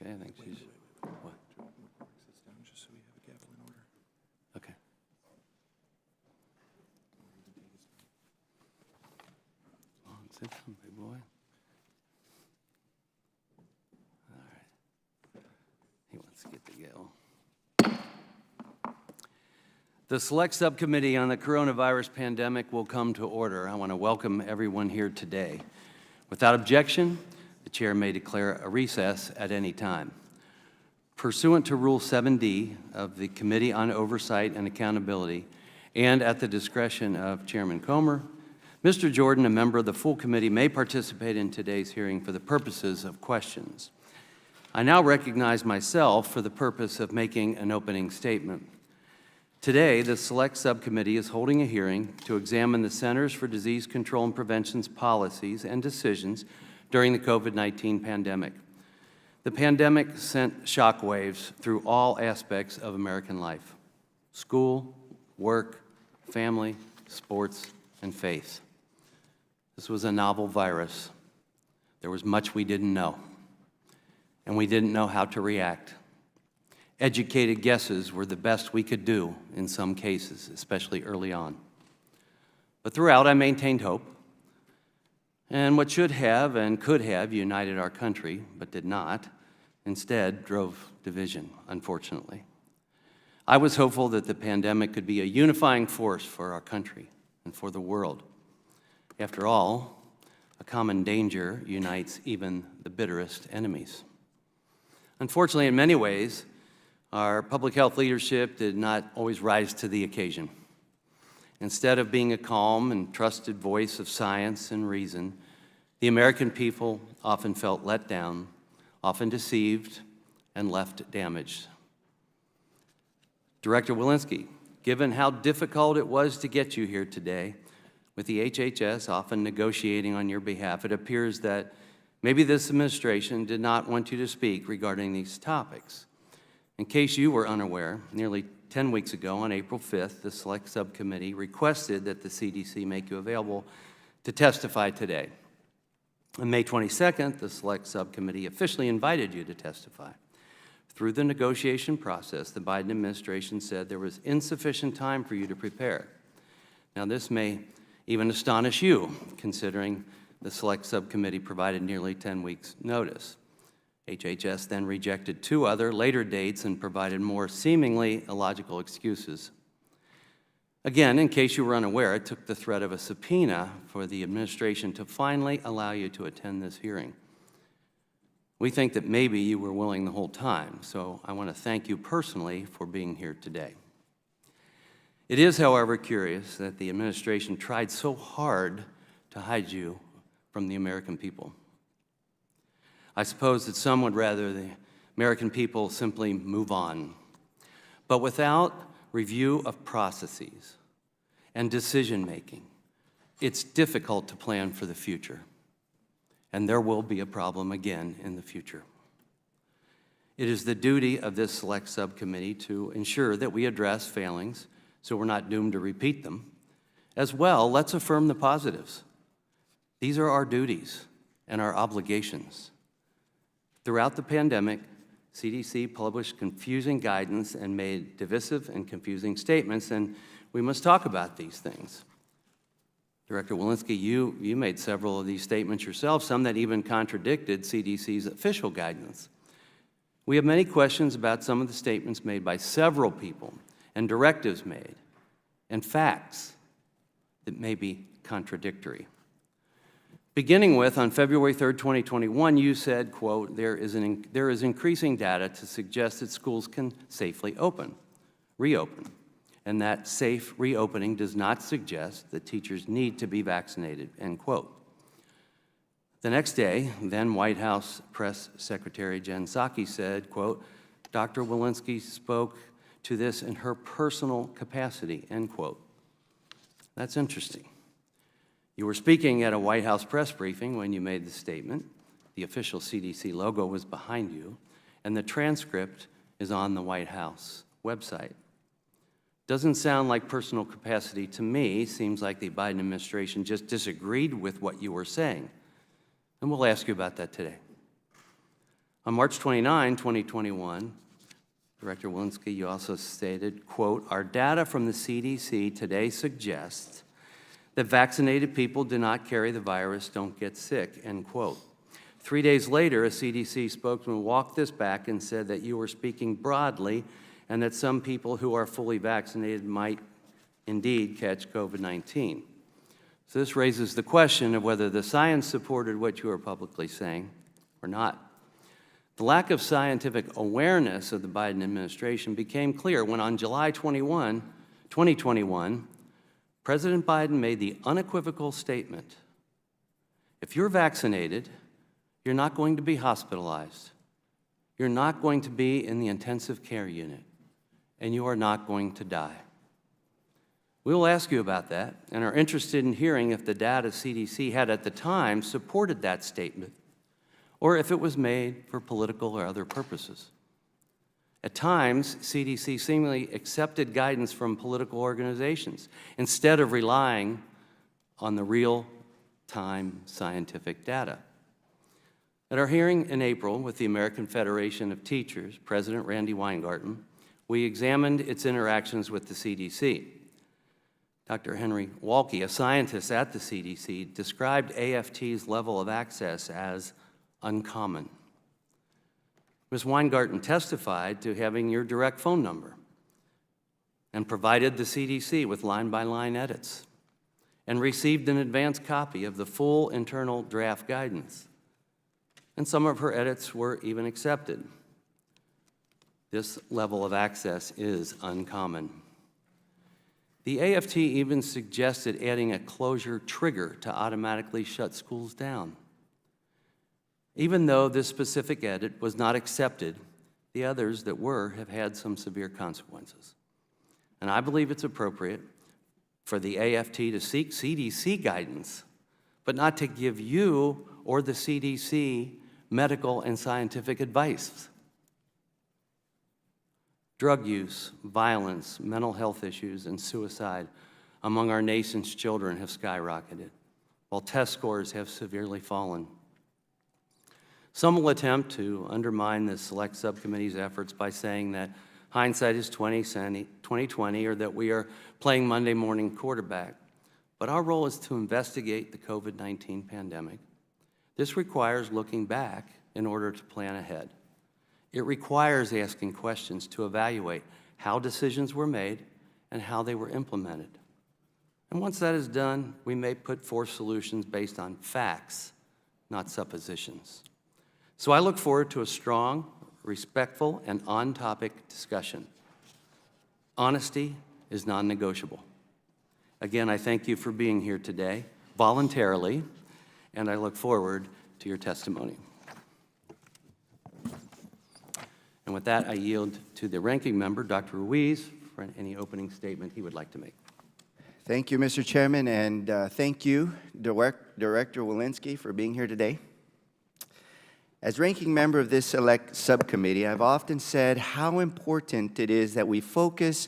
Okay, I think she's... What? Sits down just so we have a gavel in order. Okay. Come on, sit down, big boy. All right. He wants to get the gavel. The Select Subcommittee on the Coronavirus Pandemic will come to order. I want to welcome everyone here today. Without objection, the chair may declare a recess at any time. Pursuant to Rule 7D of the Committee on Oversight and Accountability, and at the discretion of Chairman Comer, Mr. Jordan, a member of the full committee, may participate in today's hearing for the purposes of questions. I now recognize myself for the purpose of making an opening statement. Today, the Select Subcommittee is holding a hearing to examine the Centers for Disease Control and Prevention's policies and decisions during the COVID-19 pandemic. The pandemic sent shockwaves through all aspects of American life: school, work, family, sports, and faith. This was a novel virus. There was much we didn't know, and we didn't know how to react. Educated guesses were the best we could do in some cases, especially early on. But throughout, I maintained hope. And what should have and could have united our country, but did not, instead drove division, unfortunately. I was hopeful that the pandemic could be a unifying force for our country and for the world. After all, a common danger unites even the bitterest enemies. Unfortunately, in many ways, our public health leadership did not always rise to the occasion. Instead of being a calm and trusted voice of science and reason, the American people often felt let down, often deceived, and left damaged. Director Walensky, given how difficult it was to get you here today, with the HHS often negotiating on your behalf, it appears that maybe this administration did not want you to speak regarding these topics. In case you were unaware, nearly 10 weeks ago, on April 5th, the Select Subcommittee requested that the CDC make you available to testify today. On May 22nd, the Select Subcommittee officially invited you to testify. Through the negotiation process, the Biden administration said there was insufficient time for you to prepare. Now, this may even astonish you, considering the Select Subcommittee provided nearly 10 weeks' notice. HHS then rejected 2 other later dates and provided more seemingly illogical excuses. Again, in case you were unaware, it took the threat of a subpoena for the administration to finally allow you to attend this hearing. We think that maybe you were willing the whole time, so I want to thank you personally for being here today. It is, however, curious that the administration tried so hard to hide you from the American people. I suppose that some would rather the American people simply move on. But without review of processes and decision-making, it's difficult to plan for the future. And there will be a problem again in the future. It is the duty of this Select Subcommittee to ensure that we address failings so we're not doomed to repeat them. As well, let's affirm the positives. These are our duties and our obligations. Throughout the pandemic, CDC published confusing guidance and made divisive and confusing statements, and we must talk about these things. Director Walensky, you made several of these statements yourself, some that even contradicted CDC's official guidance. We have many questions about some of the statements made by several people and directives made, and facts that may be contradictory. Beginning with, on February 3rd, 2021, you said, quote, there is increasing data to suggest that schools can safely reopen, and that safe reopening does not suggest that teachers need to be vaccinated, end quote. The next day, then White House Press Secretary Jen Psaki said, quote, Dr. Walensky spoke to this in her personal capacity, end quote. That's interesting. You were speaking at a White House press briefing when you made the statement. The official CDC logo was behind you, and the transcript is on the White House website. Doesn't sound like personal capacity to me. Seems like the Biden administration just disagreed with what you were saying. And we'll ask you about that today. On March 29, 2021, Director Walensky, you also stated, quote, "Our data from the CDC today suggests that vaccinated people do not carry the virus, don't get sick," end quote. 3 days later, a CDC spokesman walked this back and said that you were speaking broadly and that some people who are fully vaccinated might indeed catch COVID-19. So this raises the question of whether the science supported what you are publicly saying or not. The lack of scientific awareness of the Biden administration became clear when on July 21, 2021, President Biden made the unequivocal statement, if you're vaccinated, you're not going to be hospitalized, you're not going to be in the intensive care unit, and you are not going to die. We will ask you about that and are interested in hearing if the data CDC had at the time supported that statement or if it was made for political or other purposes. At times, CDC seemingly accepted guidance from political organizations instead of relying on the real-time scientific data. At our hearing in April with the American Federation of Teachers, President Randy Weingarten, we examined its interactions with the CDC. Dr. Henry Walke, a scientist at the CDC, described AFT's level of access as uncommon. Ms. Weingarten testified to having your direct phone number and provided the CDC with line-by-line edits and received an advance copy of the full internal draft guidance. And some of her edits were even accepted. This level of access is uncommon. The AFT even suggested adding a closure trigger to automatically shut schools down. Even though this specific edit was not accepted, the others that were have had some severe consequences. And I believe it's appropriate for the AFT to seek CDC guidance, but not to give you or the CDC medical and scientific advice. Drug use, violence, mental health issues, and suicide among our nation's children have skyrocketed, while test scores have severely fallen. Some will attempt to undermine the Select Subcommittee's efforts by saying that hindsight is 20/20, or that we are playing Monday morning quarterback. But our role is to investigate the COVID-19 pandemic. This requires looking back in order to plan ahead. It requires asking questions to evaluate how decisions were made and how they were implemented. And once that is done, we may put forth solutions based on facts, not suppositions. So I look forward to a strong, respectful, and on-topic discussion. Honesty is non-negotiable. Again, I thank you for being here today, voluntarily, and I look forward to your testimony. And with that, I yield to the ranking member, Dr. Ruiz, for any opening statement he would like to make. Thank you, Mr. Chairman, and thank you, Director Walensky, for being here today. As ranking member of this select subcommittee, I've often said how important it is that we focus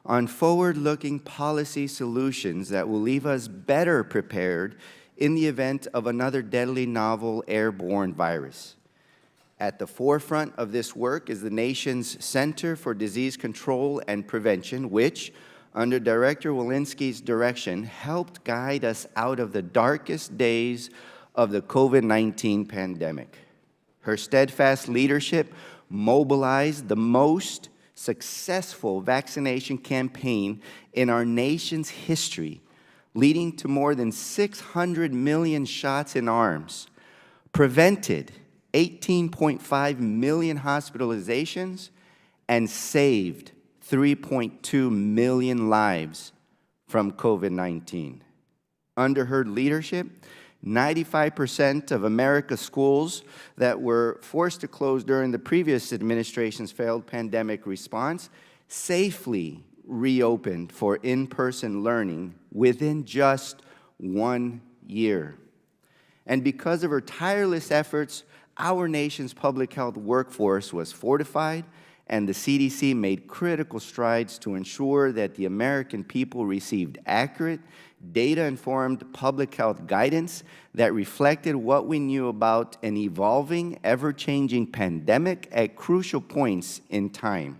on forward-looking policy solutions that will leave us better prepared in the event of another deadly novel airborne virus. At the forefront of this work is the nation's Center for Disease Control and Prevention, which, under Director Walensky's direction, helped guide us out of the darkest days of the COVID-19 pandemic. Her steadfast leadership mobilized the most successful vaccination campaign in our nation's history, leading to more than 600 million shots in arms, prevented 18.5 million hospitalizations, and saved 3.2 million lives from COVID-19. Under her leadership, 95% of America's schools that were forced to close during the previous administration's failed pandemic response safely reopened for in-person learning within just 1 year. And because of her tireless efforts, our nation's public health workforce was fortified and the CDC made critical strides to ensure that the American people received accurate, data-informed public health guidance that reflected what we knew about an evolving, ever-changing pandemic at crucial points in time.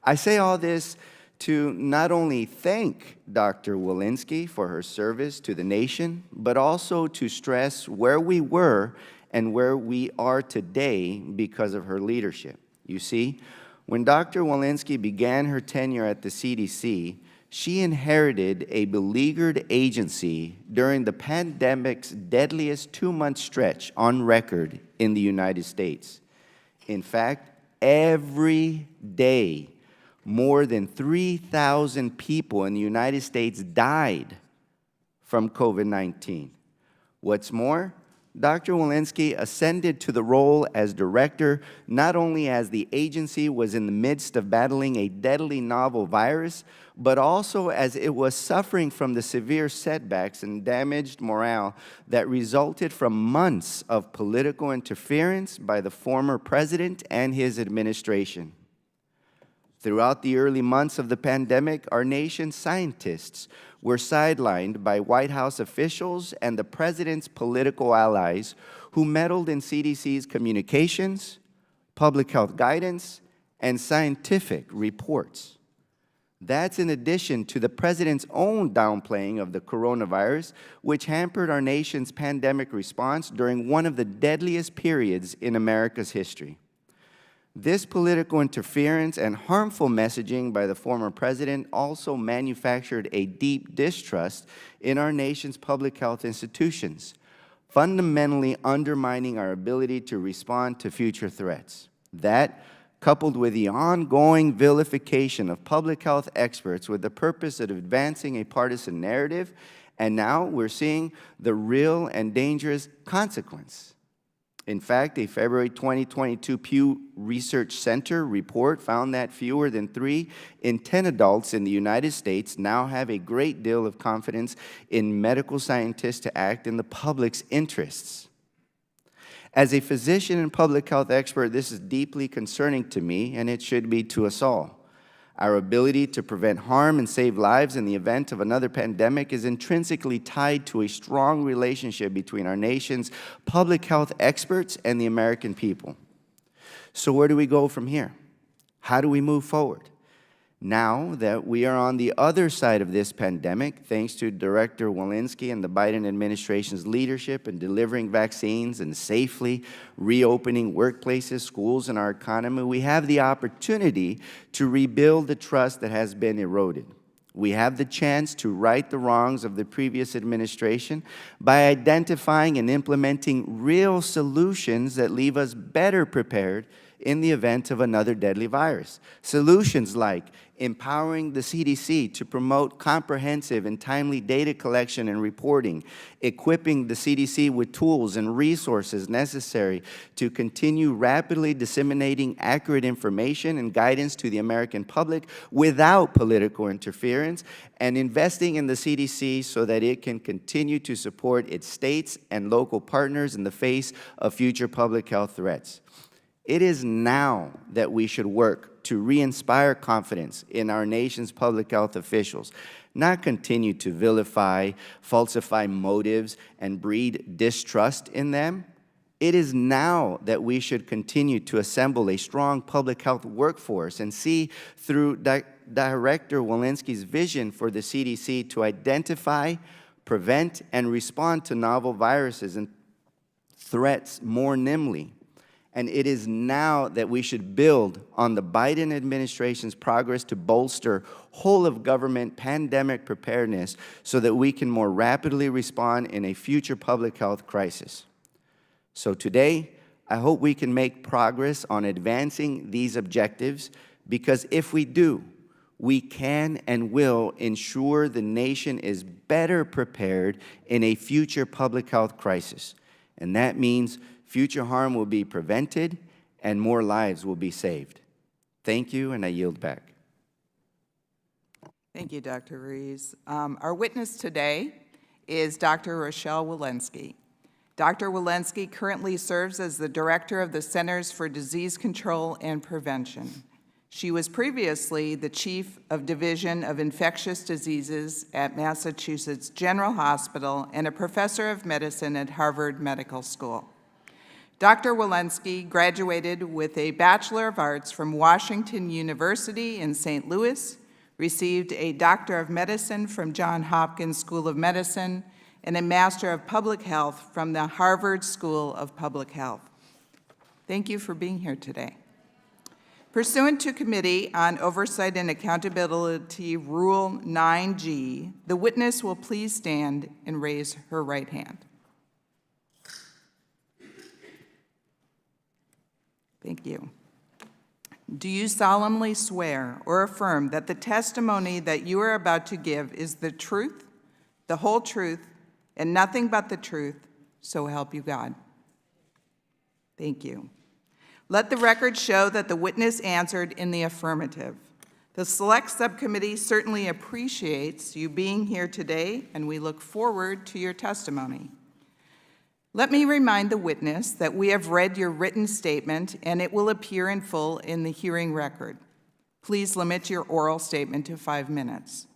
I say all this to not only thank Dr. Walensky for her service to the nation, but also to stress where we were and where we are today because of her leadership. You see, when Dr. Walensky began her tenure at the CDC, she inherited a beleaguered agency during the pandemic's deadliest 2-month stretch on record in the United States. In fact, every day, more than 3,000 people in the United States died from COVID-19. What's more, Dr. Walensky ascended to the role as director not only as the agency was in the midst of battling a deadly novel virus, but also as it was suffering from the severe setbacks and damaged morale that resulted from months of political interference by the former president and his administration. Throughout the early months of the pandemic, our nation's scientists were sidelined by White House officials and the president's political allies who meddled in CDC's communications, public health guidance, and scientific reports. That's in addition to the president's own downplaying of the coronavirus, which hampered our nation's pandemic response during one of the deadliest periods in America's history. This political interference and harmful messaging by the former president also manufactured a deep distrust in our nation's public health institutions, fundamentally undermining our ability to respond to future threats. That, coupled with the ongoing vilification of public health experts with the purpose of advancing a partisan narrative, and now we're seeing the real and dangerous consequence. In fact, a February 2022 Pew Research Center report found that fewer than 3 in 10 adults in the United States now have a great deal of confidence in medical scientists to act in the public's interests. As a physician and public health expert, this is deeply concerning to me, and it should be to us all. Our ability to prevent harm and save lives in the event of another pandemic is intrinsically tied to a strong relationship between our nation's public health experts and the American people. So where do we go from here? How do we move forward? Now that we are on the other side of this pandemic, thanks to Director Walensky and the Biden administration's leadership in delivering vaccines and safely reopening workplaces, schools, and our economy, we have the opportunity to rebuild the trust that has been eroded. We have the chance to right the wrongs of the previous administration by identifying and implementing real solutions that leave us better prepared in the event of another deadly virus. Solutions like empowering the CDC to promote comprehensive and timely data collection and reporting, equipping the CDC with tools and resources necessary to continue rapidly disseminating accurate information and guidance to the American public without political interference, and investing in the CDC so that it can continue to support its states and local partners in the face of future public health threats. It is now that we should work to re-inspire confidence in our nation's public health officials, not continue to vilify, falsify motives, and breed distrust in them. It is now that we should continue to assemble a strong public health workforce and see through Director Walensky's vision for the CDC to identify, prevent, and respond to novel viruses and threats more nimbly. And it is now that we should build on the Biden administration's progress to bolster whole-of-government pandemic preparedness so that we can more rapidly respond in a future public health crisis. So today, I hope we can make progress on advancing these objectives, because if we do, we can and will ensure the nation is better prepared in a future public health crisis. And that means future harm will be prevented and more lives will be saved. Thank you, and I yield back. Thank you, Dr. Rees. Our witness today is Dr. Rochelle Walensky. Dr. Walensky currently serves as the director of the Centers for Disease Control and Prevention. She was previously the Chief of Division of Infectious Diseases at Massachusetts General Hospital and a professor of medicine at Harvard Medical School. Dr. Walensky graduated with a Bachelor of Arts from Washington University in St. Louis, received a Doctor of Medicine from Johns Hopkins School of Medicine, and a Master of Public Health from the Harvard School of Public Health. Thank you for being here today. Pursuant to Committee on Oversight and Accountability Rule 9G, the witness will please stand and raise her right hand. Thank you. Do you solemnly swear or affirm that the testimony that you are about to give is the truth, the whole truth, and nothing but the truth, so help you God? Thank you. Let the record show that the witness answered in the affirmative. The Select Subcommittee certainly appreciates you being here today, and we look forward to your testimony. Let me remind the witness that we have read your written statement, and it will appear in full in the hearing record. Please limit your oral statement to 5 minutes.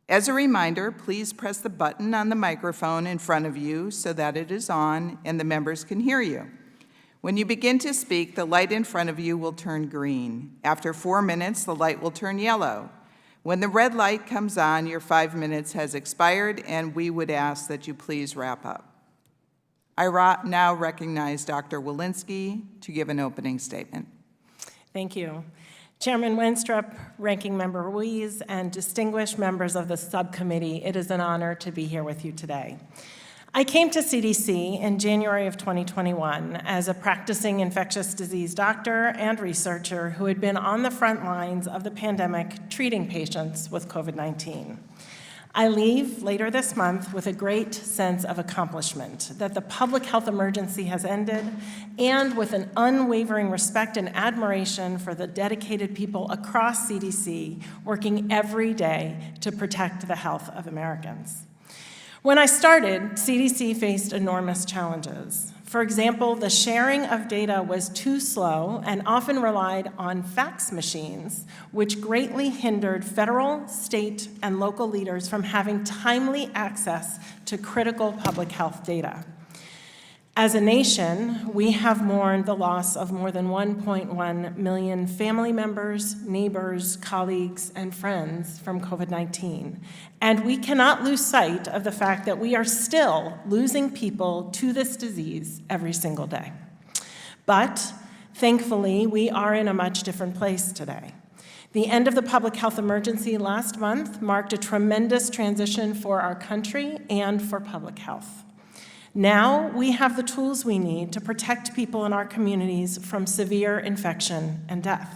As a reminder, please press the button on the microphone in front of you so that it is on and the members can hear you. When you begin to speak, the light in front of you will turn green. After 4 minutes, the light will turn yellow. When the red light comes on, your 5 minutes has expired, and we would ask that you please wrap up. I now recognize Dr. Walensky to give an opening statement. Thank you. Chairman Wenstrup, Ranking Member Ruiz, and distinguished members of the subcommittee, it is an honor to be here with you today. I came to CDC in January of 2021 as a practicing infectious disease doctor and researcher who had been on the front lines of the pandemic treating patients with COVID-19. I leave later this month with a great sense of accomplishment that the public health emergency has ended, and with an unwavering respect and admiration for the dedicated people across CDC working every day to protect the health of Americans. When I started, CDC faced enormous challenges. For example, the sharing of data was too slow and often relied on fax machines, which greatly hindered federal, state, and local leaders from having timely access to critical public health data. As a nation, we have mourned the loss of more than 1.1 million family members, neighbors, colleagues, and friends from COVID-19. And we cannot lose sight of the fact that we are still losing people to this disease every single day. But thankfully, we are in a much different place today. The end of the public health emergency last month marked a tremendous transition for our country and for public health. Now we have the tools we need to protect people in our communities from severe infection and death.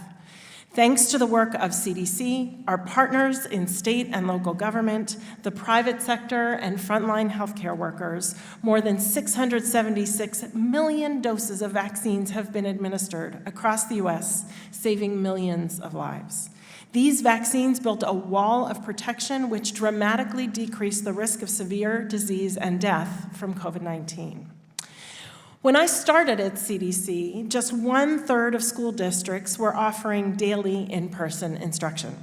Thanks to the work of CDC, our partners in state and local government, the private sector, and frontline healthcare workers, more than 676 million doses of vaccines have been administered across the U.S., saving millions of lives. These vaccines built a wall of protection which dramatically decreased the risk of severe disease and death from COVID-19. When I started at CDC, just 1/3 of school districts were offering daily in-person instruction.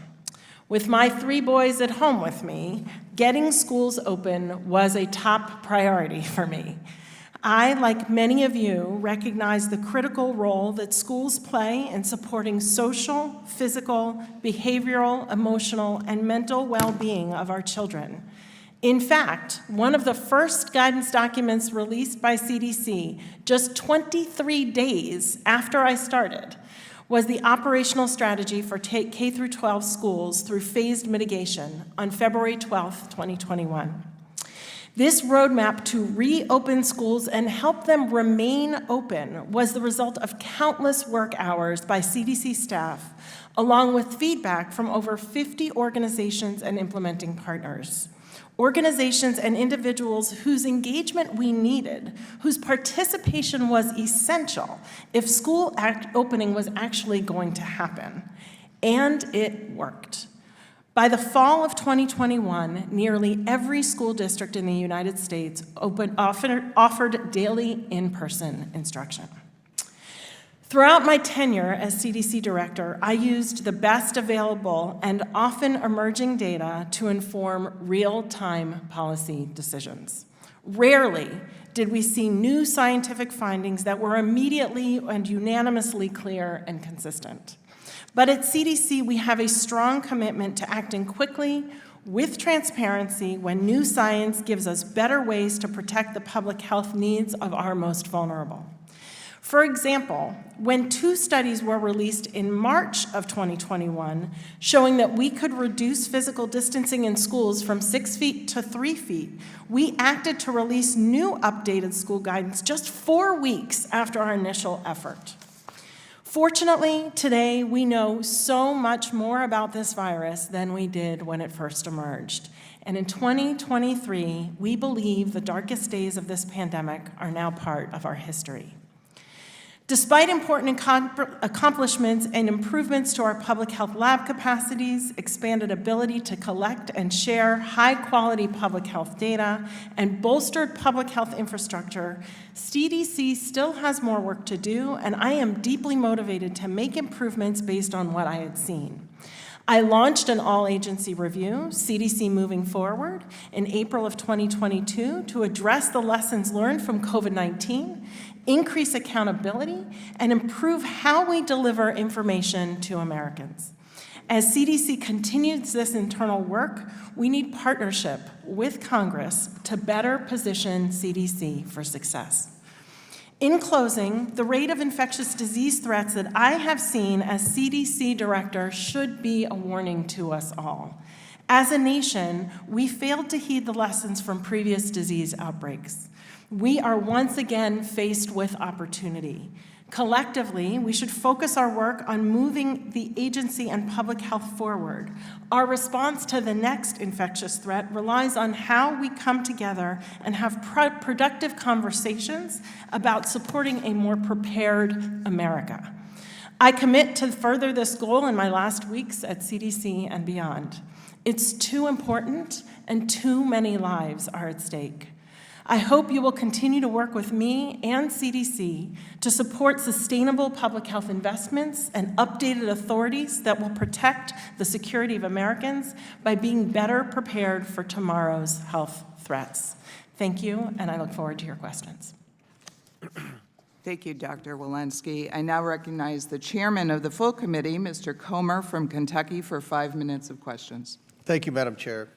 With my 3 boys at home with me, getting schools open was a top priority for me. I, like many of you, recognize the critical role that schools play in supporting social, physical, behavioral, emotional, and mental well-being of our children. In fact, one of the first guidance documents released by CDC just 23 days after I started was the operational strategy for K-12 schools through phased mitigation on February 12, 2021. This roadmap to reopen schools and help them remain open was the result of countless work hours by CDC staff, along with feedback from over 50 organizations and implementing partners. Organizations and individuals whose engagement we needed, whose participation was essential if school opening was actually going to happen. And it worked. By the fall of 2021, nearly every school district in the United States offered daily in-person instruction. Throughout my tenure as CDC director, I used the best available and often emerging data to inform real-time policy decisions. Rarely did we see new scientific findings that were immediately and unanimously clear and consistent. But at CDC, we have a strong commitment to acting quickly with transparency when new science gives us better ways to protect the public health needs of our most vulnerable. For example, when 2 studies were released in March of 2021 showing that we could reduce physical distancing in schools from 6 feet to 3 feet, we acted to release new updated school guidance just 4 weeks after our initial effort. Fortunately, today we know so much more about this virus than we did when it first emerged. And in 2023, we believe the darkest days of this pandemic are now part of our history. Despite important accomplishments and improvements to our public health lab capacities, expanded ability to collect and share high-quality public health data, and bolstered public health infrastructure, CDC still has more work to do, and I am deeply motivated to make improvements based on what I had seen. I launched an all-agency review, CDC Moving Forward, in April of 2022 to address the lessons learned from COVID-19, increase accountability, and improve how we deliver information to Americans. As CDC continues this internal work, we need partnership with Congress to better position CDC for success. In closing, the rate of infectious disease threats that I have seen as CDC director should be a warning to us all. As a nation, we failed to heed the lessons from previous disease outbreaks. We are once again faced with opportunity. Collectively, we should focus our work on moving the agency and public health forward. Our response to the next infectious threat relies on how we come together and have productive conversations about supporting a more prepared America. I commit to further this goal in my last weeks at CDC and beyond. It's too important, and too many lives are at stake. I hope you will continue to work with me and CDC to support sustainable public health investments and updated authorities that will protect the security of Americans by being better prepared for tomorrow's health threats. Thank you, and I look forward to your questions. Thank you, Dr. Walensky. I now recognize the chairman of the full committee, Mr. Comer from Kentucky, for 5 minutes of questions. Thank you, Madam Chair.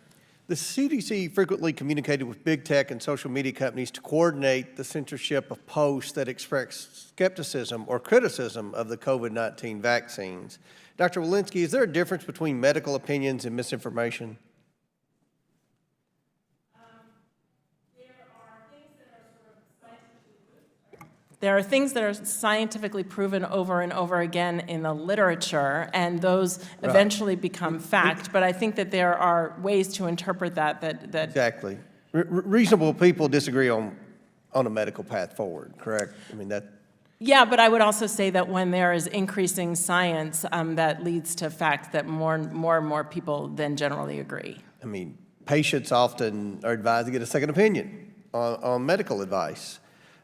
The CDC frequently communicated with big tech and social media companies to coordinate the censorship of posts that express skepticism or criticism of the COVID-19 vaccines. Dr. Walensky, is there a difference between medical opinions and misinformation? There are things that are scientifically proven over and over again in the literature, and those eventually become fact. But I think that there are ways to interpret that. Exactly. Reasonable people disagree on a medical path forward, correct? I mean, that. Yeah, but I would also say that when there is increasing science, that leads to fact that more and more people then generally agree. I mean, patients often are advised to get a second opinion on medical advice.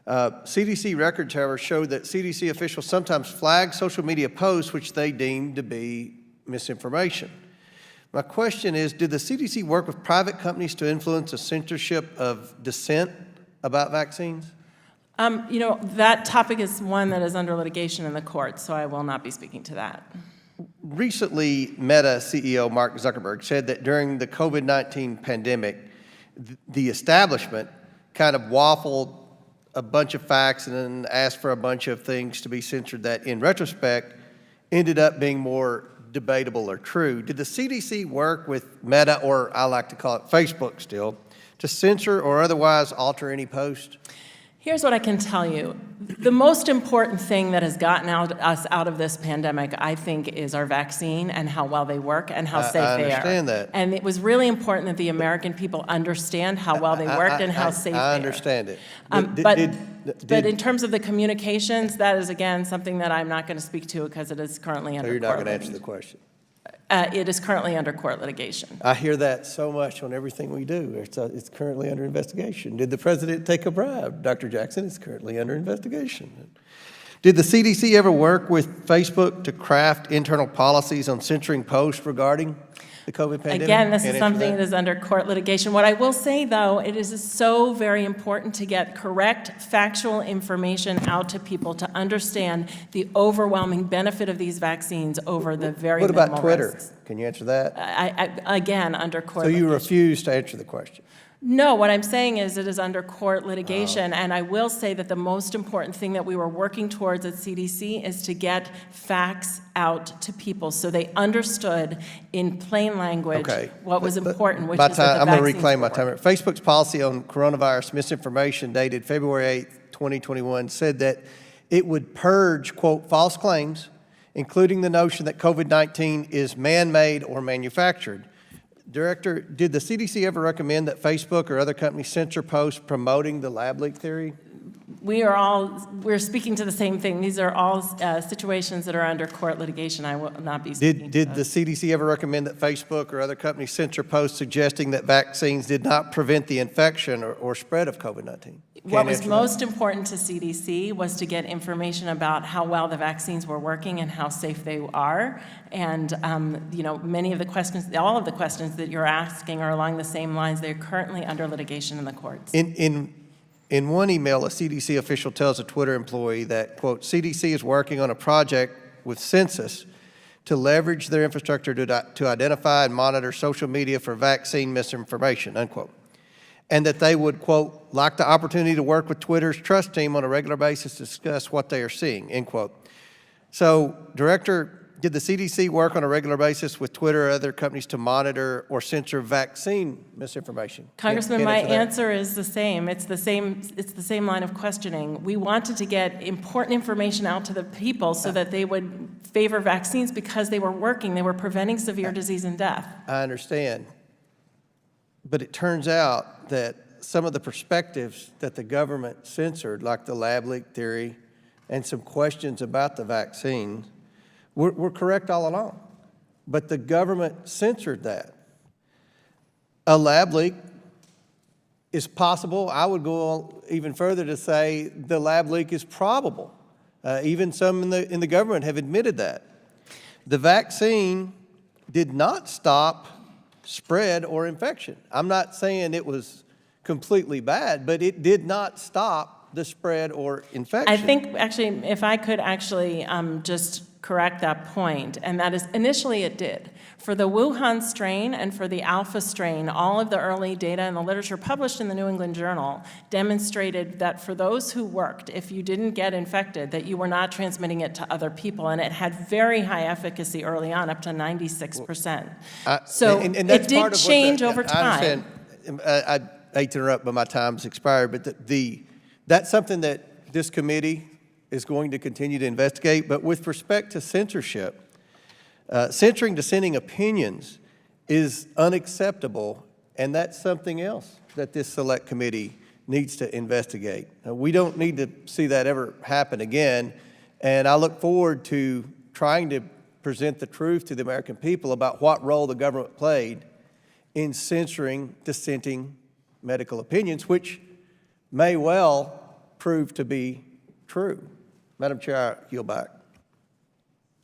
CDC records, however, show that CDC officials sometimes flag social media posts which they deem to be misinformation. My question is, did the CDC work with private companies to influence the censorship of dissent about vaccines? You know, that topic is one that is under litigation in the courts, so I will not be speaking to that. Recently, Meta CEO Mark Zuckerberg said that during the COVID-19 pandemic, the establishment kind of waffled a bunch of facts and then asked for a bunch of things to be censored that, in retrospect, ended up being more debatable or true. Did the CDC work with Meta, or I like to call it Facebook still, to censor or otherwise alter any post? Here's what I can tell you. The most important thing that has gotten us out of this pandemic, I think, is our vaccine and how well they work and how safe they are. I understand that. And it was really important that the American people understand how well they worked and how safe they are. I understand it. But in terms of the communications, that is, again, something that I'm not going to speak to because it is currently under You're court not going to answer the question. It is currently under court litigation. I hear that so much on everything we do. It's currently under investigation. Did the president take a bribe? Dr. Jackson, it's currently under investigation. Did the CDC ever work with Facebook to craft internal policies on censoring posts regarding the COVID pandemic? Again, this Can't is answer something that is under court litigation. What I will say, though, it is so very important to get correct, factual information out to people to understand the overwhelming benefit of these vaccines over the very What minimal about Twitter? risks. Can you answer that? Again, under court So you litigation. refuse to answer the question? No, what I'm saying is it is under court litigation, and I will say that the most important thing that we were working towards at CDC is to get facts out to people so they understood in plain language Okay. what was But important, which my is that the time, I'm going to vaccines reclaim my were time. working. Facebook's policy on coronavirus misinformation dated February 8th, 2021 said that it would purge, quote, false claims, including the notion that COVID-19 is man-made or manufactured. Director, did the CDC ever recommend that Facebook or other companies censor posts promoting the lab leak theory? We're speaking to the same thing. These are all situations that are under court litigation. I will not be speaking to Did the those. CDC ever recommend that Facebook or other companies censor posts suggesting that vaccines did not prevent the infection or spread of COVID-19? What was most important to CDC was to get information about how well the vaccines were working and how safe they are. And, many of the questions, all of the questions that you're asking are along the same lines. They're currently under litigation in the courts. In one email, a CDC official tells a Twitter employee that, quote, CDC is working on a project with Census to leverage their infrastructure to identify and monitor social media for vaccine misinformation, unquote. And that they would, quote, like the opportunity to work with Twitter's trust team on a regular basis to discuss what they are seeing, end quote. So, Director, did the CDC work on a regular basis with Twitter or other companies to monitor or censor vaccine misinformation? Congressman, Can't my answer that? answer is the same. It's the same line of questioning. We wanted to get important information out to the people so that they would favor vaccines because they were working. They were preventing severe disease and death. I understand. But it turns out that some of the perspectives that the government censored, like the lab leak theory and some questions about the vaccine, were correct all along. But the government censored that. A lab leak is possible. I would go even further to say the lab leak is probable. Even some in the government have admitted that. The vaccine did not stop spread or infection. I'm not saying it was completely bad, but it did not stop the spread or infection. I think, actually, if I could actually just correct that point, and that is, initially it did. For the Wuhan strain and for the Alpha strain, all of the early data and the literature published in the New England Journal demonstrated that for those who worked, if you didn't get infected, that you were not transmitting it to other people, and it had very high efficacy early on, up to 96%. So and it that's part did of what change over time. I understand. I hate to interrupt, but my time's expired. But that's something that this committee is going to continue to investigate. But with respect to censorship, censoring dissenting opinions is unacceptable, and that's something else that this select committee needs to investigate. We don't need to see that ever happen again, and I look forward to trying to present the truth to the American people about what role the government played in censoring dissenting medical opinions, which may well prove to be true. Madam Chair, I yield back.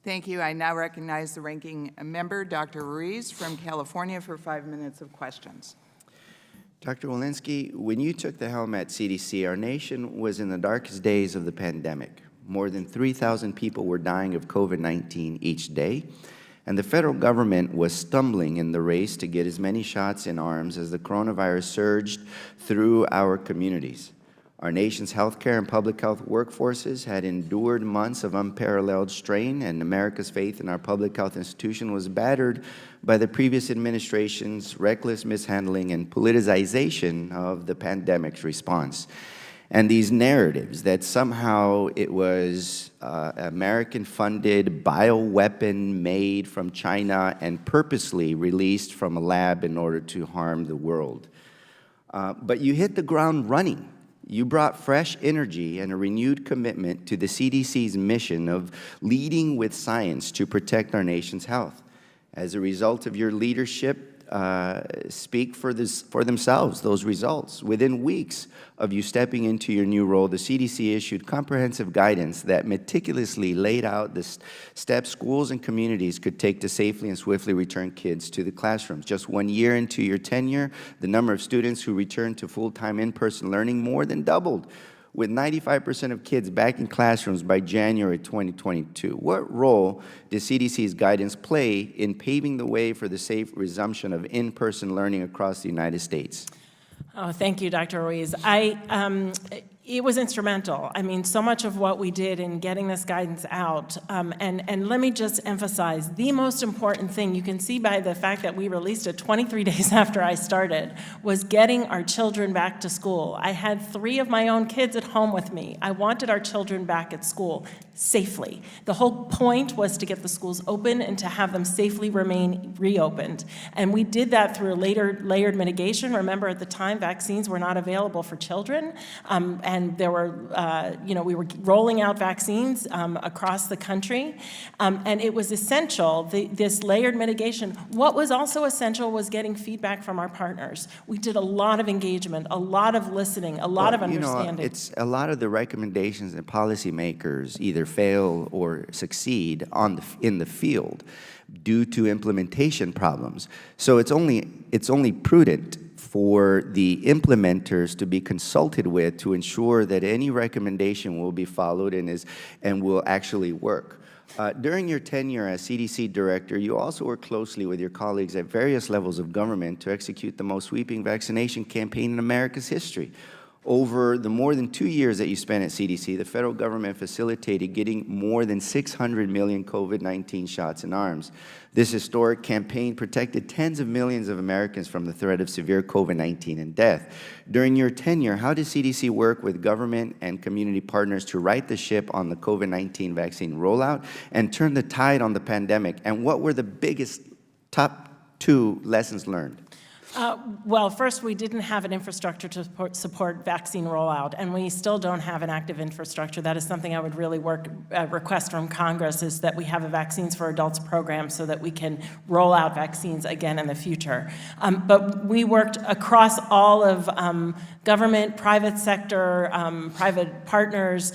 Thank you. I now recognize the ranking member, Dr. Ruiz from California, for 5 minutes of questions. Dr. Walensky, when you took the helm at CDC, our nation was in the darkest days of the pandemic. More than 3,000 people were dying of COVID-19 each day, and the federal government was stumbling in the race to get as many shots in arms as the coronavirus surged through our communities. Our nation's healthcare and public health workforces had endured months of unparalleled strain, and America's faith in our public health institution was battered by the previous administration's reckless mishandling and politicization of the pandemic's response. And these narratives that somehow it was American-funded bioweapon made from China and purposely released from a lab in order to harm the world. But you hit the ground running. You brought fresh energy and a renewed commitment to the CDC's mission of leading with science to protect our nation's health. As a result of your leadership, speak for themselves, those results. Within weeks of you stepping into your new role, the CDC issued comprehensive guidance that meticulously laid out the steps schools and communities could take to safely and swiftly return kids to the classrooms. Just 1 year into your tenure, the number of students who returned to full-time in-person learning more than doubled, with 95% of kids back in classrooms by January 2022. What role does CDC's guidance play in paving the way for the safe resumption of in-person learning across the United States? Oh, thank you, Dr. Ruiz. It was instrumental. I mean, so much of what we did in getting this guidance out, and let me just emphasize, the most important thing, you can see by the fact that we released it 23 days after I started, was getting our children back to school. I had 3 of my own kids at home with me. I wanted our children back at school safely. The whole point was to get the schools open and to have them safely remain reopened. And we did that through a layered mitigation. Remember, at the time, vaccines were not available for children, and there were, we were rolling out vaccines across the country, and it was essential, this layered mitigation. What was also essential was getting feedback from our partners. We did a lot of engagement, a lot of listening, a lot of understanding. It's a lot of the recommendations that policymakers either fail or succeed in the field due to implementation problems. So it's only prudent for the implementers to be consulted with to ensure that any recommendation will be followed and will actually work. During your tenure as CDC director, you also worked closely with your colleagues at various levels of government to execute the most sweeping vaccination campaign in America's history. Over the more than 2 years that you spent at CDC, the federal government facilitated getting more than 600 million COVID-19 shots in arms. This historic campaign protected tens of millions of Americans from the threat of severe COVID-19 and death. During your tenure, how did CDC work with government and community partners to right the ship on the COVID-19 vaccine rollout and turn the tide on the pandemic? And what were the biggest top 2 lessons learned? Well, first, we didn't have an infrastructure to support vaccine rollout, and we still don't have an active infrastructure. That is something I would really request from Congress, is that we have a Vaccines for Adults program so that we can roll out vaccines again in the future. But we worked across all of government, private sector, private partners.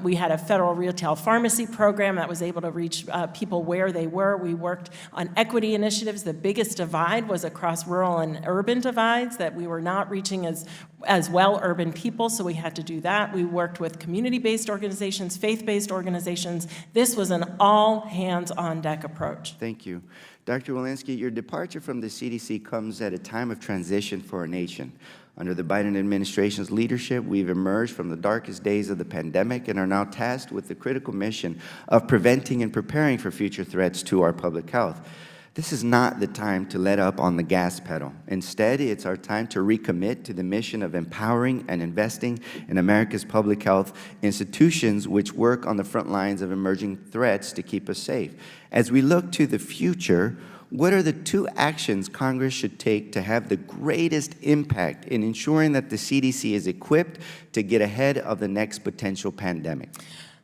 We had a federal retail pharmacy program that was able to reach people where they were. We worked on equity initiatives. The biggest divide was across rural and urban divides, that we were not reaching as well urban people, so we had to do that. We worked with community-based organizations, faith-based organizations. This was an all-hands-on-deck approach. Thank you. Dr. Walensky, your departure from the CDC comes at a time of transition for our nation. Under the Biden administration's leadership, we've emerged from the darkest days of the pandemic and are now tasked with the critical mission of preventing and preparing for future threats to our public health. This is not the time to let up on the gas pedal. Instead, it's our time to recommit to the mission of empowering and investing in America's public health institutions which work on the front lines of emerging threats to keep us safe. As we look to the future, what are the 2 actions Congress should take to have the greatest impact in ensuring that the CDC is equipped to get ahead of the next potential pandemic?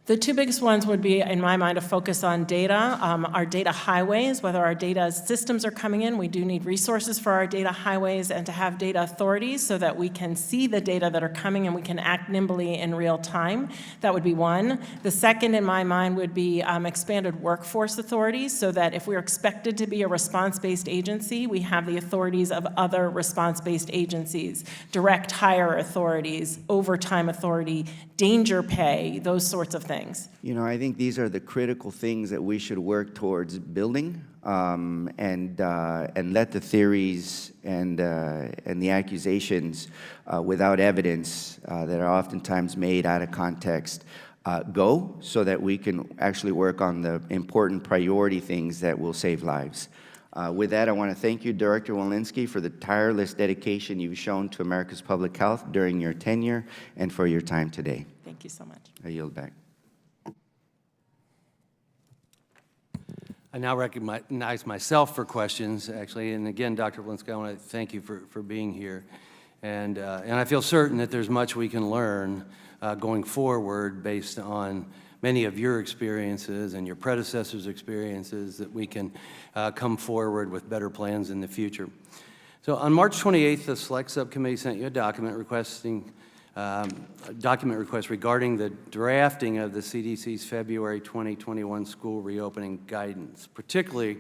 The 2 biggest ones would be, in my mind, a focus on data, our data highways, whether our data systems are coming in. We do need resources for our data highways, and to have data authorities so that we can see the data that are coming and we can act nimbly in real time. That would be one. The second, in my mind, would be expanded workforce authorities, so that if we're expected to be a response-based agency, we have the authorities of other response-based agencies, direct hire authorities, overtime authority, danger pay, those sorts of things. You know, I think these are the critical things that we should work towards building, and let the theories and the accusations without evidence that are oftentimes made out of context go, so that we can actually work on the important priority things that will save lives. With that, I want to thank you, Director Walensky, for the tireless dedication you've shown to America's public health during your tenure and for your time today. Thank you so much. I yield back. I now recognize myself for questions, actually. And again, Dr. Walensky, I want to thank you for being here. And I feel certain that there's much we can learn going forward based on many of your experiences and your predecessors' experiences, that we can come forward with better plans in the future. So on March 28th, the Select Subcommittee sent you a document request regarding the drafting of the CDC's February 2021 school reopening guidance, particularly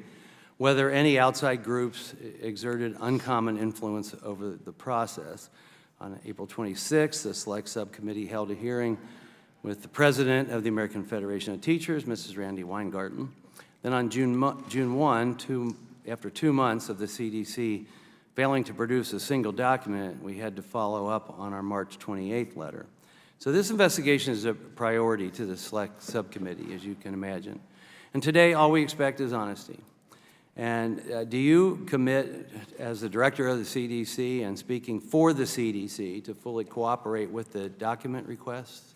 whether any outside groups exerted uncommon influence over the process. On April 26th, the Select Subcommittee held a hearing with the President of the American Federation of Teachers, Mrs. Randy Weingarten. Then on June 1, after 2 months of the CDC failing to produce a single document, we had to follow up on our March 28th letter. So this investigation is a priority to the Select Subcommittee, as you can imagine. And today, all we expect is honesty. And do you commit, as the director of the CDC and speaking for the CDC, to fully cooperate with the document requests?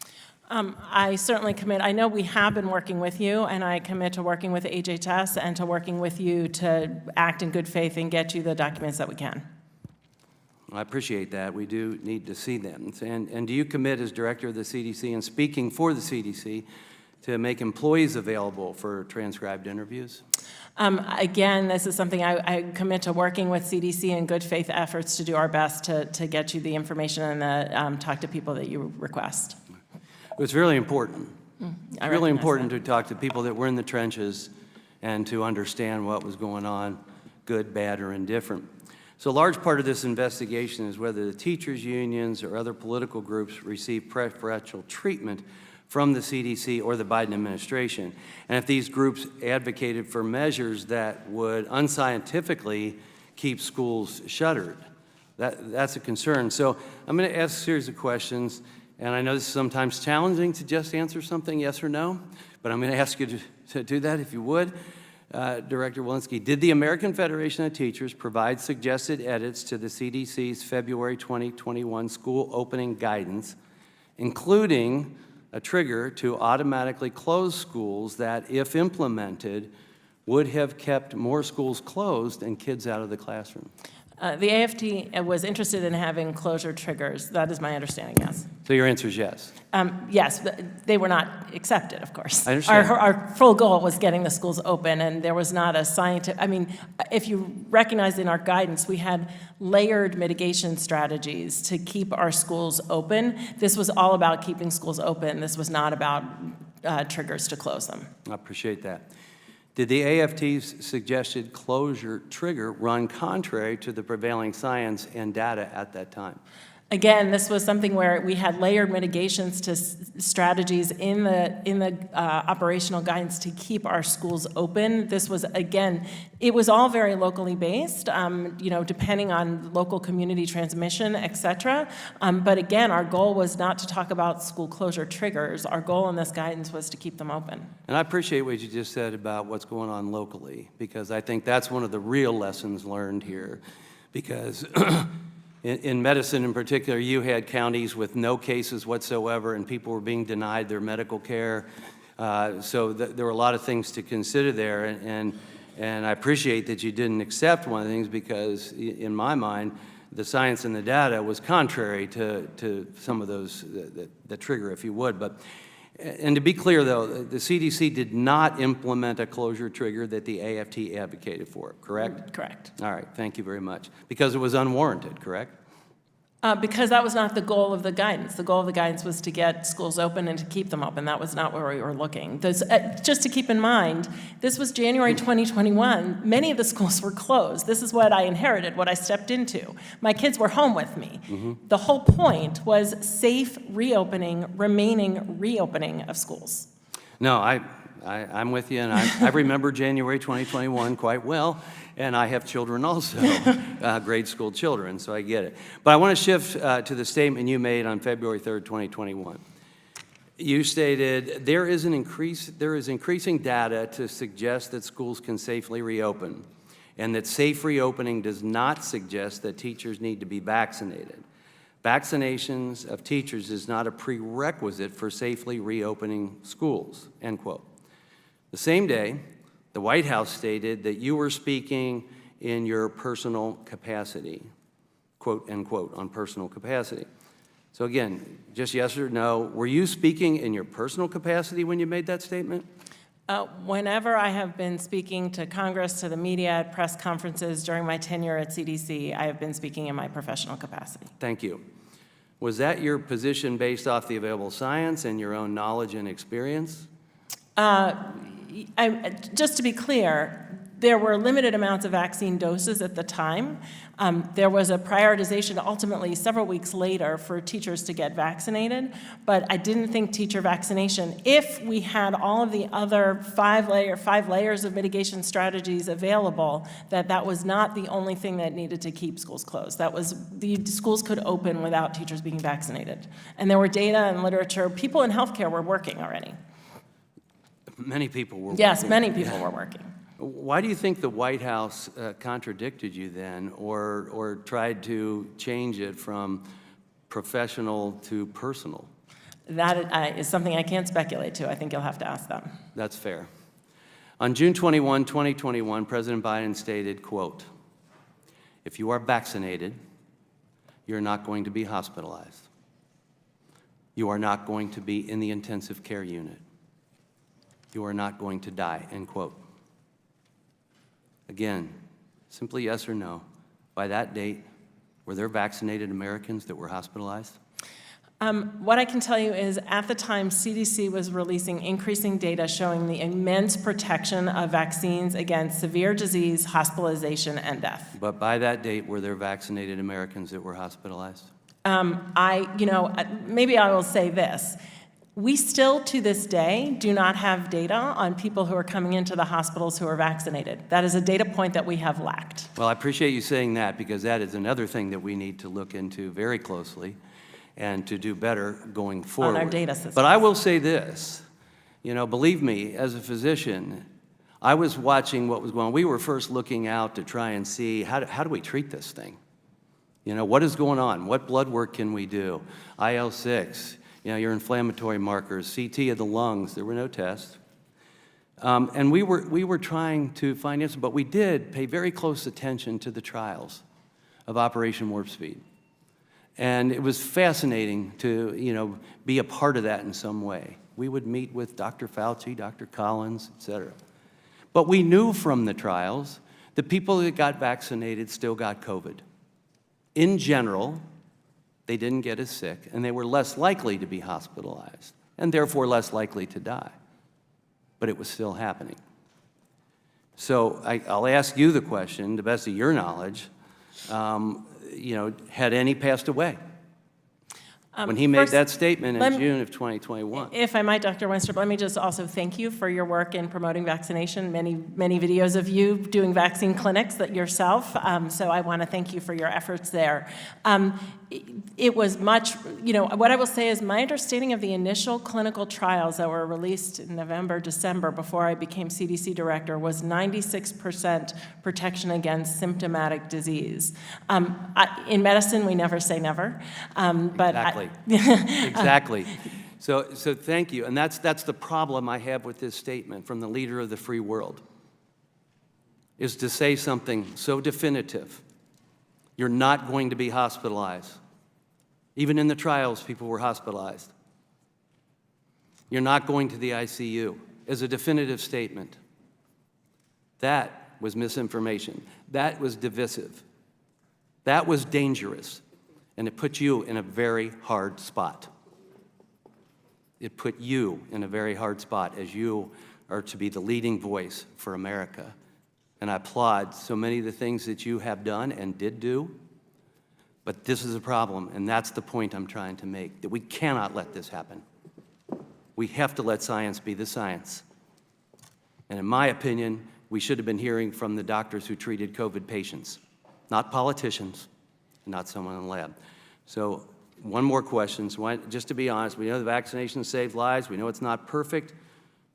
I certainly commit. I know we have been working with you, and I commit to working with HHS and to working with you to act in good faith and get you the documents that we can. I appreciate that. We do need to see them. And do you commit, as director of the CDC and speaking for the CDC, to make employees available for transcribed interviews? Again, this is something I commit to working with CDC in good faith efforts to do our best to get you the information and talk to people that you request. It's really important. It's really important that. to talk to people that were in the trenches and to understand what was going on, good, bad, or indifferent. So a large part of this investigation is whether the teachers' unions or other political groups receive preferential treatment from the CDC or the Biden administration, and if these groups advocated for measures that would unscientifically keep schools shuttered. That's a concern. So I'm going to ask a series of questions, and I know this is sometimes challenging to just answer something yes or no, but I'm going to ask you to do that if you would. Director Walensky, did the American Federation of Teachers provide suggested edits to the CDC's February 2021 school opening guidance, including a trigger to automatically close schools that, if implemented, would have kept more schools closed and kids out of the classroom? The AFT was interested in having closure triggers. That is my understanding, yes. So your answer is yes. Yes, but they were not accepted, of course. I understand. Our full goal was getting the schools open, and there was not a scientific, I mean, if you recognize in our guidance, we had layered mitigation strategies to keep our schools open. This was all about keeping schools open. This was not about triggers to close them. I appreciate that. Did the AFT's suggested closure trigger run contrary to the prevailing science and data at that time? Again, this was something where we had layered mitigations to strategies in the operational guidance to keep our schools open. This was, again, it was all very locally based, you know, depending on local community transmission, et cetera. But again, our goal was not to talk about school closure triggers. Our goal in this guidance was to keep them open. And I appreciate what you just said about what's going on locally, because I think that's one of the real lessons learned here, because in medicine in particular, you had counties with no cases whatsoever, and people were being denied their medical care. So there were a lot of things to consider there, and I appreciate that you didn't accept one of the things, because in my mind, the science and the data was contrary to some of those, the trigger, if you would. And to be clear, though, the CDC did not implement a closure trigger that the AFT advocated for, correct? Correct. All right, thank you very much. Because it was unwarranted, correct? Because that was not the goal of the guidance. The goal of the guidance was to get schools open and to keep them open. That was not where we were looking. Just to keep in mind, this was January 2021. Many of the schools were closed. This is what I inherited, what I stepped into. My kids were home with me. Mm-hmm. The whole point was safe reopening, remaining reopening of schools. No, I'm with you, and I remember January 2021 quite well, and I have children also, grade school children, so I get it. But I want to shift to the statement you made on February 3rd, 2021. You stated, there is increasing data to suggest that schools can safely reopen, and that safe reopening does not suggest that teachers need to be vaccinated. Vaccinations of teachers is not a prerequisite for safely reopening schools, end quote. The same day, the White House stated that you were speaking in your personal capacity, quote, end quote, on personal capacity. So again, just yes or no, were you speaking in your personal capacity when you made that statement? Whenever I have been speaking to Congress, to the media, at press conferences during my tenure at CDC, I have been speaking in my professional capacity. Thank you. Was that your position based off the available science and your own knowledge and experience? Just to be clear, there were limited amounts of vaccine doses at the time. There was a prioritization ultimately several weeks later for teachers to get vaccinated, but I didn't think teacher vaccination, if we had all of the other five layers of mitigation strategies available, that was not the only thing that needed to keep schools closed. That was, the schools could open without teachers being vaccinated. And there were data and literature, people in healthcare were working already. Many people were Yes, working. many people were working. Why do you think the White House contradicted you then, or tried to change it from professional to personal? That is something I can't speculate to. I think you'll have to ask them. That's fair. On June 21, 2021, President Biden stated, quote, "If you are vaccinated, you're not going to be hospitalized. You are not going to be in the intensive care unit. You are not going to die," end quote. Again, simply yes or no. By that date, were there vaccinated Americans that were hospitalized? What I can tell you is at the time, CDC was releasing increasing data showing the immense protection of vaccines against severe disease, hospitalization, and death. But by that date, were there vaccinated Americans that were hospitalized? Maybe I will say this. We still, to this day, do not have data on people who are coming into the hospitals who are vaccinated. That is a data point that we have lacked. Well, I appreciate you saying that, because that is another thing that we need to look into very closely and to do better going forward. On our data system. But I will say this, believe me, as a physician, I was watching what was going on. We were first looking out to try and see how do we treat this thing? What is going on? What blood work can we do? IL-6, your inflammatory markers, CT of the lungs. There were no tests. And we were trying to find answers, but we did pay very close attention to the trials of Operation Warp Speed. And it was fascinating to, be a part of that in some way. We would meet with Dr. Fauci, Dr. Collins, et cetera. But we knew from the trials that people that got vaccinated still got COVID. In general, they didn't get as sick, and they were less likely to be hospitalized, and therefore less likely to die. But it was still happening. So I'll ask you the question, to the best of your knowledge, had any passed away? When he made first, that statement in June of 2021. If I might, Dr. Wenstrup, let me just also thank you for your work in promoting vaccination. Many videos of you doing vaccine clinics yourself. So I want to thank you for your efforts there. It was much, what I will say is my understanding of the initial clinical trials that were released in November, December, before I became CDC director, was 96% protection against symptomatic disease. In medicine, we never say never. But Exactly. Exactly. So thank you. And that's the problem I have with this statement from the leader of the free world, is to say something so definitive. You're not going to be hospitalized. Even in the trials, people were hospitalized. You're not going to the ICU as a definitive statement. That was misinformation. That was divisive. That was dangerous. And it put you in a very hard spot. It put you in a very hard spot, as you are to be the leading voice for America. And I applaud so many of the things that you have done and did do. But this is a problem, and that's the point I'm trying to make, that we cannot let this happen. We have to let science be the science. And in my opinion, we should have been hearing from the doctors who treated COVID patients, not politicians, not someone in the lab. So one more question. So just to be honest, we know the vaccination saved lives. We know it's not perfect,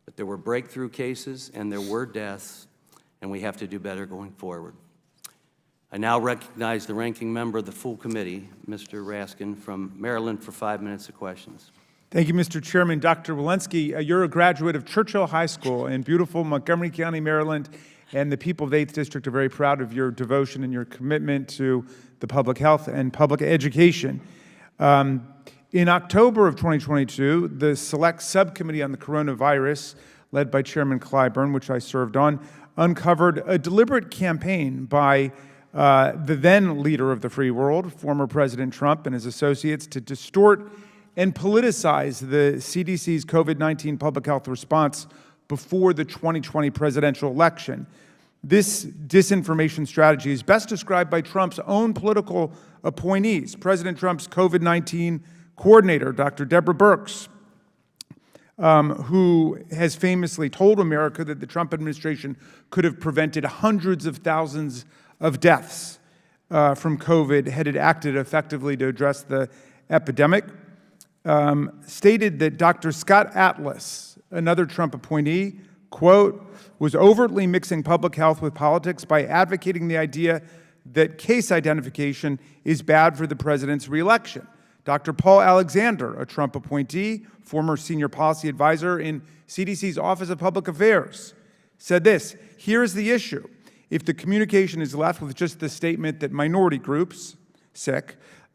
but there were breakthrough cases and there were deaths, and we have to do better going forward. I now recognize the ranking member of the full committee, Mr. Raskin from Maryland, for 5 minutes of questions. Thank you, Mr. Chairman. Dr. Walensky, you're a graduate of Churchill High School in beautiful Montgomery County, Maryland, and the people of the 8th District are very proud of your devotion and your commitment to the public health and public education. In October of 2022, the Select Subcommittee on the Coronavirus, led by Chairman Clyburn, which I served on, uncovered a deliberate campaign by the then leader of the free world, former President Trump, and his associates to distort and politicize the CDC's COVID-19 public health response before the 2020 presidential election. This disinformation strategy is best described by Trump's own political appointees. President Trump's COVID-19 coordinator, Dr. Deborah Birx, who has famously told America that the Trump administration could have prevented hundreds of thousands of deaths from COVID had it acted effectively to address the epidemic, stated that Dr. Scott Atlas, another Trump appointee, quote, was overtly mixing public health with politics by advocating the idea that case identification is bad for the president's reelection. Dr. Paul Alexander, a Trump appointee, former senior policy advisor in CDC's Office of Public Affairs, said this: "Here's the issue. If the communication is left with just the statement that minority groups,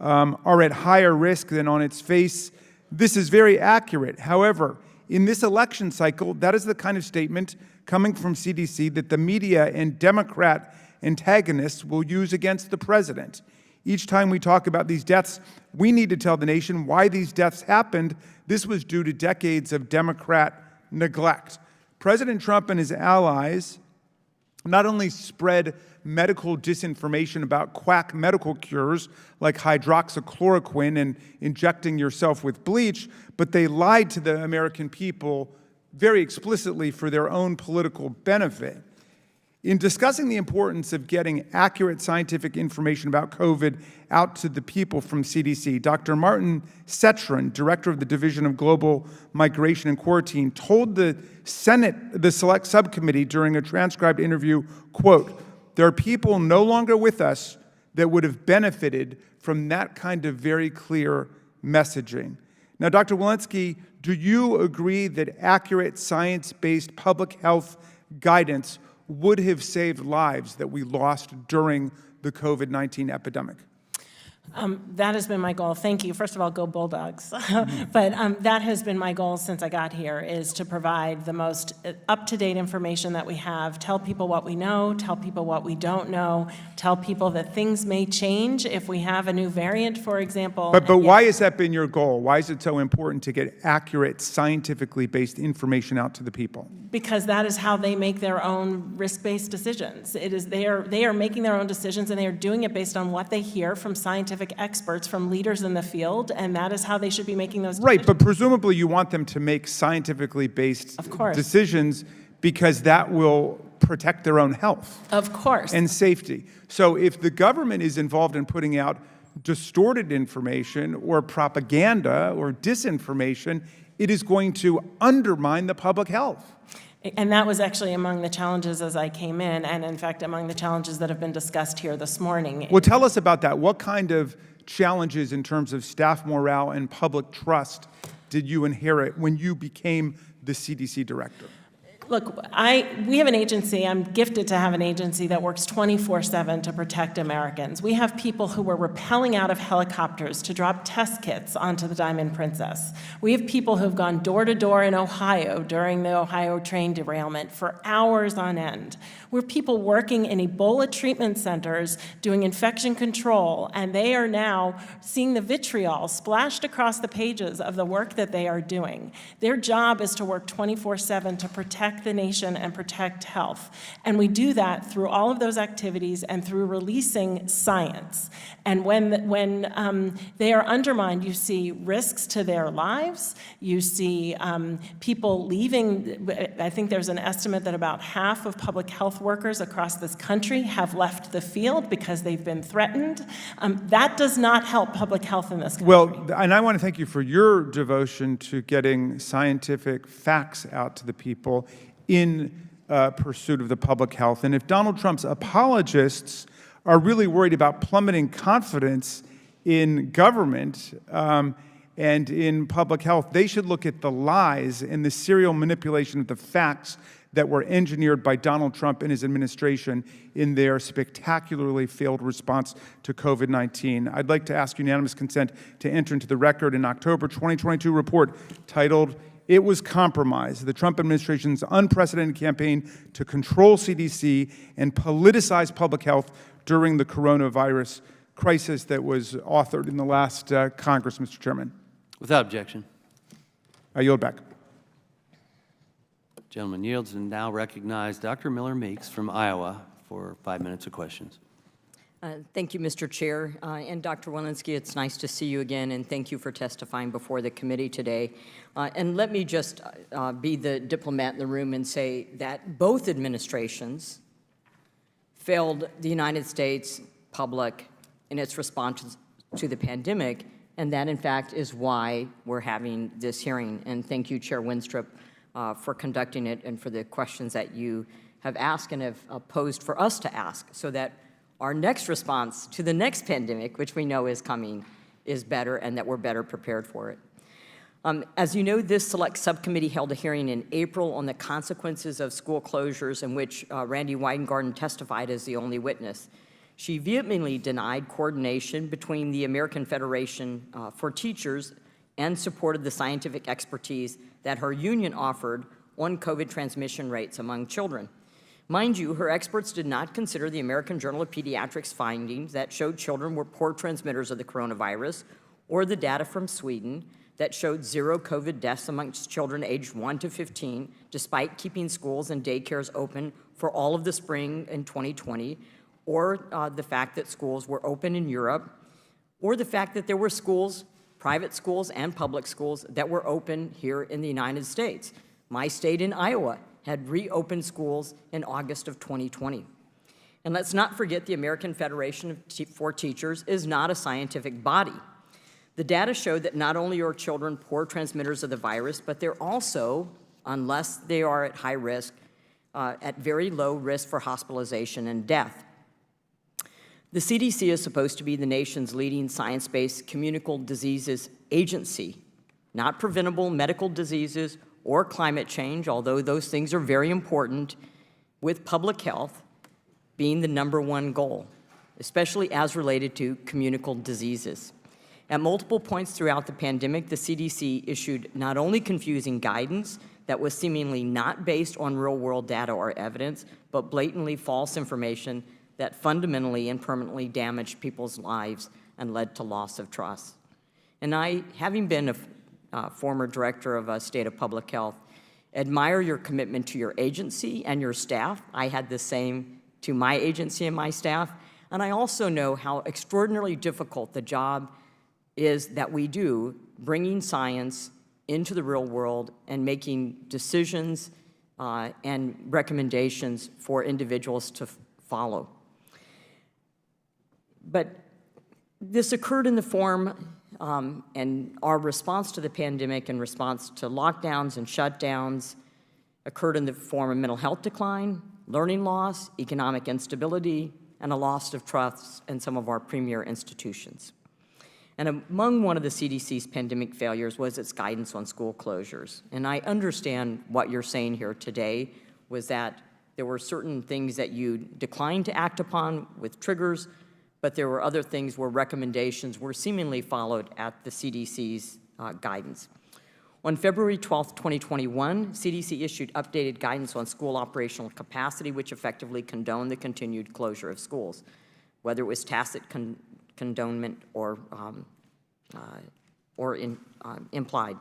are at higher risk than on its face, this is very accurate. However, in this election cycle, that is the kind of statement coming from CDC that the media and Democrat antagonists will use against the president. Each time we talk about these deaths, we need to tell the nation why these deaths happened. This was due to decades of Democrat neglect." President Trump and his allies not only spread medical disinformation about quack medical cures like hydroxychloroquine and injecting yourself with bleach, but they lied to the American people very explicitly for their own political benefit. In discussing the importance of getting accurate scientific information about COVID out to the people from CDC, Dr. Martin Cetron, director of the Division of Global Migration and Quarantine, told the Senate, the Select Subcommittee during a transcribed interview, quote, "There are people no longer with us that would have benefited from that kind of very clear messaging." Now, Dr. Walensky, do you agree that accurate science-based public health guidance would have saved lives that we lost during the COVID-19 epidemic? That has been my goal. Thank you. First of all, go Bulldogs. But that has been my goal since I got here, is to provide the most up-to-date information that we have, tell people what we know, tell people what we don't know, tell people that things may change if we have a new variant, for example. But why has that been your goal? Why is it so important to get accurate, scientifically based information out to the people? Because that is how they make their own risk-based decisions. It is they are making their own decisions, and they are doing it based on what they hear from scientific experts, from leaders in the field, and that is how they should be making those decisions. Right, but presumably you want them to make scientifically based decisions because that will protect their own health. Of course. And safety. So if the government is involved in putting out distorted information or propaganda or disinformation, it is going to undermine the public health. And that was actually among the challenges as I came in, and in fact, among the challenges that have been discussed here this morning. Well, tell us about that. What kind of challenges in terms of staff morale and public trust did you inherit when you became the CDC director? Look, we have an agency, I'm gifted to have an agency that works 24/7 to protect Americans. We have people who were rappelling out of helicopters to drop test kits onto the Diamond Princess. We have people who have gone door to door in Ohio during the Ohio train derailment for hours on end. We have people working in Ebola treatment centers doing infection control, and they are now seeing the vitriol splashed across the pages of the work that they are doing. Their job is to work 24/7 to protect the nation and protect health. And we do that through all of those activities and through releasing science. And when they are undermined, you see risks to their lives. You see people leaving. I think there's an estimate that about half of public health workers across this country have left the field because they've been threatened. That does not help public health in this country. Well, and I want to thank you for your devotion to getting scientific facts out to the people in pursuit of the public health. And if Donald Trump's apologists are really worried about plummeting confidence in government and in public health, they should look at the lies and the serial manipulation of the facts that were engineered by Donald Trump and his administration in their spectacularly failed response to COVID-19. I'd like to ask unanimous consent to enter into the record an October 2022 report titled, "It Was Compromised, the Trump administration's unprecedented campaign to control CDC and politicize public health during the coronavirus crisis," that was authored in the last Congress, Mr. Chairman. Without objection. I yield back. Gentleman yields and now recognize Dr. Miller Meeks from Iowa for 5 minutes of questions. Thank you, Mr. Chair. And Dr. Walensky, it's nice to see you again, and thank you for testifying before the committee today. And let me just be the diplomat in the room and say that both administrations failed the United States public in its response to the pandemic, and that, in fact, is why we're having this hearing. And thank you, Chair Winstrup, for conducting it and for the questions that you have asked and have posed for us to ask, so that our next response to the next pandemic, which we know is coming, is better and that we're better prepared for it. As you know, this select subcommittee held a hearing in April on the consequences of school closures, in which Randy Weingarten testified as the only witness. She vehemently denied coordination between the American Federation for Teachers and supported the scientific expertise that her union offered on COVID transmission rates among children. Mind you, her experts did not consider the American Journal of Pediatrics findings that showed children were poor transmitters of the coronavirus, or the data from Sweden that showed 0 COVID deaths amongst children aged 1 to 15, despite keeping schools and daycares open for all of the spring in 2020, or the fact that schools were open in Europe, or the fact that there were schools, private schools and public schools, that were open here in the United States. My state in Iowa had reopened schools in August of 2020. And let's not forget the American Federation for Teachers is not a scientific body. The data showed that not only are children poor transmitters of the virus, but they're also, unless they are at high risk, at very low risk for hospitalization and death. The CDC is supposed to be the nation's leading science-based communicable diseases agency, not preventable medical diseases or climate change, although those things are very important, with public health being the #1 goal, especially as related to communicable diseases. At multiple points throughout the pandemic, the CDC issued not only confusing guidance that was seemingly not based on real-world data or evidence, but blatantly false information that fundamentally and permanently damaged people's lives and led to loss of trust. And I, having been a former director of a state of public health, admire your commitment to your agency and your staff. I had the same to my agency and my staff. And I also know how extraordinarily difficult the job is that we do, bringing science into the real world and making decisions and recommendations for individuals to follow. But this occurred in the form, and our response to the pandemic and response to lockdowns and shutdowns occurred in the form of mental health decline, learning loss, economic instability, and a loss of trust in some of our premier institutions. And among one of the CDC's pandemic failures was its guidance on school closures. And I understand what you're saying here today was that there were certain things that you declined to act upon with triggers, but there were other things where recommendations were seemingly followed at the CDC's guidance. On February 12th, 2021, CDC issued updated guidance on school operational capacity, which effectively condoned the continued closure of schools, whether it was tacit condonement or implied.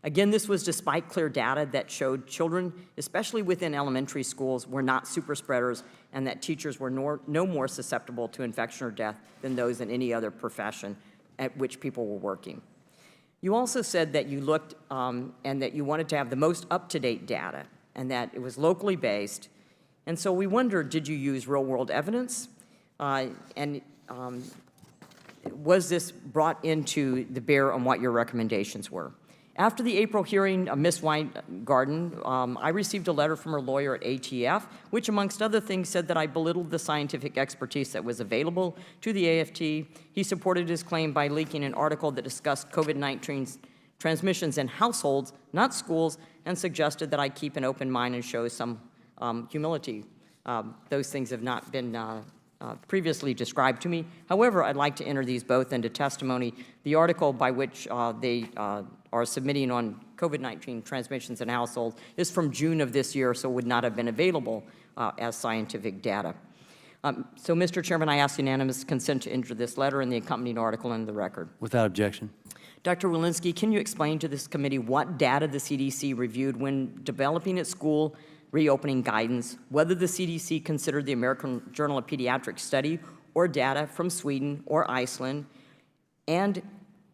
Again, this was despite clear data that showed children, especially within elementary schools, were not super spreaders, and that teachers were no more susceptible to infection or death than those in any other profession at which people were working. You also said that you looked and that you wanted to have the most up-to-date data and that it was locally based. And so we wondered, did you use real-world evidence? Was this brought into the bear on what your recommendations were? After the April hearing of Ms. Weingarten, I received a letter from her lawyer at ATF, which amongst other things said that I belittled the scientific expertise that was available to the AFT. He supported his claim by leaking an article that discussed COVID-19 transmissions in households, not schools, and suggested that I keep an open mind and show some humility. Those things have not been previously described to me. However, I'd like to enter these both into testimony. The article by which they are submitting on COVID-19 transmissions in households is from June of this year, so would not have been available as scientific data. So, Mr. Chairman, I ask unanimous consent to enter this letter and the accompanying article into the record. Without objection. Dr. Walensky, can you explain to this committee what data the CDC reviewed when developing its school reopening guidance, whether the CDC considered the American Journal of Pediatrics study or data from Sweden or Iceland? And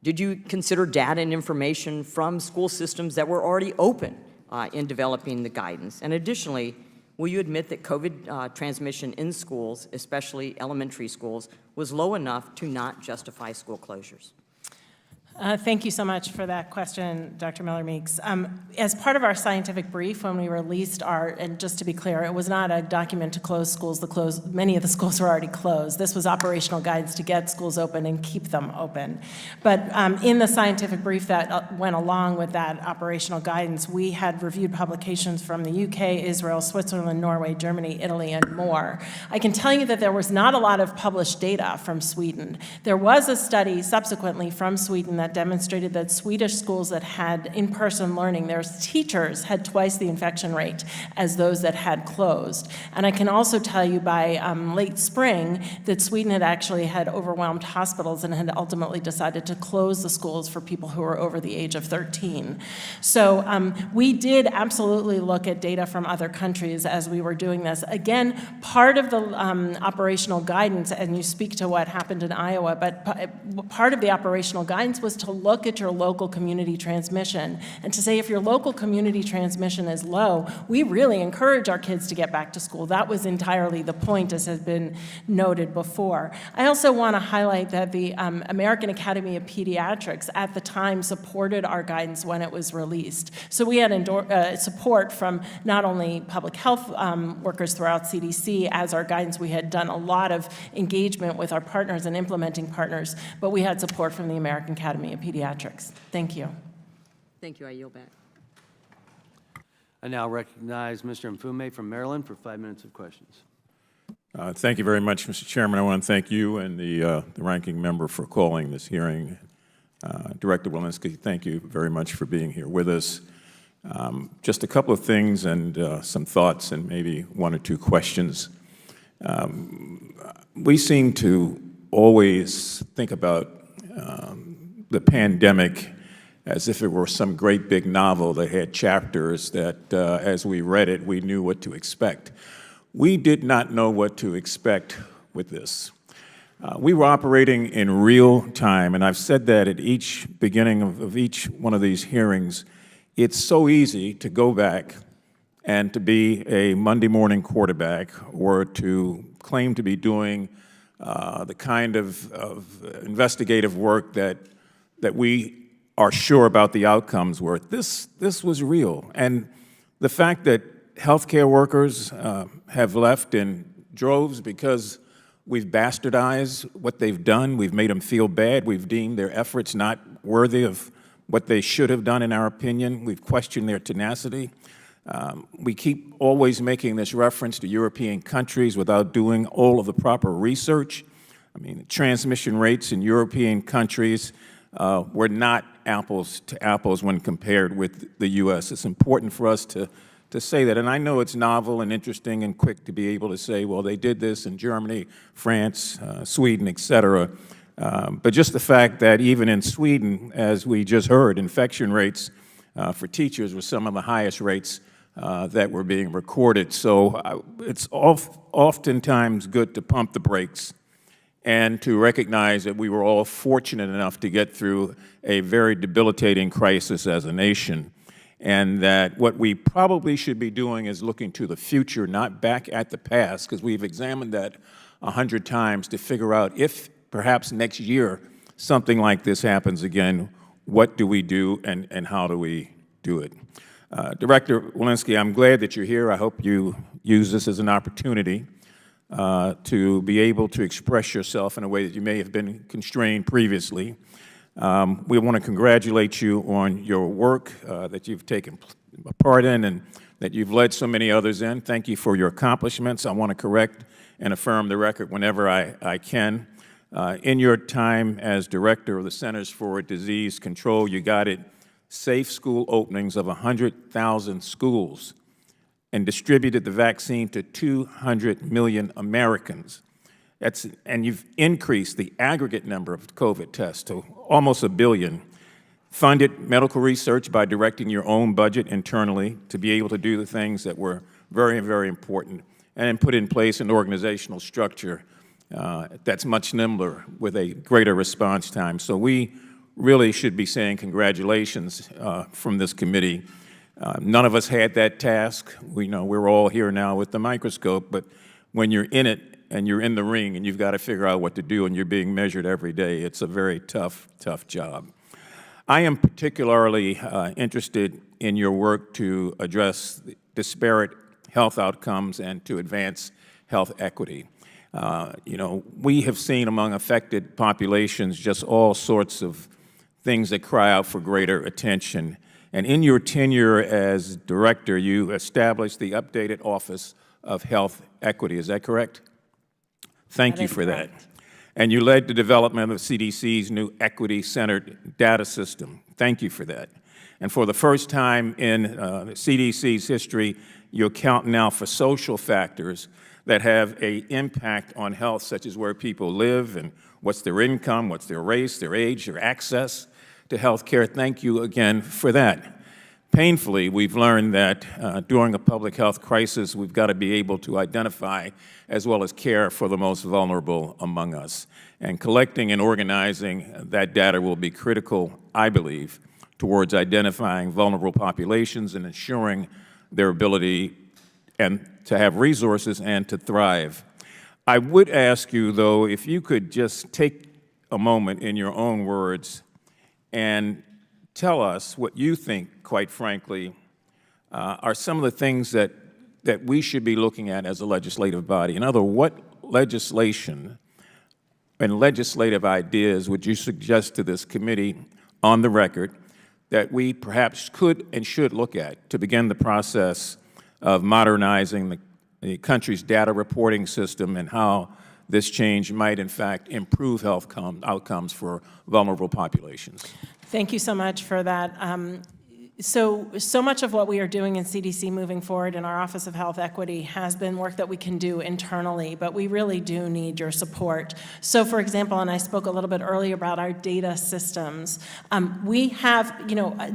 did you consider data and information from school systems that were already open in developing the guidance? And additionally, will you admit that COVID transmission in schools, especially elementary schools, was low enough to not justify school closures? Thank you so much for that question, Dr. Miller-Meeks. As part of our scientific brief, when we released our, and just to be clear, it was not a document to close schools. Many of the schools were already closed. This was operational guidance to get schools open and keep them open. But in the scientific brief that went along with that operational guidance, we had reviewed publications from the UK, Israel, Switzerland, Norway, Germany, Italy, and more. I can tell you that there was not a lot of published data from Sweden. There was a study subsequently from Sweden that demonstrated that Swedish schools that had in-person learning, their teachers had twice the infection rate as those that had closed. And I can also tell you by late spring that Sweden had actually had overwhelmed hospitals and had ultimately decided to close the schools for people who were over the age of 13. So we did absolutely look at data from other countries as we were doing this. Again, part of the operational guidance, and you speak to what happened in Iowa, but part of the operational guidance was to look at your local community transmission and to say if your local community transmission is low, we really encourage our kids to get back to school. That was entirely the point, as has been noted before. I also want to highlight that the American Academy of Pediatrics at the time supported our guidance when it was released. So we had support from not only public health workers throughout CDC as our guidance. We had done a lot of engagement with our partners and implementing partners, but we had support from the American Academy of Pediatrics. Thank you. Thank you. I yield back. I now recognize Mr. Mfume from Maryland for 5 minutes of questions. Thank you very much, Mr. Chairman. I want to thank you and the ranking member for calling this hearing. Director Walensky, thank you very much for being here with us. Just a couple of things and some thoughts and maybe one or two questions. We seem to always think about the pandemic as if it were some great big novel that had chapters that, as we read it, we knew what to expect. We did not know what to expect with this. We were operating in real time, and I've said that at each beginning of each one of these hearings. It's so easy to go back and to be a Monday morning quarterback or to claim to be doing the kind of investigative work that we are sure about the outcomes were. This was real. And the fact that healthcare workers have left in droves because we've bastardized what they've done, we've made them feel bad, we've deemed their efforts not worthy of what they should have done in our opinion, we've questioned their tenacity. We keep always making this reference to European countries without doing all of the proper research. I mean, transmission rates in European countries were not apples to apples when compared with the U.S. It's important for us to say that. And I know it's novel and interesting and quick to be able to say, well, they did this in Germany, France, Sweden, et cetera. But just the fact that even in Sweden, as we just heard, infection rates for teachers were some of the highest rates that were being recorded. So it's oftentimes good to pump the brakes and to recognize that we were all fortunate enough to get through a very debilitating crisis as a nation, and that what we probably should be doing is looking to the future, not back at the past, because we've examined that 100 times to figure out if perhaps next year something like this happens again, what do we do and how do we do it? Director Walensky, I'm glad that you're here. I hope you use this as an opportunity to be able to express yourself in a way that you may have been constrained previously. We want to congratulate you on your work that you've taken part in and that you've led so many others in. Thank you for your accomplishments. I want to correct and affirm the record whenever I can. In your time as director of the Centers for Disease Control, you guided safe school openings of 100,000 schools and distributed the vaccine to 200 million Americans. And you've increased the aggregate number of COVID tests to almost 1 billion, funded medical research by directing your own budget internally to be able to do the things that were very, very important, and then put in place an organizational structure that's much nimbler with a greater response time. So we really should be saying congratulations from this committee. None of us had that task. We know we're all here now with the microscope, but when you're in it and you're in the ring and you've got to figure out what to do and you're being measured every day, it's a very tough job. I am particularly interested in your work to address disparate health outcomes and to advance health equity. We have seen among affected populations just all sorts of things that cry out for greater attention. And in your tenure as director, you established the updated Office of Health Equity. Is that correct? Thank you for that. And you led the development of CDC's new equity-centered data system. Thank you for that. And for the first time in CDC's history, you account now for social factors that have an impact on health, such as where people live and what's their income, what's their race, their age, their access to health care. Thank you again for that. Painfully, we've learned that during a public health crisis, we've got to be able to identify as well as care for the most vulnerable among us. And collecting and organizing that data will be critical, I believe, towards identifying vulnerable populations and ensuring their ability and to have resources and to thrive. I would ask you, though, if you could just take a moment in your own words and tell us what you think, quite frankly, are some of the things that we should be looking at as a legislative body. In other words, what legislation and legislative ideas would you suggest to this committee on the record that we perhaps could and should look at to begin the process of modernizing the country's data reporting system and how this change might, in fact, improve health outcomes for vulnerable populations? Thank you so much for that. So much of what we are doing in CDC moving forward in our Office of Health Equity has been work that we can do internally, but we really do need your support. So for example, and I spoke a little bit earlier about our data systems, we have,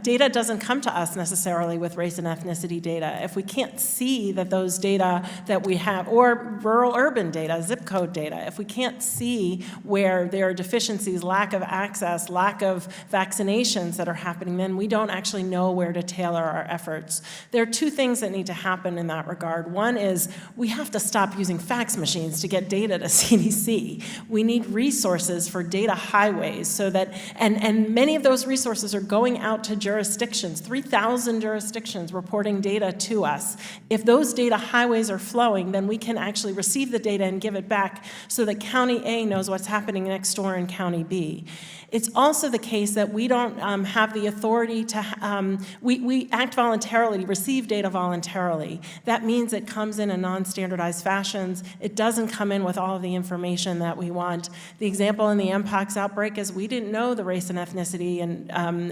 data doesn't come to us necessarily with race and ethnicity data. If we can't see that those data that we have, or rural-urban data, zip code data, if we can't see where there are deficiencies, lack of access, lack of vaccinations that are happening, then we don't actually know where to tailor our efforts. There are two things that need to happen in that regard. One is we have to stop using fax machines to get data to CDC. We need resources for data highways so that, and many of those resources are going out to jurisdictions, 3,000 jurisdictions reporting data to us. If those data highways are flowing, then we can actually receive the data and give it back so that County A knows what's happening next door in County B. It's also the case that we don't have the authority to, we act voluntarily, receive data voluntarily. That means it comes in non-standardized fashions. It doesn't come in with all of the information that we want. The example in the Mpox outbreak is we didn't know the race and ethnicity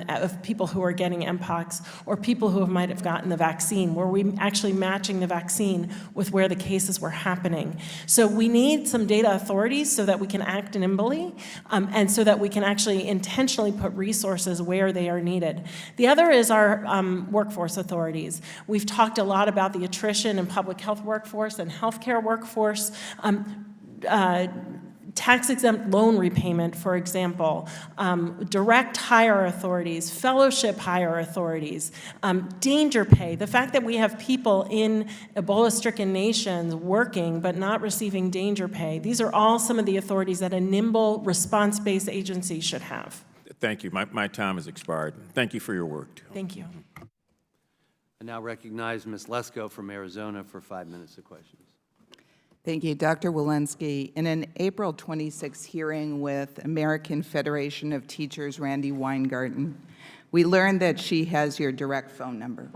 of people who are getting Mpox or people who might have gotten the vaccine. Were we actually matching the vaccine with where the cases were happening? So we need some data authorities so that we can act nimbly and so that we can actually intentionally put resources where they are needed. The other is our workforce authorities. We've talked a lot about the attrition in public health workforce and healthcare workforce. Tax-exempt loan repayment, for example, direct hire authorities, fellowship hire authorities, danger pay, the fact that we have people in Ebola-stricken nations working but not receiving danger pay. These are all some of the authorities that a nimble, response-based agency should have. Thank you. My time has expired. Thank you for your work, too. Thank you. I now recognize Ms. Lesko from Arizona for 5 minutes of questions. Thank you, Dr. Walensky. In an April 26 hearing with American Federation of Teachers, Randy Weingarten, we learned that she has your direct phone number.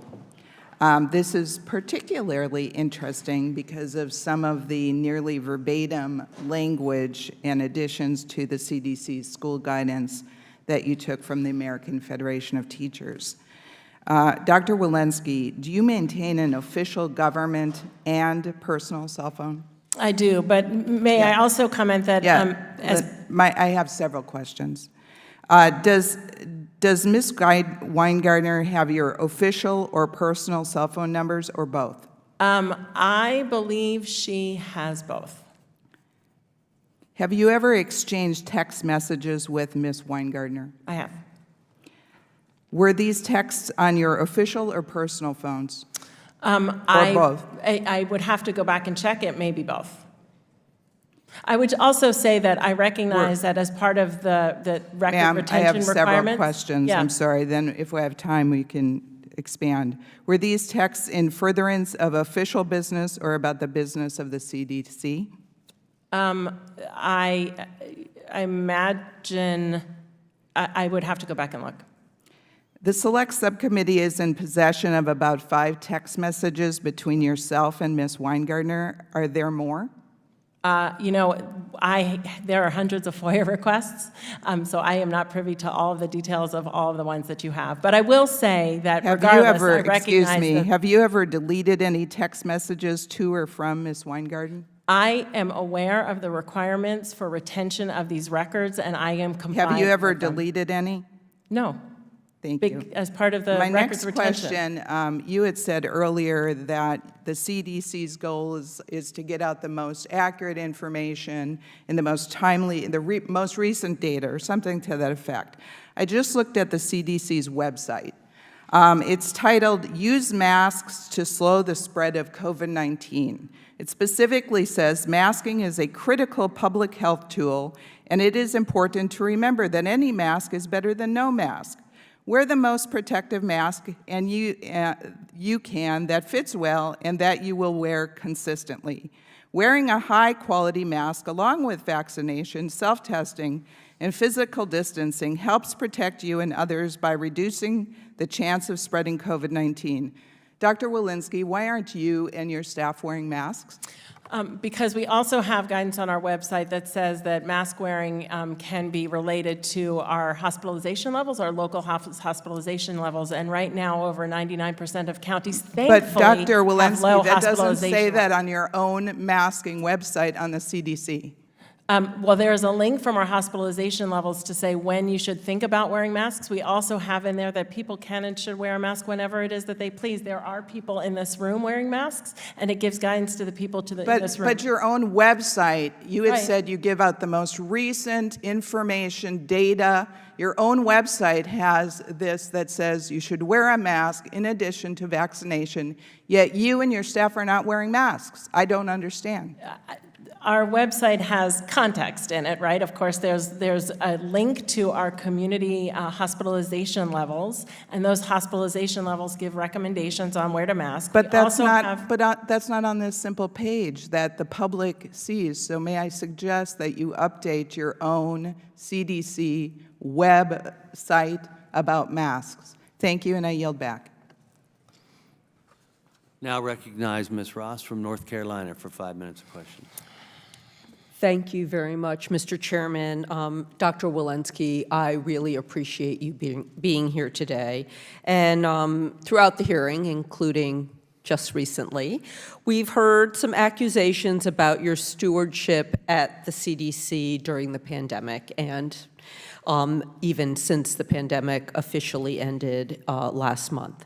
This is particularly interesting because of some of the nearly verbatim language and additions to the CDC's school guidance that you took from the American Federation of Teachers. Dr. Walensky, do you maintain an official government and personal cell phone? I do, but may I also comment that I have several questions. Does Ms. Weingartner have your official or personal cell phone numbers, or both? I believe she has both. Have you ever exchanged text messages with Ms. Weingartner? I have. Were these texts on your official or personal phones? Or both? I would have to go back and check. It may be both. I would also say that I recognize that as part of the record Ma'am, retention I have requirements. several questions. Yeah. I'm sorry. Then if we have time, we can expand. Were these texts in furtherance of official business or about the business of the CDC? I imagine I would have to go back and look. The Select Subcommittee is in possession of about 5 text messages between yourself and Ms. Weingartner. Are there more? You know, there are hundreds of FOIA requests, so I am not privy to all of the details of all of the ones that you have. But I will say that regardless, I recognize have you ever deleted any text messages to or from Ms. Weingarten? I am aware of the requirements for retention of these records, and I am compliant. Have you ever with them. deleted any? No. Thank you. As part of the My records next retention. question, you had said earlier that the CDC's goal is to get out the most accurate information and the most timely, most recent data, or something to that effect. I just looked at the CDC's website. It's titled, "Use Masks to Slow the Spread of COVID-19." It specifically says, masking is a critical public health tool, and it is important to remember that any mask is better than no mask. Wear the most protective mask and you can that fits well and that you will wear consistently. Wearing a high-quality mask along with vaccination, self-testing, and physical distancing helps protect you and others by reducing the chance of spreading COVID-19. Dr. Walensky, why aren't you and your staff wearing masks? Because we also have guidance on our website that says that mask wearing can be related to our hospitalization levels, our local hospitalization levels, and right now over 99% of counties, thankfully, But Dr. have low Walensky, that doesn't hospitalization say that levels. on your own masking website on the CDC. Well, there's a link from our hospitalization levels to say when you should think about wearing masks. We also have in there that people can and should wear a mask whenever it is that they please. There are people in this room wearing masks, and it gives guidance to the people in this room. But your own website, you had Right. said you give out the most recent information, data. Your own website has this that says you should wear a mask in addition to vaccination, yet you and your staff are not wearing masks. I don't understand. Our website has context in it, right? Of course, there's a link to our community hospitalization levels, and those hospitalization levels give recommendations on where to mask. But We that's also not. have- That's not on this simple page that the public sees. So may I suggest that you update your own CDC website about masks? Thank you, and I yield back. Now recognize Ms. Ross from North Carolina for 5 minutes of questions. Thank you very much, Mr. Chairman. Dr. Walensky, I really appreciate you being here today. And throughout the hearing, including just recently, we've heard some accusations about your stewardship at the CDC during the pandemic and even since the pandemic officially ended last month.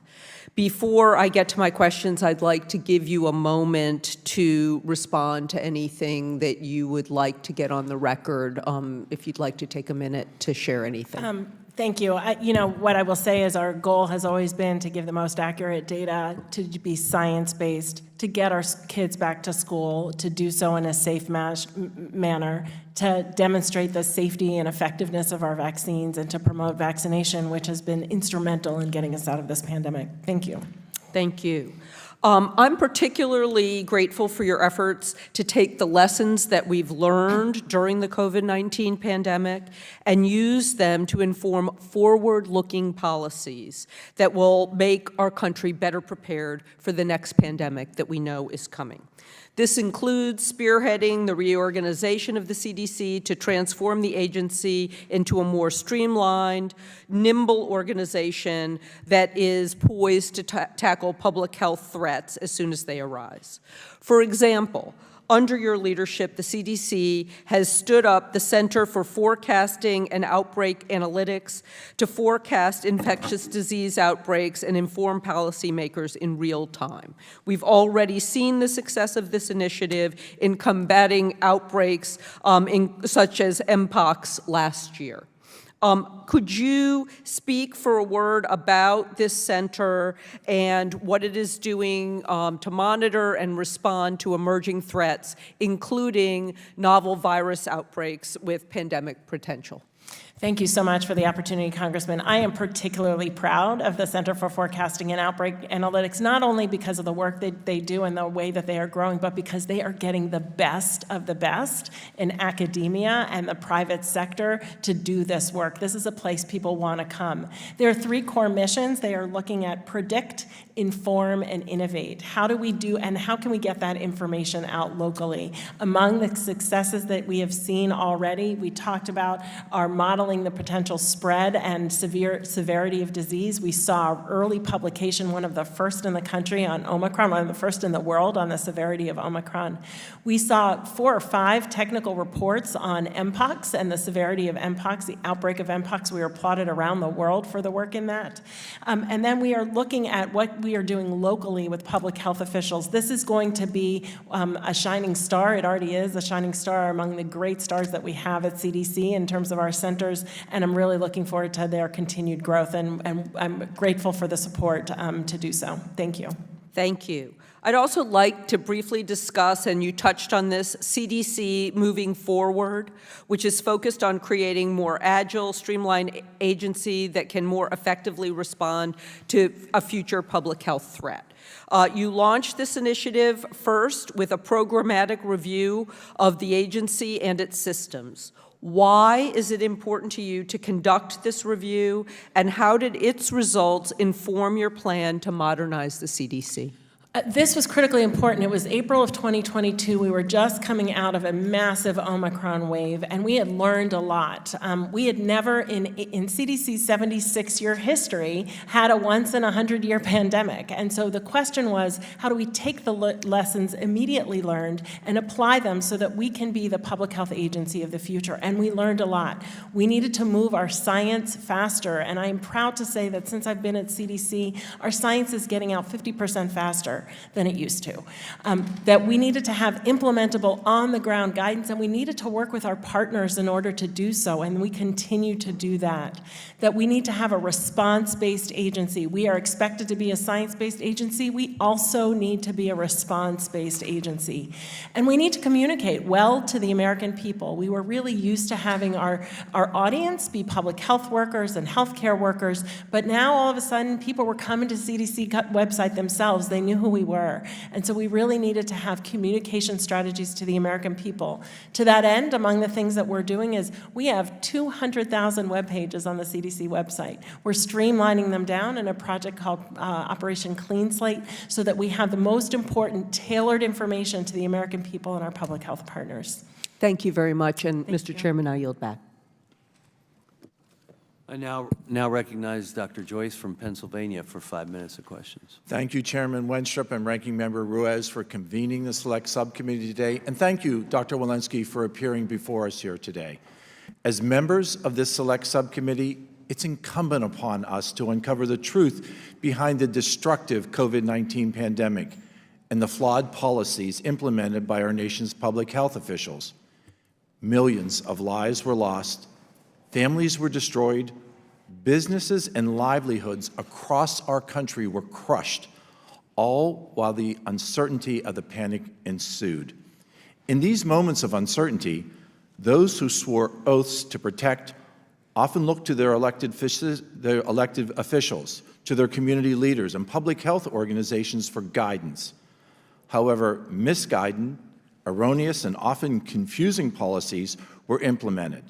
Before I get to my questions, I'd like to give you a moment to respond to anything that you would like to get on the record, if you'd like to take a minute to share anything. Thank you. You know, what I will say is our goal has always been to give the most accurate data, to be science-based, to get our kids back to school, to do so in a safe manner, to demonstrate the safety and effectiveness of our vaccines, and to promote vaccination, which has been instrumental in getting us out of this pandemic. Thank you. Thank you. I'm particularly grateful for your efforts to take the lessons that we've learned during the COVID-19 pandemic and use them to inform forward-looking policies that will make our country better prepared for the next pandemic that we know is coming. This includes spearheading the reorganization of the CDC to transform the agency into a more streamlined, nimble organization that is poised to tackle public health threats as soon as they arise. For example, under your leadership, the CDC has stood up the Center for Forecasting and Outbreak Analytics to forecast infectious disease outbreaks and inform policymakers in real time. We've already seen the success of this initiative in combating outbreaks such as Mpox last year. Could you speak for a word about this center and what it is doing to monitor and respond to emerging threats, including novel virus outbreaks with pandemic potential? Thank you so much for the opportunity, Congressman. I am particularly proud of the Center for Forecasting and Outbreak Analytics, not only because of the work that they do and the way that they are growing, but because they are getting the best of the best in academia and the private sector to do this work. This is a place people want to come. There are 3 core missions. They are looking at predict, inform, and innovate. How do we do, and how can we get that information out locally? Among the successes that we have seen already, we talked about our modeling the potential spread and severity of disease. We saw early publication, one of the first in the country on Omicron, one of the first in the world on the severity of Omicron. We saw 4 or 5 technical reports on Mpox and the severity of Mpox, the outbreak of Mpox. We were applauded around the world for the work in that. And then we are looking at what we are doing locally with public health officials. This is going to be a shining star. It already is a shining star among the great stars that we have at CDC in terms of our centers, and I'm really looking forward to their continued growth, and I'm grateful for the support to do so. Thank you. Thank you. I'd also like to briefly discuss, and you touched on this, CDC moving forward, which is focused on creating more agile, streamlined agency that can more effectively respond to a future public health threat. You launched this initiative first with a programmatic review of the agency and its systems. Why is it important to you to conduct this review, and how did its results inform your plan to modernize the CDC? This was critically important. It was April of 2022. We were just coming out of a massive Omicron wave, and we had learned a lot. We had never, in CDC's 76-year history, had a once-in-a-100-year pandemic. And so the question was, how do we take the lessons immediately learned and apply them so that we can be the public health agency of the future? And we learned a lot. We needed to move our science faster, and I'm proud to say that since I've been at CDC, our science is getting out 50% faster than it used to. That we needed to have implementable on-the-ground guidance, and we needed to work with our partners in order to do so, and we continue to do that. That we need to have a response-based agency. We are expected to be a science-based agency. We also need to be a response-based agency. And we need to communicate well to the American people. We were really used to having our audience be public health workers and healthcare workers, but now all of a sudden people were coming to CDC website themselves. They knew who we were. And so we really needed to have communication strategies to the American people. To that end, among the things that we're doing is we have 200,000 web pages on the CDC website. We're streamlining them down in a project called Operation Clean Slate so that we have the most important tailored information to the American people and our public health partners. Thank you very much. And Mr. Chairman, I yield back. I now recognize Dr. Joyce from Pennsylvania for 5 minutes of questions. Thank you, Chairman Wenstrup and Ranking Member Ruiz, for convening the Select Subcommittee today. And thank you, Dr. Walensky, for appearing before us here today. As members of this Select Subcommittee, it's incumbent upon us to uncover the truth behind the destructive COVID-19 pandemic and the flawed policies implemented by our nation's public health officials. Millions of lives were lost, families were destroyed, businesses and livelihoods across our country were crushed, all while the uncertainty of the panic ensued. In these moments of uncertainty, those who swore oaths to protect, often look to their elected officials, to their community leaders and public health organizations for guidance. However, misguided, erroneous, and often confusing policies were implemented.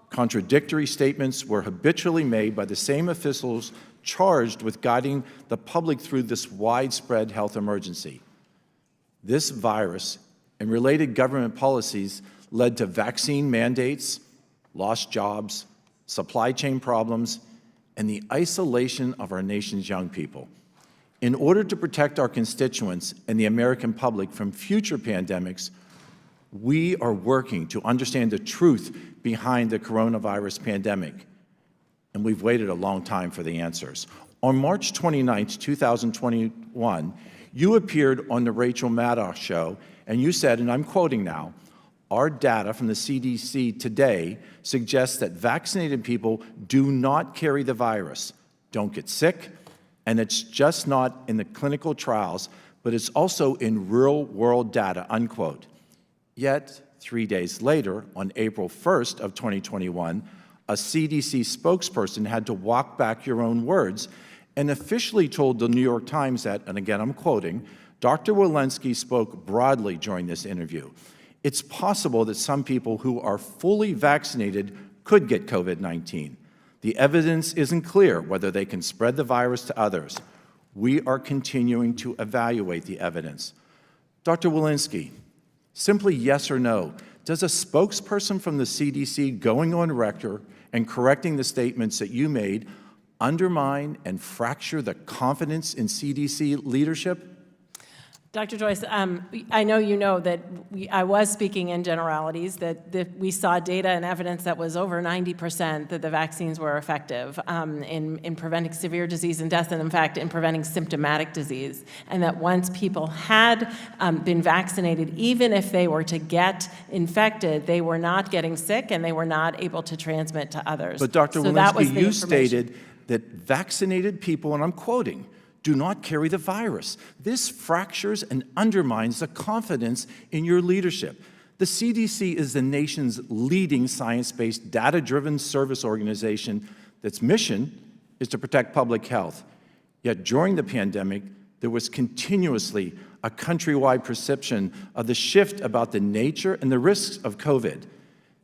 Contradictory statements were habitually made by the same officials charged with guiding the public through this widespread health emergency. This virus and related government policies led to vaccine mandates, lost jobs, supply chain problems, and the isolation of our nation's young people. In order to protect our constituents and the American public from future pandemics, we are working to understand the truth behind the coronavirus pandemic, and we've waited a long time for the answers. On March 29, 2021, you appeared on the Rachel Maddow Show, and you said, and I'm quoting now, "Our data from the CDC today suggests that vaccinated people do not carry the virus, don't get sick, and it's just not in the clinical trials, but it's also in real-world data," unquote. Yet, 3 days later, on April 1st of 2021, a CDC spokesperson had to walk back your own words and officially told the New York Times that, and again I'm quoting, "Dr. Walensky spoke broadly during this interview. It's possible that some people who are fully vaccinated could get COVID-19. The evidence isn't clear whether they can spread the virus to others. We are continuing to evaluate the evidence." Dr. Walensky, simply yes or no, does a spokesperson from the CDC going on record and correcting the statements that you made undermine and fracture the confidence in CDC leadership? Dr. Joyce, I know you know that I was speaking in generalities, that we saw data and evidence that was over 90% that the vaccines were effective in preventing severe disease and death, and in fact, in preventing symptomatic disease. And that once people had been vaccinated, even if they were to get infected, they were not getting sick and they were not able to transmit to others. But Dr. So that was Walensky, the you information. stated that vaccinated people, and I'm quoting, "do not carry the virus." This fractures and undermines the confidence in your leadership. The CDC is the nation's leading science-based, data-driven service organization that's mission is to protect public health. Yet during the pandemic, there was continuously a countrywide perception of the shift about the nature and the risks of COVID.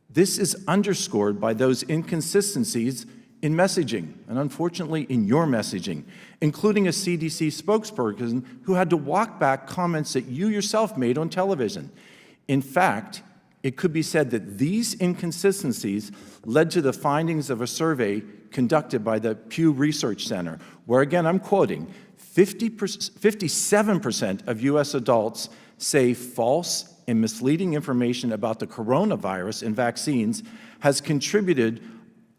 This is underscored by those inconsistencies in messaging, and unfortunately in your messaging, including a CDC spokesperson who had to walk back comments that you yourself made on television. In fact, it could be said that these inconsistencies led to the findings of a survey conducted by the Pew Research Center, where again I'm quoting, 57% of US adults say false and misleading information about the coronavirus and vaccines has contributed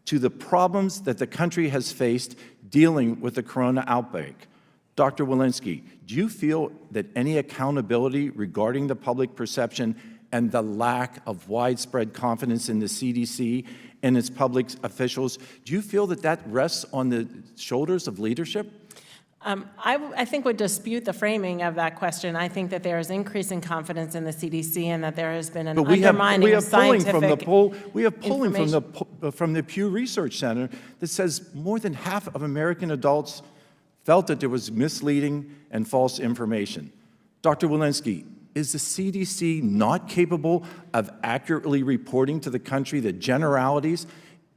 to the problems that the country has faced dealing with the corona outbreak. Dr. Walensky, do you feel that any accountability regarding the public perception and the lack of widespread confidence in the CDC and its public officials, do you feel that that rests on the shoulders of leadership? I think would dispute the framing of that question. I think that there is increasing confidence in the CDC and that there has been an undermining of scientific We have polling from the Pew Research Center that says more than half of American adults felt that there was misleading and false information. Dr. Walensky, is the CDC not capable of accurately reporting to the country the generalities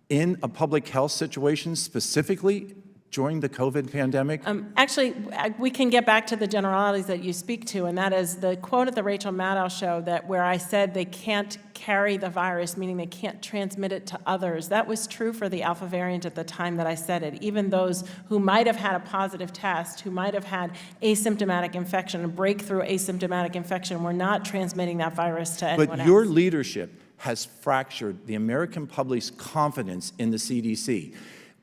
in a public health situation, specifically during the COVID pandemic? Actually, we can get back to the generalities that you speak to, and that is the quote at the Rachel Maddow Show that where I said they can't carry the virus, meaning they can't transmit it to others. That was true for the Alpha variant at the time that I said it. Even those who might have had a positive test, who might have had asymptomatic infection, a breakthrough asymptomatic infection, were not transmitting that virus to anyone else. But your leadership has fractured the American public's confidence in the CDC.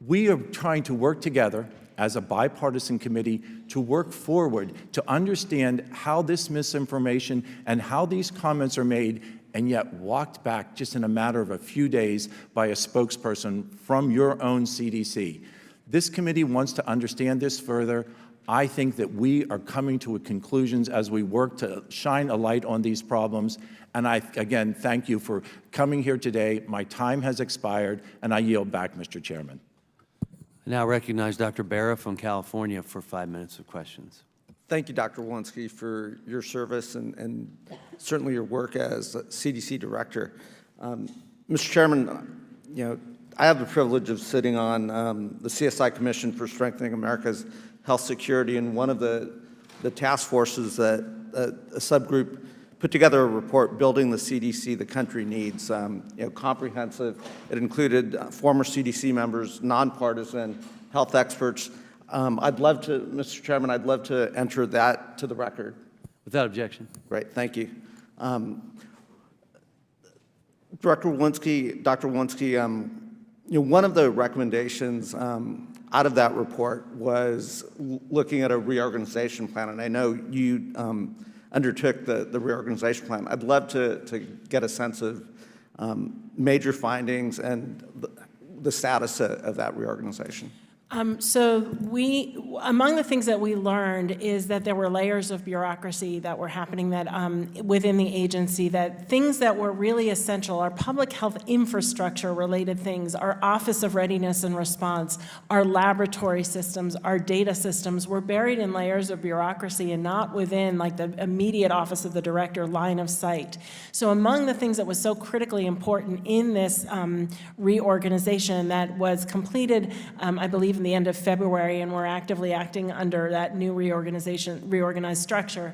We are trying to work together as a bipartisan committee to work forward to understand how this misinformation and how these comments are made and yet walked back just in a matter of a few days by a spokesperson from your own CDC. This committee wants to understand this further. I think that we are coming to conclusions as we work to shine a light on these problems. And I, again, thank you for coming here today. My time has expired, and I yield back, Mr. Chairman. I now recognize Dr. Barra from California for 5 minutes of questions. Thank you, Dr. Walensky, for your service and certainly your work as CDC director. Mr. Chairman, I have the privilege of sitting on the CSI Commission for Strengthening America's Health Security, and one of the task forces that a subgroup put together a report, Building the CDC the Country Needs, comprehensive. It included former CDC members, nonpartisan health experts. I'd love to, Mr. Chairman, I'd love to enter that to the record. Without objection. Great, thank you. Dr. Walensky, one of the recommendations out of that report was looking at a reorganization plan, and I know you undertook the reorganization plan. I'd love to get a sense of major findings and the status of that reorganization. So among the things that we learned is that there were layers of bureaucracy that were happening that within the agency, that things that were really essential, our public health infrastructure related things, our Office of Readiness and Response, our laboratory systems, our data systems were buried in layers of bureaucracy and not within like the immediate Office of the Director line of sight. So among the things that was so critically important in this reorganization that was completed, I believe, in the end of February, and we're actively acting under that new reorganized structure,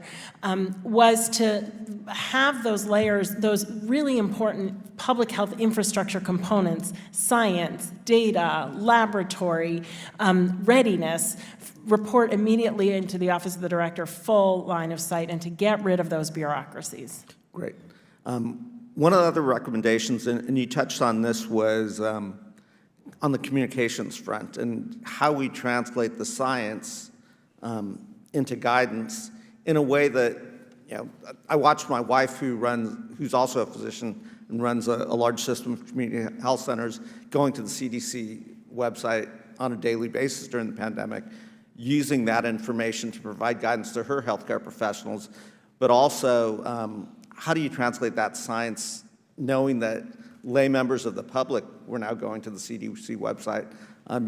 was to have those layers, those really important public health infrastructure components, science, data, laboratory, readiness, report immediately into the Office of the Director, full line of sight, and to get rid of those bureaucracies. Great. One of the other recommendations, and you touched on this, was on the communications front and how we translate the science into guidance in a way that, I watched my wife who's also a physician and runs a large system of community health centers, going to the CDC website on a daily basis during the pandemic, using that information to provide guidance to her healthcare professionals, but also how do you translate that science knowing that lay members of the public were now going to the CDC website?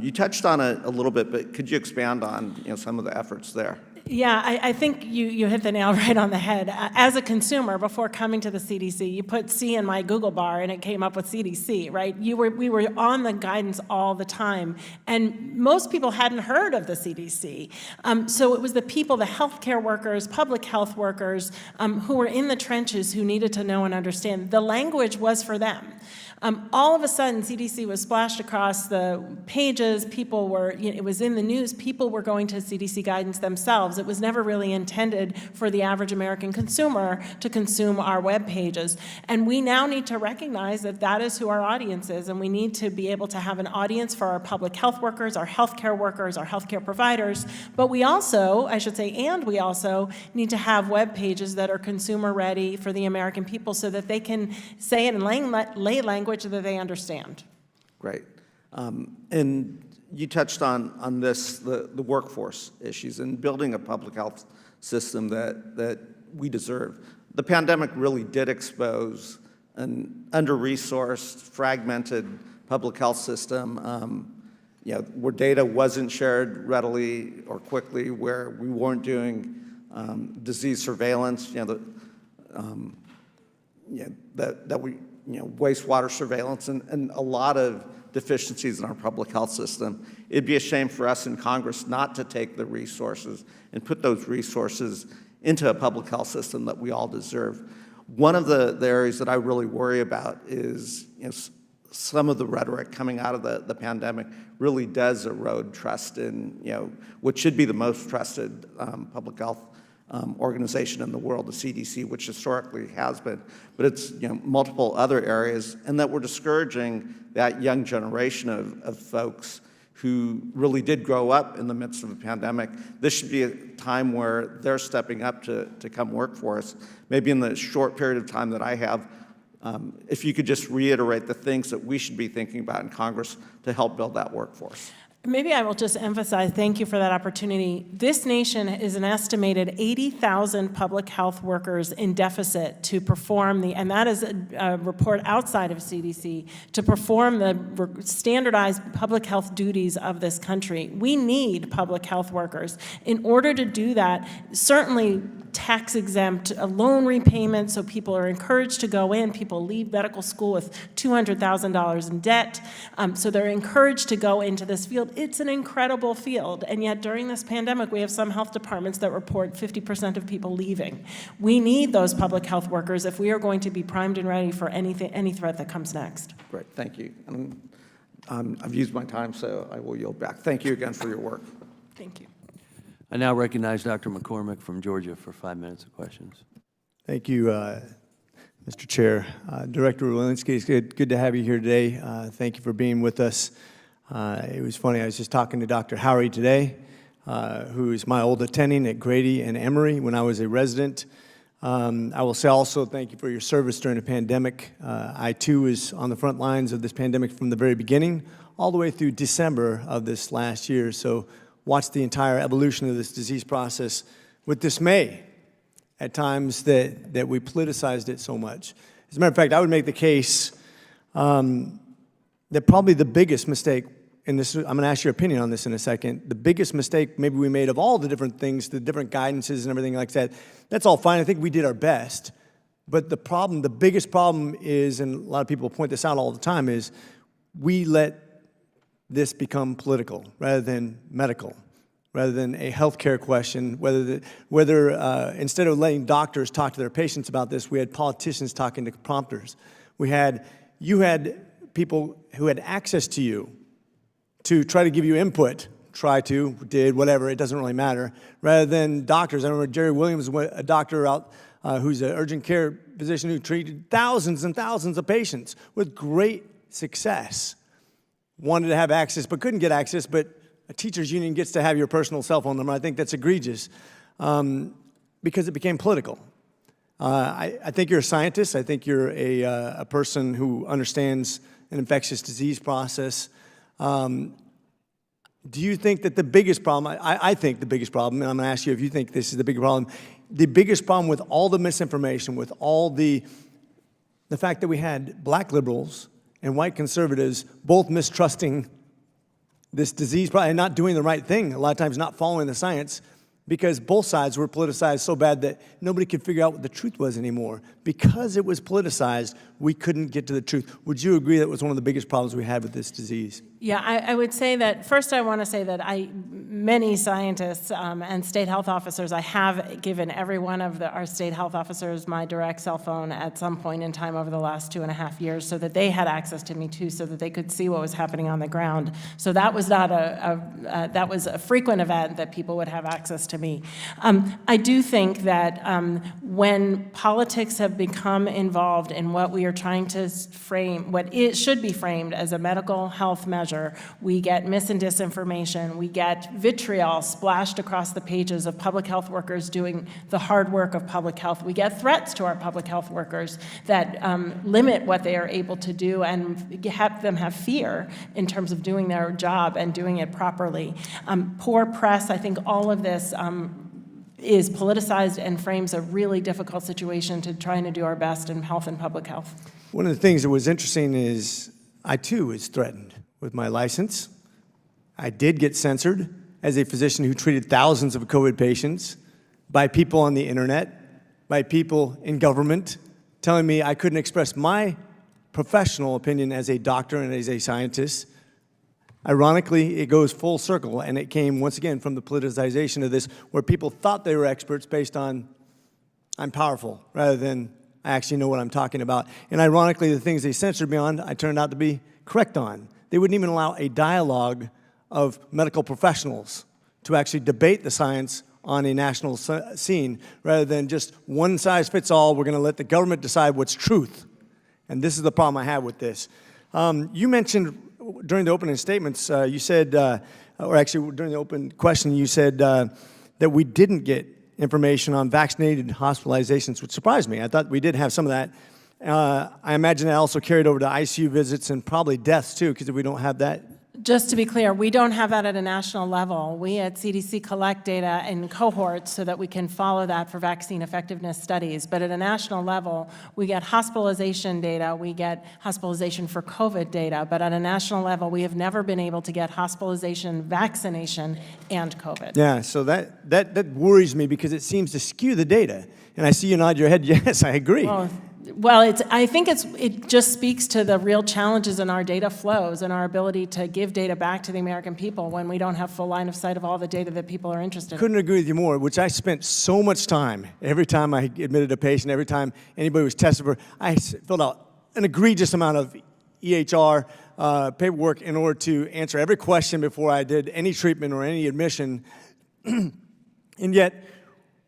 You touched on it a little bit, but could you expand on some of the efforts there? Yeah, I think you hit the nail right on the head. As a consumer, before coming to the CDC, you put C in my Google bar and it came up with CDC, right? We were on the guidance all the time, and most people hadn't heard of the CDC. So it was the people, the healthcare workers, public health workers, who were in the trenches who needed to know and understand. The language was for them. All of a sudden, CDC was splashed across the pages. People were, it was in the news. People were going to CDC guidance themselves. It was never really intended for the average American consumer to consume our web pages. And we now need to recognize that that is who our audience is, and we need to be able to have an audience for our public health workers, our healthcare providers. But we also, we also need to have web pages that are consumer ready for the American people so that they can say it in lay language that they understand. Great. And you touched on this, the workforce issues and building a public health system that we deserve. The pandemic really did expose an under-resourced, fragmented public health system, where data wasn't shared readily or quickly, where we weren't doing disease surveillance, wastewater surveillance, and a lot of deficiencies in our public health system. It'd be a shame for us in Congress not to take the resources and put those resources into a public health system that we all deserve. One of the areas that I really worry about is some of the rhetoric coming out of the pandemic really does erode trust in what should be the most trusted public health organization in the world, the CDC, which historically has been, but it's multiple other areas, and that we're discouraging that young generation of folks who really did grow up in the midst of a pandemic. This should be a time where they're stepping up to come work for us. Maybe in the short period of time that I have, if you could just reiterate the things that we should be thinking about in Congress to help build that workforce. Maybe I will just emphasize, thank you for that opportunity. This nation is an estimated 80,000 public health workers in deficit to perform and that is a report outside of CDC, to perform the standardized public health duties of this country. We need public health workers. In order to do that, certainly tax-exempt loan repayment, so people are encouraged to go in. People leave medical school with $200,000 in debt, so they're encouraged to go into this field. It's an incredible field, and yet during this pandemic, we have some health departments that report 50% of people leaving. We need those public health workers if we are going to be primed and ready for any threat that comes next. Great, thank you. I've used my time, so I will yield back. Thank you again for your work. Thank you. I now recognize Dr. McCormick from Georgia for 5 minutes of questions. Thank you, Mr. Chair. Director Walensky, it's good to have you here today. Thank you for being with us. It was funny, I was just talking to Dr. Howery today, who is my old attending at Grady and Emory when I was a resident. I will say also thank you for your service during the pandemic. I too was on the front lines of this pandemic from the very beginning, all the way through December of this last year. So watched the entire evolution of this disease process with dismay at times that we politicized it so much. As a matter of fact, I would make the case that probably the biggest mistake in this, I'm going to ask your opinion on this in a second, the biggest mistake maybe we made of all the different things, the different guidances and everything like that, that's all fine. I think we did our best. But the problem, the biggest problem is, and a lot of people point this out all the time, is we let this become political rather than medical, rather than a healthcare question, whether instead of letting doctors talk to their patients about this, we had politicians talking to prompters. You had people who had access to you to try to give you input, did, whatever, it doesn't really matter, rather than doctors. I remember Jerry Williams, a doctor out who's an urgent care physician who treated thousands and thousands of patients with great success. Wanted to have access but couldn't get access, but a teacher's union gets to have your personal cell phone number. I think that's egregious because it became political. I think you're a scientist. I think you're a person who understands an infectious disease process. Do you think that the biggest problem, I think the biggest problem, and I'm going to ask you if you think this is the biggest problem with all the misinformation, with all the fact that we had black liberals and white conservatives both mistrusting this disease and not doing the right thing, a lot of times not following the science, because both sides were politicized so bad that nobody could figure out what the truth was anymore. Because it was politicized, we couldn't get to the truth. Would you agree that was one of the biggest problems we had with this disease? Yeah, I would say that, first I want to say that many scientists and state health officers, I have given every one of our state health officers my direct cell phone at some point in time over the last 2.5 years so that they had access to me too, so that they could see what was happening on the ground. So that was not that was a frequent event that people would have access to me. I do think that when politics have become involved in what we are trying to frame, what it should be framed as a medical health measure, we get mis and disinformation, we get vitriol splashed across the pages of public health workers doing the hard work of public health. We get threats to our public health workers that limit what they are able to do and have them have fear in terms of doing their job and doing it properly. Poor press, I think all of this is politicized and frames a really difficult situation to trying to do our best in health and public health. One of the things that was interesting is I too was threatened with my license. I did get censored as a physician who treated thousands of COVID patients by people on the internet, by people in government, telling me I couldn't express my professional opinion as a doctor and as a scientist. Ironically, it goes full circle, and it came once again from the politicization of this, where people thought they were experts based on I'm powerful, rather than I actually know what I'm talking about. And ironically, the things they censored me on, I turned out to be correct on. They wouldn't even allow a dialogue of medical professionals to actually debate the science on a national scene, rather than just one size fits all, we're going to let the government decide what's truth. And this is the problem I have with this. You mentioned during the opening statements, you said, or actually during the open question, you said that we didn't get information on vaccinated hospitalizations, which surprised me. I thought we did have some of that. I imagine that also carried over to ICU visits and probably deaths too, because if we don't have that Just to be clear, we don't have that at a national level. We at CDC collect data in cohorts so that we can follow that for vaccine effectiveness studies. But at a national level, we get hospitalization data, we get hospitalization for COVID data, but at a national level, we have never been able to get hospitalization, vaccination, and COVID. Yeah, so that worries me because it seems to skew the data. And I see you nod your head, yes, I agree. Well, I think it just speaks to the real challenges in our data flows and our ability to give data back to the American people when we don't have full line of sight of all the data that people are interested in. Couldn't agree with you more, which I spent so much time, every time I admitted a patient, every time anybody was tested for, I filled out an egregious amount of EHR paperwork in order to answer every question before I did any treatment or any admission. And yet,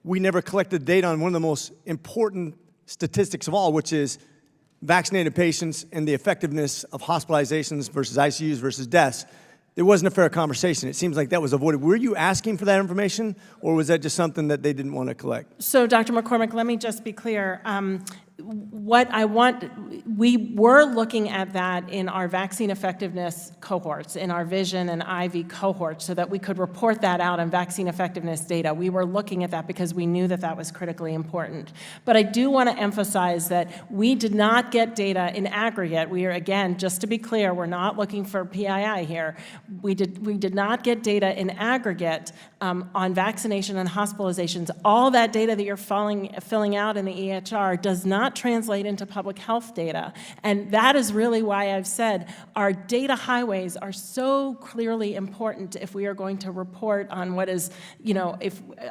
we never collected data on one of the most important statistics of all, which is vaccinated patients and the effectiveness of hospitalizations versus ICUs versus deaths. There wasn't a fair conversation. It seems like that was avoided. Were you asking for that information, or was that just something that they didn't want to collect? So, Dr. McCormick, let me just be clear. We were looking at that in our vaccine effectiveness cohorts, in our VISION and IV cohorts, so that we could report that out on vaccine effectiveness data. We were looking at that because we knew that that was critically important. But I do want to emphasize that we did not get data in aggregate. We are, again, just to be clear, we're not looking for PII here. We did not get data in aggregate on vaccination and hospitalizations. All that data that you're filling out in the EHR does not translate into public health data. And that is really why I've said our data highways are so clearly important if we are going to report on what is,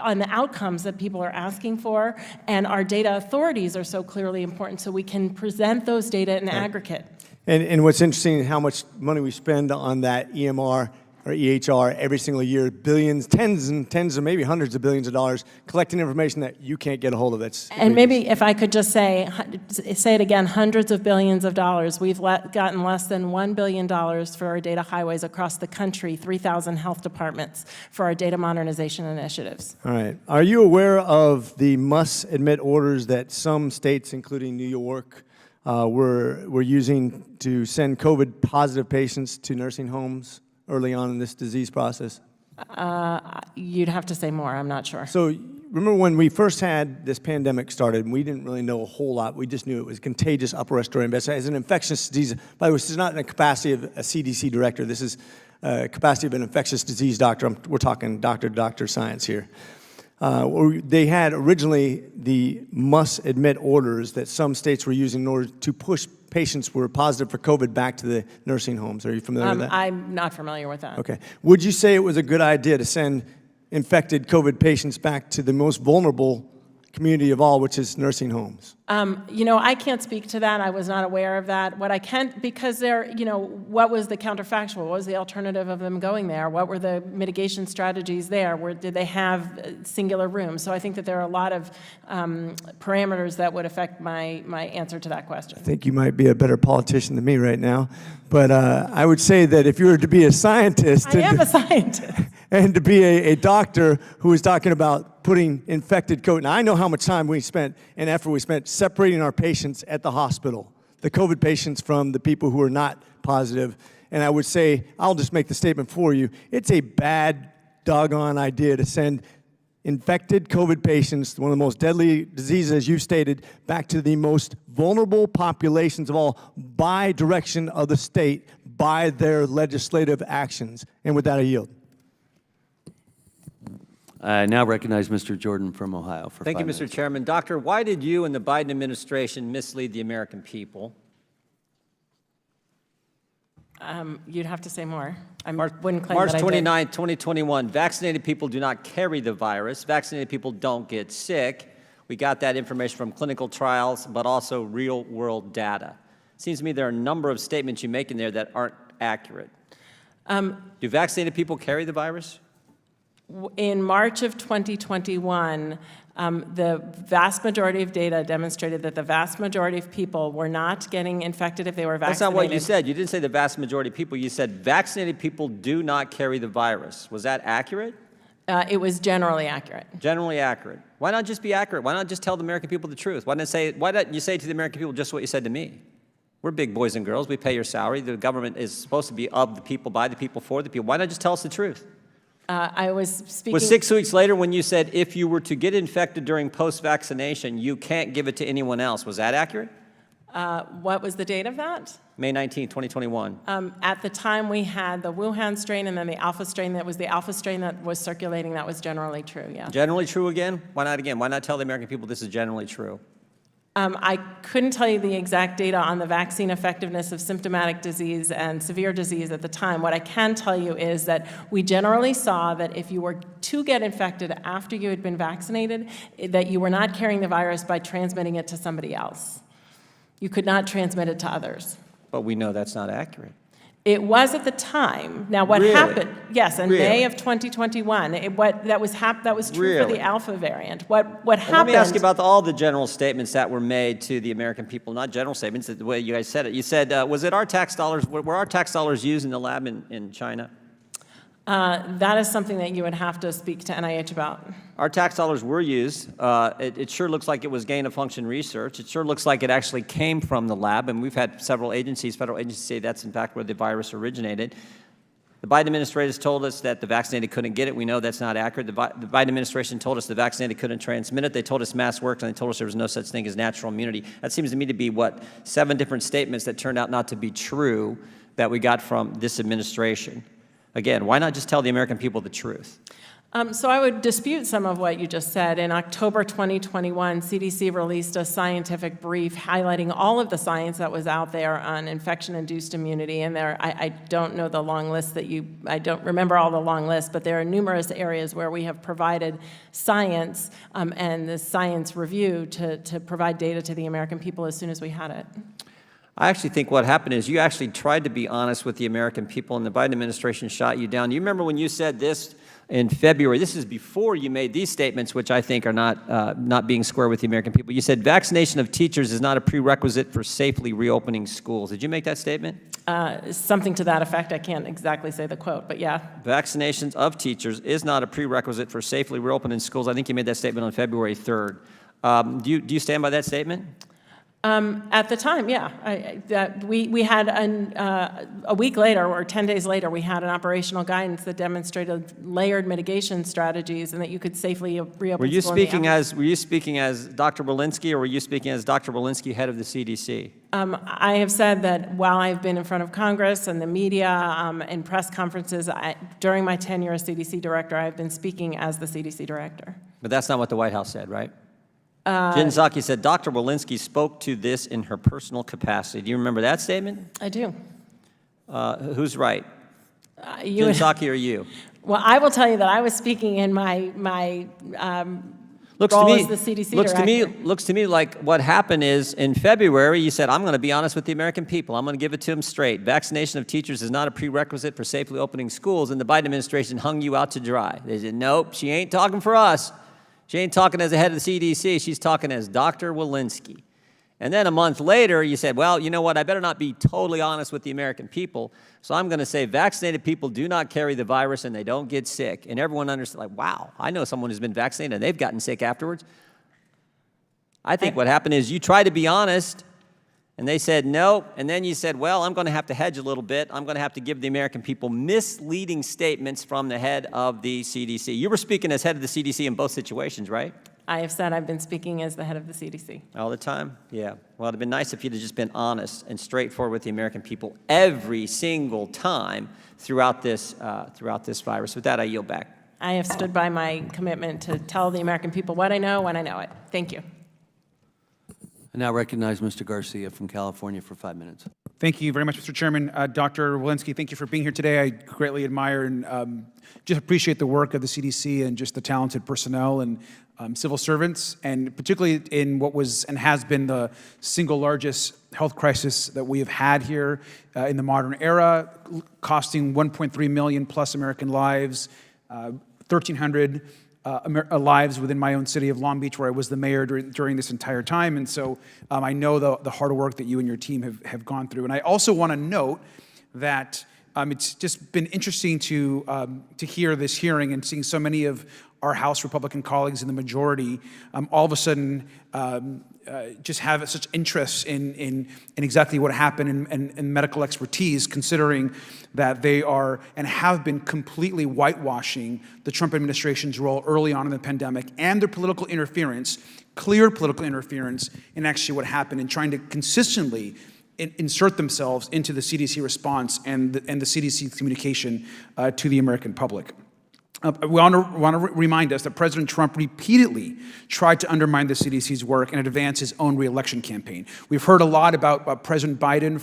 on the outcomes that people are asking for. And our data authorities are so clearly important so we can present those data in aggregate. And what's interesting is how much money we spend on that EMR or EHR every single year, billions, tens and tens, or maybe hundreds of billions of dollars, collecting information that you can't get a hold of. And maybe if I could just say it again, hundreds of billions of dollars. We've gotten less than $1 billion for our data highways across the country, 3,000 health departments for our data modernization initiatives. All right. Are you aware of the must-admit orders that some states, including New York, were using to send COVID-positive patients to nursing homes early on in this disease process? You'd have to say more. I'm not sure. So remember when we first had this pandemic started, and we didn't really know a whole lot. We just knew it was contagious upper respiratory infection as an infectious disease. By the way, this is not in the capacity of a CDC director. This is capacity of an infectious disease doctor. We're talking doctor science here. They had originally the must-admit orders that some states were using in order to push patients who were positive for COVID back to the nursing homes. Are you familiar with that? I'm not familiar with that. Okay. Would you say it was a good idea to send infected COVID patients back to the most vulnerable community of all, which is nursing homes? I can't speak to that. I was not aware of that. What I can, because what was the counterfactual? What was the alternative of them going there? What were the mitigation strategies there? Did they have singular rooms? So I think that there are a lot of parameters that would affect my answer to that question. I think you might be a better politician than me right now. But I would say that if you were to be a scientist... I am a scientist. And to be a doctor who is talking about putting infected COVID. Now, I know how much time we spent and effort we spent separating our patients at the hospital, the COVID patients from the people who are not positive. And I would say, I'll just make the statement for you, it's a bad, doggone idea to send infected COVID patients, one of the most deadly diseases, as you stated, back to the most vulnerable populations of all by direction of the state, by their legislative actions. And with that, I yield. I now recognize Mr. Jordan from Ohio for 5 Thank you, minutes. Mr. Chairman. Doctor, why did you and the Biden administration mislead the American people? You'd have to say more. I wouldn't claim March that I 29, 2021, vaccinated people do not carry the virus. Vaccinated people don't get sick. We got that information from clinical trials, but also real-world data. It seems to me there are a number of statements you make in there that aren't accurate. Do vaccinated people carry the virus? In March of 2021, the vast majority of data demonstrated that the vast majority of people were not getting infected if they were vaccinated. That's not what you said. You didn't say the vast majority of people. You said vaccinated people do not carry the virus. Was that accurate? It was generally accurate. Generally accurate. Why not just be accurate? Why not just tell the American people the truth? Why don't you say to the American people just what you said to me? We're big boys and girls. We pay your salary. The government is supposed to be of the people, by the people, for the people. Why not just tell us the truth? I was speaking. Was 6 weeks later when you said if you were to get infected during post-vaccination, you can't give it to anyone else. Was that accurate? What was the date of that? May 19, 2021. At the time, we had the Wuhan strain and then the alpha strain. That was the alpha strain that was circulating. That was generally true, yeah. Generally true again? Why not again? Why not tell the American people this is generally true? I couldn't tell you the exact data on the vaccine effectiveness of symptomatic disease and severe disease at the time. What I can tell you is that we generally saw that if you were to get infected after you had been vaccinated, that you were not carrying the virus by transmitting it to somebody else. You could not transmit it to others. But we know that's not accurate. It was at the time. Now, what Really? happened? Yes, in Really? May of 2021. That was true for Really? the alpha variant. What happened? Let me ask you about all the general statements that were made to the American people. Not general statements, the way you guys said it. You said, was it our tax dollars? Were our tax dollars used in the lab in China? That is something that you would have to speak to NIH about. Our tax dollars were used. It sure looks like it was gain-of-function research. It sure looks like it actually came from the lab, and we've had several agencies, federal agencies, say that's in fact where the virus originated. The Biden administration told us that the vaccinated couldn't get it. We know that's not accurate. The Biden administration told us the vaccinated couldn't transmit it. They told us masks worked, and they told us there was no such thing as natural immunity. That seems to me to be, 7 different statements that turned out not to be true that we got from this administration. Again, why not just tell the American people the truth? So I would dispute some of what you just said. In October 2021, CDC released a scientific brief highlighting all of the science that was out there on infection-induced immunity. And I don't know the long list I don't remember all the long lists, but there are numerous areas where we have provided science and the science review to provide data to the American people as soon as we had it. I actually think what happened is you actually tried to be honest with the American people, and the Biden administration shot you down. You remember when you said this in February? This is before you made these statements, which I think are not being square with the American people. You said vaccination of teachers is not a prerequisite for safely reopening schools. Did you make that statement? Something to that effect. I can't exactly say the quote, but yeah. Vaccinations of teachers is not a prerequisite for safely reopening schools. I think you made that statement on February 3rd. Do you stand by that statement? At the time, yeah. We had a week later or 10 days later, we had an operational guidance that demonstrated layered mitigation strategies and that you could safely reopen. Were you speaking as Dr. Walensky, or were you speaking as Dr. Walensky, head of the CDC? I have said that while I've been in front of Congress and the media and press conferences, during my tenure as CDC director, I've been speaking as the CDC director. But that's not what the White House said, right? Jen Psaki said Dr. Walensky spoke to this in her personal capacity. Do you remember that statement? I do. Who's right? Jen Psaki or you? Well, I will tell you that I was speaking in my Looks role to me, as the CDC director. Looks to me like what happened is in February you said, I'm going to be honest with the American people. I'm going to give it to them straight. Vaccination of teachers is not a prerequisite for safely opening schools, and the Biden administration hung you out to dry. They said, nope, she ain't talking for us. She ain't talking as the head of the CDC. She's talking as Dr. Walensky. And then a month later, you said, well, you know what? I better not be totally honest with the American people. So I'm going to say vaccinated people do not carry the virus and they don't get sick. And everyone understands, like, wow, I know someone who's been vaccinated and they've gotten sick afterwards. I think what happened is you tried to be honest, and they said no, and then you said, well, I'm going to have to hedge a little bit. I'm going to have to give the American people misleading statements from the head of the CDC. You were speaking as head of the CDC in both situations, right? I have said I've been speaking as the head of the CDC. All the time? Yeah. Well, it would have been nice if you'd have just been honest and straightforward with the American people every single time throughout this virus. With that, I yield back. I have stood by my commitment to tell the American people what I know when I know it. Thank you. I now recognize Mr. Garcia from California for 5 minutes. Thank you very much, Mr. Chairman. Dr. Walensky, thank you for being here today. I greatly admire and just appreciate the work of the CDC and just the talented personnel and civil servants, and particularly in what was and has been the single largest health crisis that we have had here in the modern era, costing 1.3 million plus American lives, 1,300 lives within my own city of Long Beach, where I was the mayor during this entire time. And so I know the hard work that you and your team have gone through. And I also want to note that It's just been interesting to hear this hearing and seeing so many of our House Republican colleagues in the majority all of a sudden just have such interest in exactly what happened and medical expertise, considering that they are and have been completely whitewashing the Trump administration's role early on in the pandemic and their political interference, clear political interference in actually what happened, and trying to consistently insert themselves into the CDC response and the CDC communication to the American public. We want to remind us that President Trump repeatedly tried to undermine the CDC's work and advance his own reelection campaign. We've heard a lot about President Biden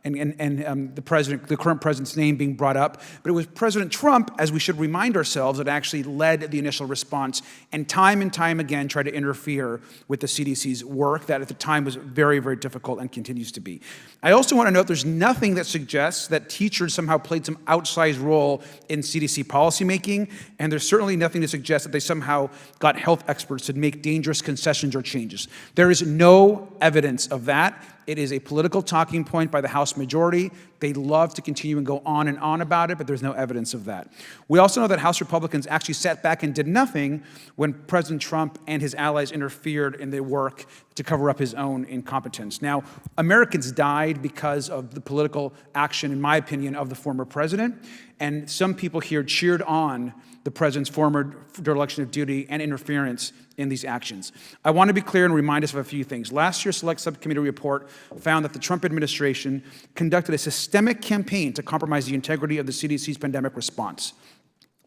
the current president's name being brought up, but it was President Trump, as we should remind ourselves, that actually led the initial response and time again tried to interfere with the CDC's work that at the time was very, very difficult and continues to be. I also want to note there's nothing that suggests that teachers somehow played some outsized role in CDC policymaking, and there's certainly nothing to suggest that they somehow got health experts to make dangerous concessions or changes. There is no evidence of that. It is a political talking point by the House majority. They love to continue and go on and on about it, but there's no evidence of that. We also know that House Republicans actually sat back and did nothing when President Trump and his allies interfered in their work to cover up his own incompetence. Now, Americans died because of the political action, in my opinion, of the former president, and some people here cheered on the president's former dereliction of duty and interference in these actions. I want to be clear and remind us of a few things. Last year's Select Subcommittee report found that the Trump administration conducted a systemic campaign to compromise the integrity of the CDC's pandemic response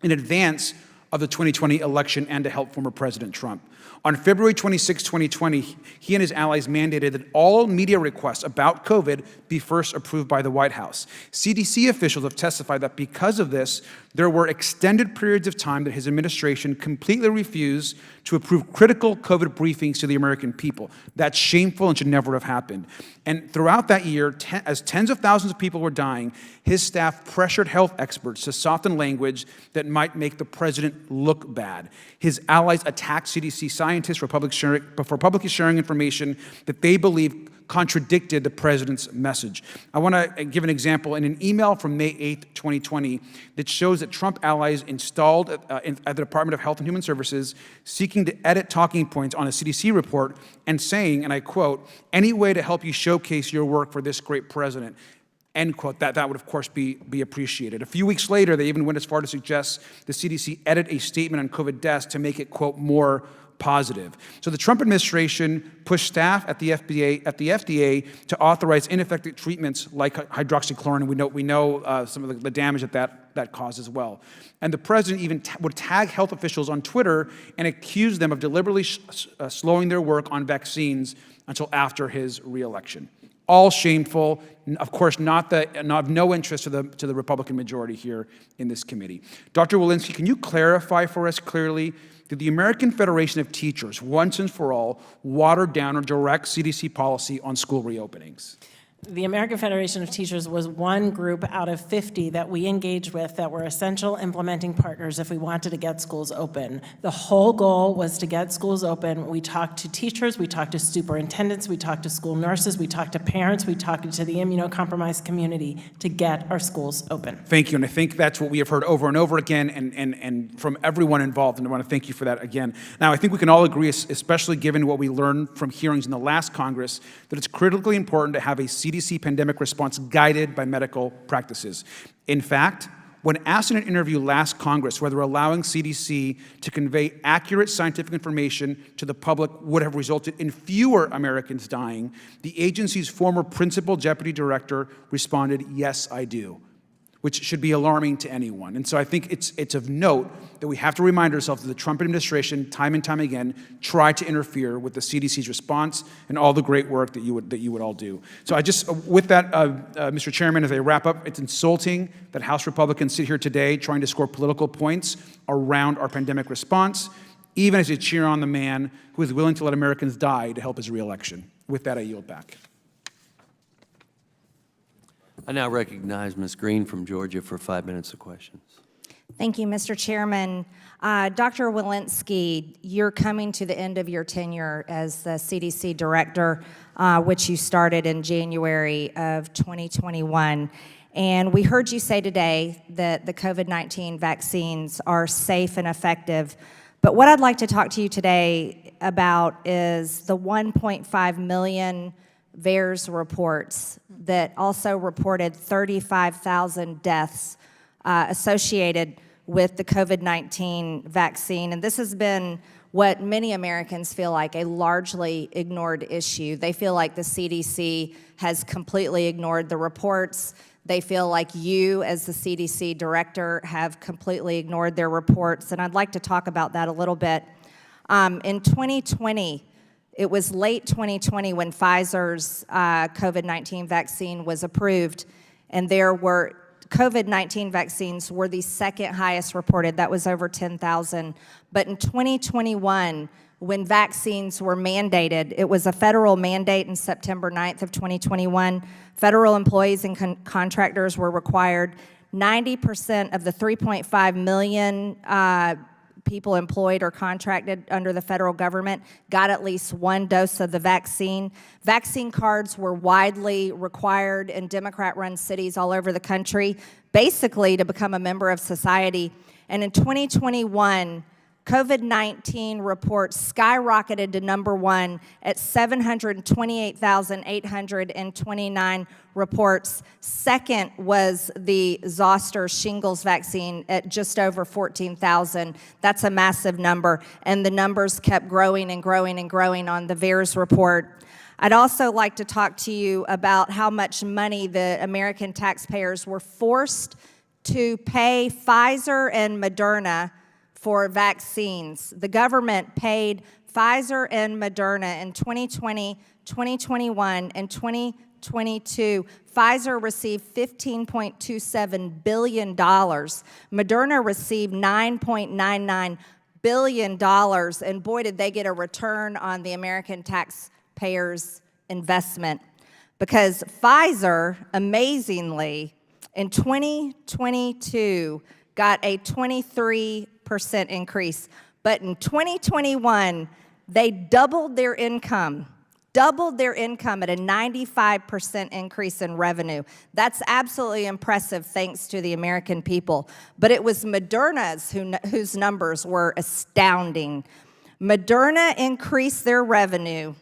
in advance of the 2020 election and to help former President Trump. On February 26, 2020, he and his allies mandated that all media requests about COVID be first approved by the White House. CDC officials have testified that because of this, there were extended periods of time that his administration completely refused to approve critical COVID briefings to the American people. That's shameful and should never have happened. And throughout that year, as tens of thousands of people were dying, his staff pressured health experts to soften language that might make the president look bad. His allies attacked CDC scientists for publicly sharing information that they believe contradicted the president's message. I want to give an example in an email from May 8, 2020, that shows that Trump allies installed at the Department of Health and Human Services seeking to edit talking points on a CDC report and saying, and I quote, "Any way to help you showcase your work for this great president," end quote. That would, of course, be appreciated. A few weeks later, they even went as far to suggest the CDC edit a statement on COVID deaths to make it, quote, more positive. So the Trump administration pushed staff at the FDA to authorize ineffective treatments like hydroxychloroquine. We know some of the damage that caused as well. And the president even would tag health officials on Twitter and accuse them of deliberately slowing their work on vaccines until after his reelection. All shameful. Of course, not of no interest to the Republican majority here in this committee. Dr. Walensky, can you clarify for us clearly, did the American Federation of Teachers once and for all water down or direct CDC policy on school reopenings? The American Federation of Teachers was one group out of 50 that we engaged with that were essential implementing partners if we wanted to get schools open. The whole goal was to get schools open. We talked to teachers, we talked to superintendents, we talked to school nurses, we talked to parents, we talked to the immunocompromised community to get our schools open. Thank you, and I think that's what we have heard over and over again and from everyone involved, and I want to thank you for that again. Now, I think we can all agree, especially given what we learned from hearings in the last Congress, that it's critically important to have a CDC pandemic response guided by medical practices. In fact, when asked in an interview last Congress whether allowing CDC to convey accurate scientific information to the public would have resulted in fewer Americans dying, the agency's former principal deputy director responded, "Yes, I do," which should be alarming to anyone. And so I think it's of note that we have to remind ourselves that the Trump administration, time and time again, tried to interfere with the CDC's response and all the great work that you would all do. So I just, with that, Mr. Chairman, as I wrap up, it's insulting that House Republicans sit here today trying to score political points around our pandemic response, even as they cheer on the man who is willing to let Americans die to help his reelection. With that, I yield back. I now recognize Ms. Green from Georgia for 5 minutes of questions. Thank you, Mr. Chairman. Dr. Walensky, you're coming to the end of your tenure as the CDC director, which you started in January of 2021. And we heard you say today that the COVID-19 vaccines are safe and effective. But what I'd like to talk to you today about is the 1.5 million VAERS reports that also reported 35,000 deaths associated with the COVID-19 vaccine. And this has been what many Americans feel like a largely ignored issue. They feel like the CDC has completely ignored the reports. They feel like you, as the CDC director, have completely ignored their reports. And I'd like to talk about that a little bit. In 2020, it was late 2020 when Pfizer's COVID-19 vaccine was approved, and COVID-19 vaccines were the second highest reported. That was over 10,000. But in 2021, when vaccines were mandated, it was a federal mandate in September 9th of 2021. Federal employees and contractors were required. 90% of the 3.5 million people employed or contracted under the federal government got at least one dose of the vaccine. Vaccine cards were widely required in Democrat-run cities all over the country, basically to become a member of society. And in 2021, COVID-19 reports skyrocketed to number one at 728,829 reports. Second was the zoster shingles vaccine at just over 14,000. That's a massive number. And the numbers kept growing and growing and growing on the VAERS report. I'd also like to talk to you about how much money the American taxpayers were forced to pay Pfizer and Moderna for vaccines. The government paid Pfizer and Moderna in 2020, 2021, and 2022. Pfizer received $15.27 billion. Moderna received $9.99 billion. And boy, did they get a return on the American taxpayers' investment. Because Pfizer, amazingly, in 2022, got a 23% increase. But in 2021, they doubled their income at a 95% increase in revenue. That's absolutely impressive thanks to the American people. But it was Moderna's whose numbers were astounding. Moderna increased their revenue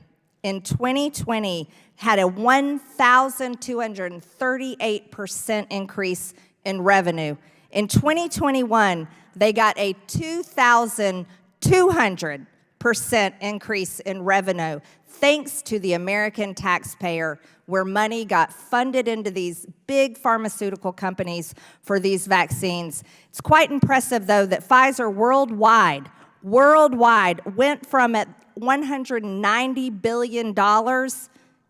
in 2020, had a 1,238% increase in revenue. In 2021, they got a 2,200% increase in revenue, thanks to the American taxpayer, where money got funded into these big pharmaceutical companies for these vaccines. It's quite impressive, though, that Pfizer worldwide went from at $190 billion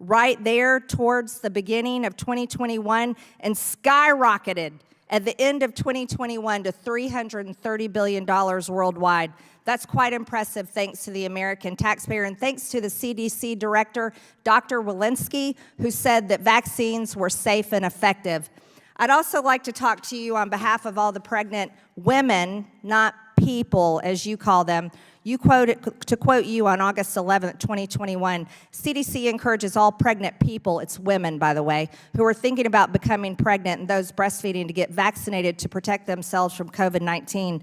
right there towards the beginning of 2021 and skyrocketed at the end of 2021 to $330 billion worldwide. That's quite impressive thanks to the American taxpayer and thanks to the CDC director, Dr. Walensky, who said that vaccines were safe and effective. I'd also like to talk to you on behalf of all the pregnant women, not people, as you call them. To quote you on August 11th, 2021, CDC encourages all pregnant people, it's women, by the way, who are thinking about becoming pregnant and those breastfeeding to get vaccinated to protect themselves from COVID-19.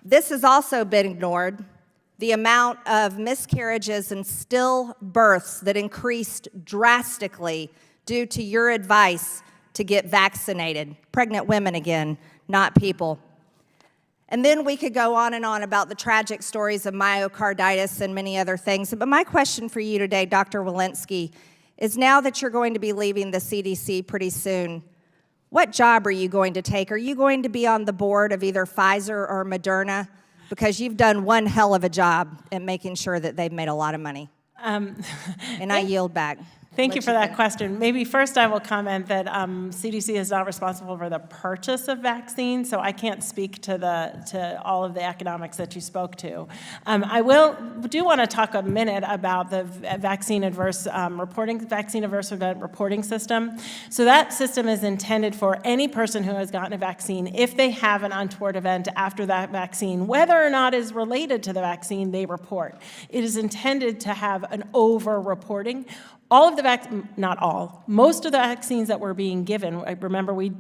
This has also been ignored. The amount of miscarriages and stillbirths that increased drastically due to your advice to get vaccinated. Pregnant women again, not people. And then we could go on and on about the tragic stories of myocarditis and many other things. But my question for you today, Dr. Walensky, is now that you're going to be leaving the CDC pretty soon, what job are you going to take? Are you going to be on the board of either Pfizer or Moderna? Because you've done one hell of a job at making sure that they've made a lot of money. And I yield back. Thank you for that question. Maybe first I will comment that CDC is not responsible for the purchase of vaccines, so I can't speak to all of the economics that you spoke to. I do want to talk a minute about the vaccine adverse event reporting system. So that system is intended for any person who has gotten a vaccine, if they have an untoward event after that vaccine, whether or not is related to the vaccine, they report. It is intended to have an over-reporting. All of the not all, most of the vaccines that were being given, I remember we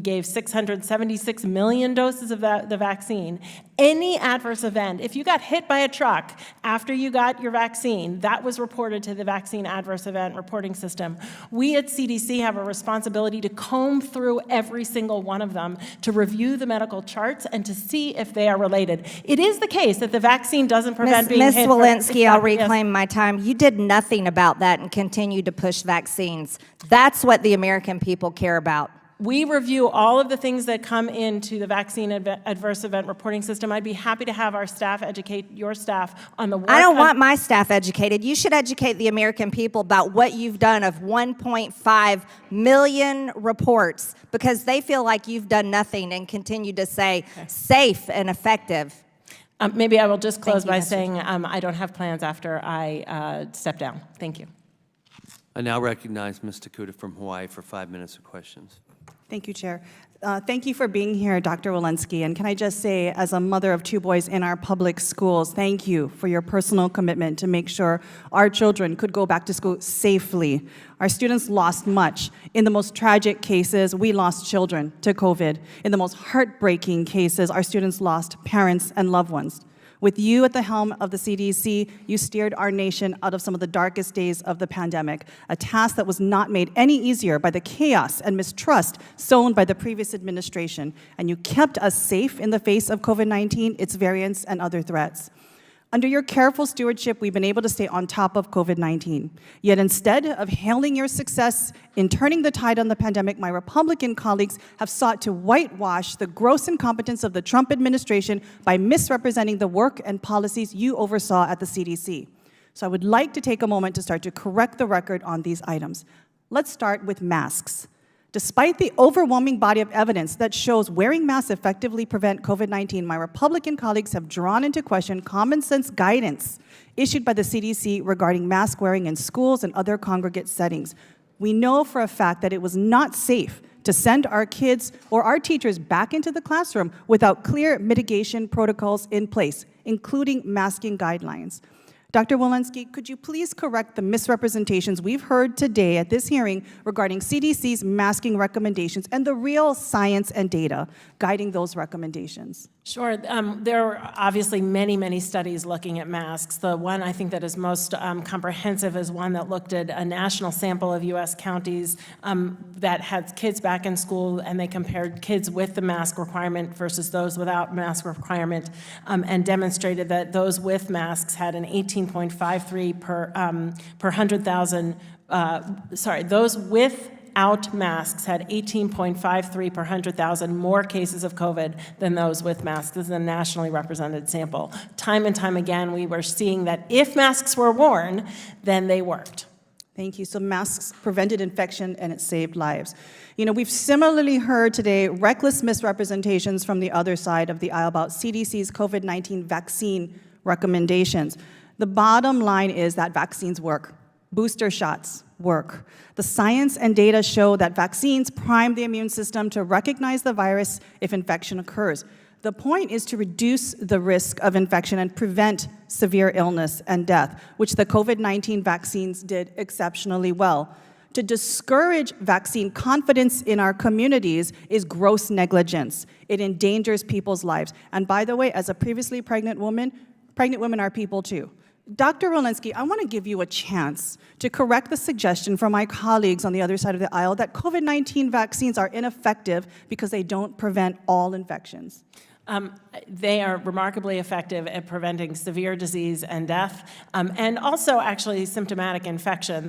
gave 676 million doses of the vaccine. Any adverse event, if you got hit by a truck after you got your vaccine, that was reported to the Vaccine Adverse Event Reporting System. We at CDC have a responsibility to comb through every single one of them, to review the medical charts and to see if they are related. It is the case that the vaccine doesn't prevent being Ms. hit. Walensky, I'll reclaim my time. You did nothing about that and continued to push vaccines. That's what the American people care about. We review all of the things that come into the Vaccine Adverse Event Reporting System. I'd be happy to have our staff educate your staff on the work. I don't want my staff educated. You should educate the American people about what you've done of 1.5 million reports, because they feel like you've done nothing and continue to say safe and effective. Maybe I will just close by saying I don't have plans after I step down. Thank you. I now recognize Ms. Takuda from Hawaii for 5 minutes of questions. Thank you, Chair. Thank you for being here, Dr. Walensky. And can I just say, as a mother of 2 boys in our public schools, thank you for your personal commitment to make sure our children could go back to school safely. Our students lost much. In the most tragic cases, we lost children to COVID. In the most heartbreaking cases, our students lost parents and loved ones. With you at the helm of the CDC, you steered our nation out of some of the darkest days of the pandemic, a task that was not made any easier by the chaos and mistrust sown by the previous administration. And you kept us safe in the face of COVID-19, its variants, and other threats. Under your careful stewardship, we've been able to stay on top of COVID-19. Yet instead of hailing your success in turning the tide on the pandemic, my Republican colleagues have sought to whitewash the gross incompetence of the Trump administration by misrepresenting the work and policies you oversaw at the CDC. So I would like to take a moment to start to correct the record on these items. Let's start with masks. Despite the overwhelming body of evidence that shows wearing masks effectively prevent COVID-19, my Republican colleagues have drawn into question common sense guidance issued by the CDC regarding mask wearing in schools and other congregate settings. We know for a fact that it was not safe to send our kids or our teachers back into the classroom without clear mitigation protocols in place, including masking guidelines. Dr. Walensky, could you please correct the misrepresentations we've heard today at this hearing regarding CDC's masking recommendations and the real science and data guiding those recommendations? Sure. There are obviously many, many studies looking at masks. The one I think that is most comprehensive is one that looked at a national sample of U.S. counties that had kids back in school, and they compared kids with the mask requirement versus those without mask requirement, and demonstrated that those with masks had an 18.53 per 100,000. Those without masks had 18.53 per 100,000 more cases of COVID than those with masks. This is a nationally represented sample. Time and time again, we were seeing that if masks were worn, then they worked. Thank you. So masks prevented infection and it saved lives. You know, we've similarly heard today reckless misrepresentations from the other side of the aisle about CDC's COVID-19 vaccine recommendations. The bottom line is that vaccines work. Booster shots work. The science and data show that vaccines prime the immune system to recognize the virus if infection occurs. The point is to reduce the risk of infection and prevent severe illness and death, which the COVID-19 vaccines did exceptionally well. To discourage vaccine confidence in our communities is gross negligence. It endangers people's lives. And by the way, as a previously pregnant women are people too. Dr. Walensky, I want to give you a chance to correct the suggestion from my colleagues on the other side of the aisle that COVID-19 vaccines are ineffective because they don't prevent all infections. They are remarkably effective at preventing severe disease and death, and also actually symptomatic infection.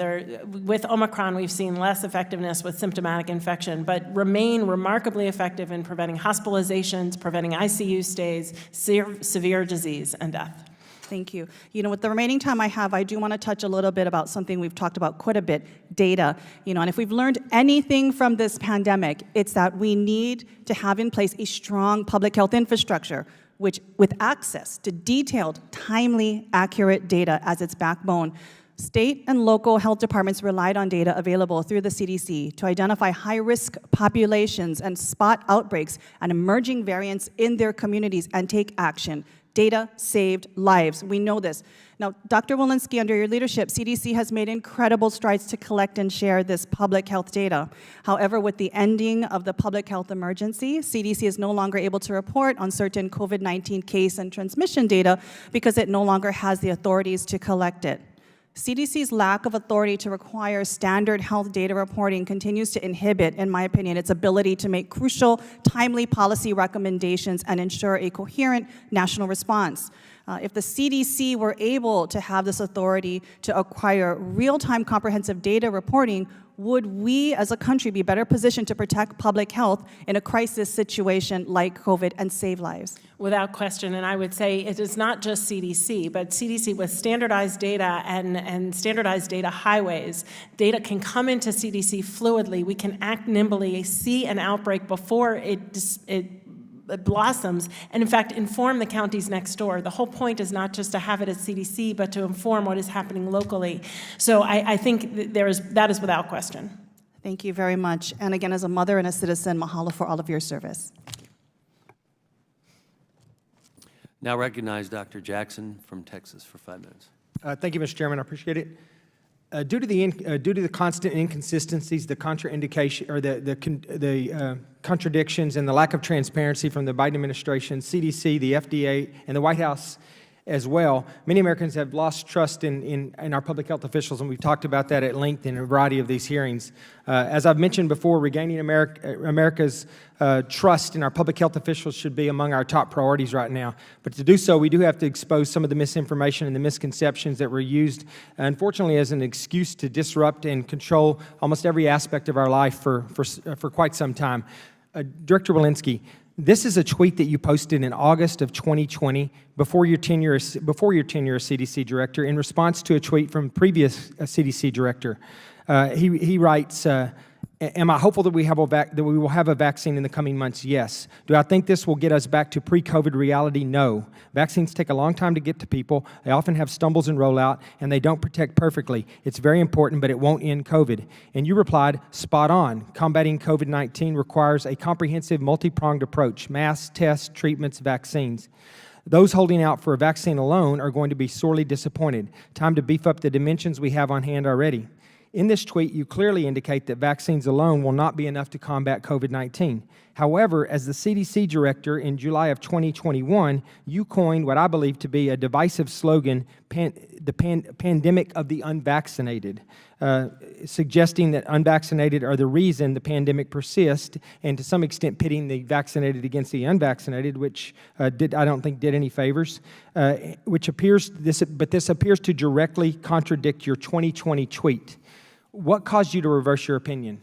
With Omicron, we've seen less effectiveness with symptomatic infection, but remain remarkably effective in preventing hospitalizations, preventing ICU stays, severe disease and death. Thank you. You know, with the remaining time I have, I do want to touch a little bit about something we've talked about quite a bit, data. You know, and if we've learned anything from this pandemic, it's that we need to have in place a strong public health infrastructure, with access to detailed, timely, accurate data as its backbone. State and local health departments relied on data available through the CDC to identify high-risk populations and spot outbreaks and emerging variants in their communities and take action. Data saved lives. We know this. Now, Dr. Walensky, under your leadership, CDC has made incredible strides to collect and share this public health data. However, with the ending of the public health emergency, CDC is no longer able to report on certain COVID-19 case and transmission data because it no longer has the authorities to collect it. CDC's lack of authority to require standard health data reporting continues to inhibit, in my opinion, its ability to make crucial, timely policy recommendations and ensure a coherent national response. If the CDC were able to have this authority to acquire real-time comprehensive data reporting, would we as a country be better positioned to protect public health in a crisis situation like COVID and save lives? Without question, and I would say it is not just CDC, but CDC with standardized data and standardized data highways. Data can come into CDC fluidly. We can act nimbly, see an outbreak before it blossoms, and in fact inform the counties next door. The whole point is not just to have it at CDC, but to inform what is happening locally. So I think that is without question. Thank you very much. And again, as a mother and a citizen, mahalo for all of your service. Now recognize Dr. Jackson from Texas for 5 minutes. Thank you, Mr. Chairman. I appreciate it. Due to the constant inconsistencies, the contraindication, or the contradictions, and the lack of transparency from the Biden administration, CDC, the FDA, and the White House as well, many Americans have lost trust in our public health officials, and we've talked about that at length in a variety of these hearings. As I've mentioned before, regaining America's trust in our public health officials should be among our top priorities right now. But to do so, we do have to expose some of the misinformation and the misconceptions that were used, unfortunately, as an excuse to disrupt and control almost every aspect of our life for quite some time. Director Walensky, this is a tweet that you posted in August of 2020 before your tenure as CDC director in response to a tweet from previous CDC director. He writes, am I hopeful that we will have a vaccine in the coming months? Yes. Do I think this will get us back to pre-COVID reality? No. Vaccines take a long time to get to people. They often have stumbles in rollout, and they don't protect perfectly. It's very important, but it won't end COVID. And you replied, spot on. Combating COVID-19 requires a comprehensive, multi-pronged approach: masks, tests, treatments, vaccines. Those holding out for a vaccine alone are going to be sorely disappointed. Time to beef up the dimensions we have on hand already. In this tweet, you clearly indicate that vaccines alone will not be enough to combat COVID-19. However, as the CDC director in July of 2021, you coined what I believe to be a divisive slogan, the pandemic of the unvaccinated, suggesting that unvaccinated are the reason the pandemic persists, and to some extent pitting the vaccinated against the unvaccinated, which I don't think did any favors. This appears to directly contradict your 2020 tweet. What caused you to reverse your opinion?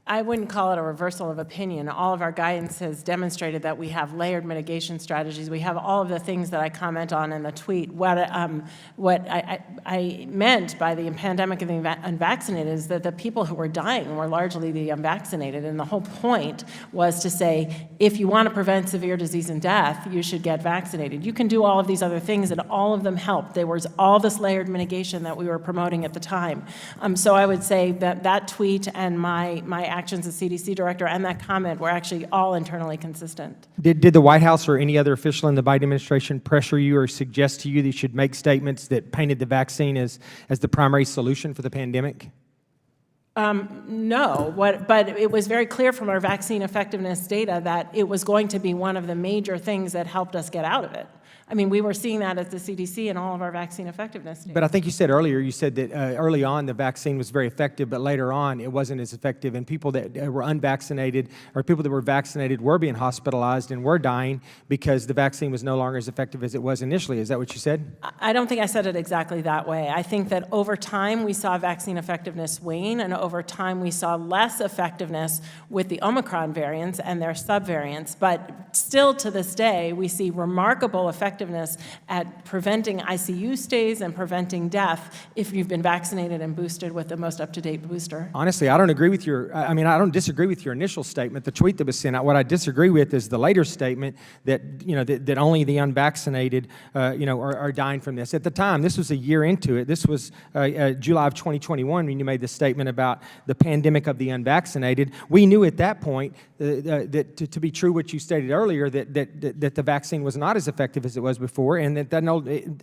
I wouldn't call it a reversal of opinion. All of our guidance has demonstrated that we have layered mitigation strategies. We have all of the things that I comment on in the tweet. What I meant by the pandemic of the unvaccinated is that the people who were dying were largely the unvaccinated, and the whole point was to say, if you want to prevent severe disease and death, you should get vaccinated. You can do all of these other things, and all of them helped. There was all this layered mitigation that we were promoting at the time. So I would say that that tweet and my actions as CDC director and that comment were actually all internally consistent. Did the White House or any other official in the Biden administration pressure you or suggest to you that you should make statements that painted the vaccine as the primary solution for the pandemic? No, but it was very clear from our vaccine effectiveness data that it was going to be one of the major things that helped us get out of it. I mean, we were seeing that at the CDC and all of our vaccine effectiveness data. But I think you said that early on the vaccine was very effective, but later on it wasn't as effective, and people that were unvaccinated or people that were vaccinated were being hospitalized and were dying because the vaccine was no longer as effective as it was initially. Is that what you said? I don't think I said it exactly that way. I think that over time we saw vaccine effectiveness wane, and over time we saw less effectiveness with the Omicron variants and their subvariants. But still to this day, we see remarkable effectiveness effectiveness at preventing ICU stays and preventing death if you've been vaccinated and boosted with the most up-to-date booster. Honestly, I don't agree with I don't disagree with your initial statement, the tweet that was sent out. What I disagree with is the later statement that, that only the unvaccinated, are dying from this. At the time, this was a year into it. This was July of 2021 when you made the statement about the pandemic of the unvaccinated. We knew at that point that to be true what you stated earlier, that the vaccine was not as effective as it was before, and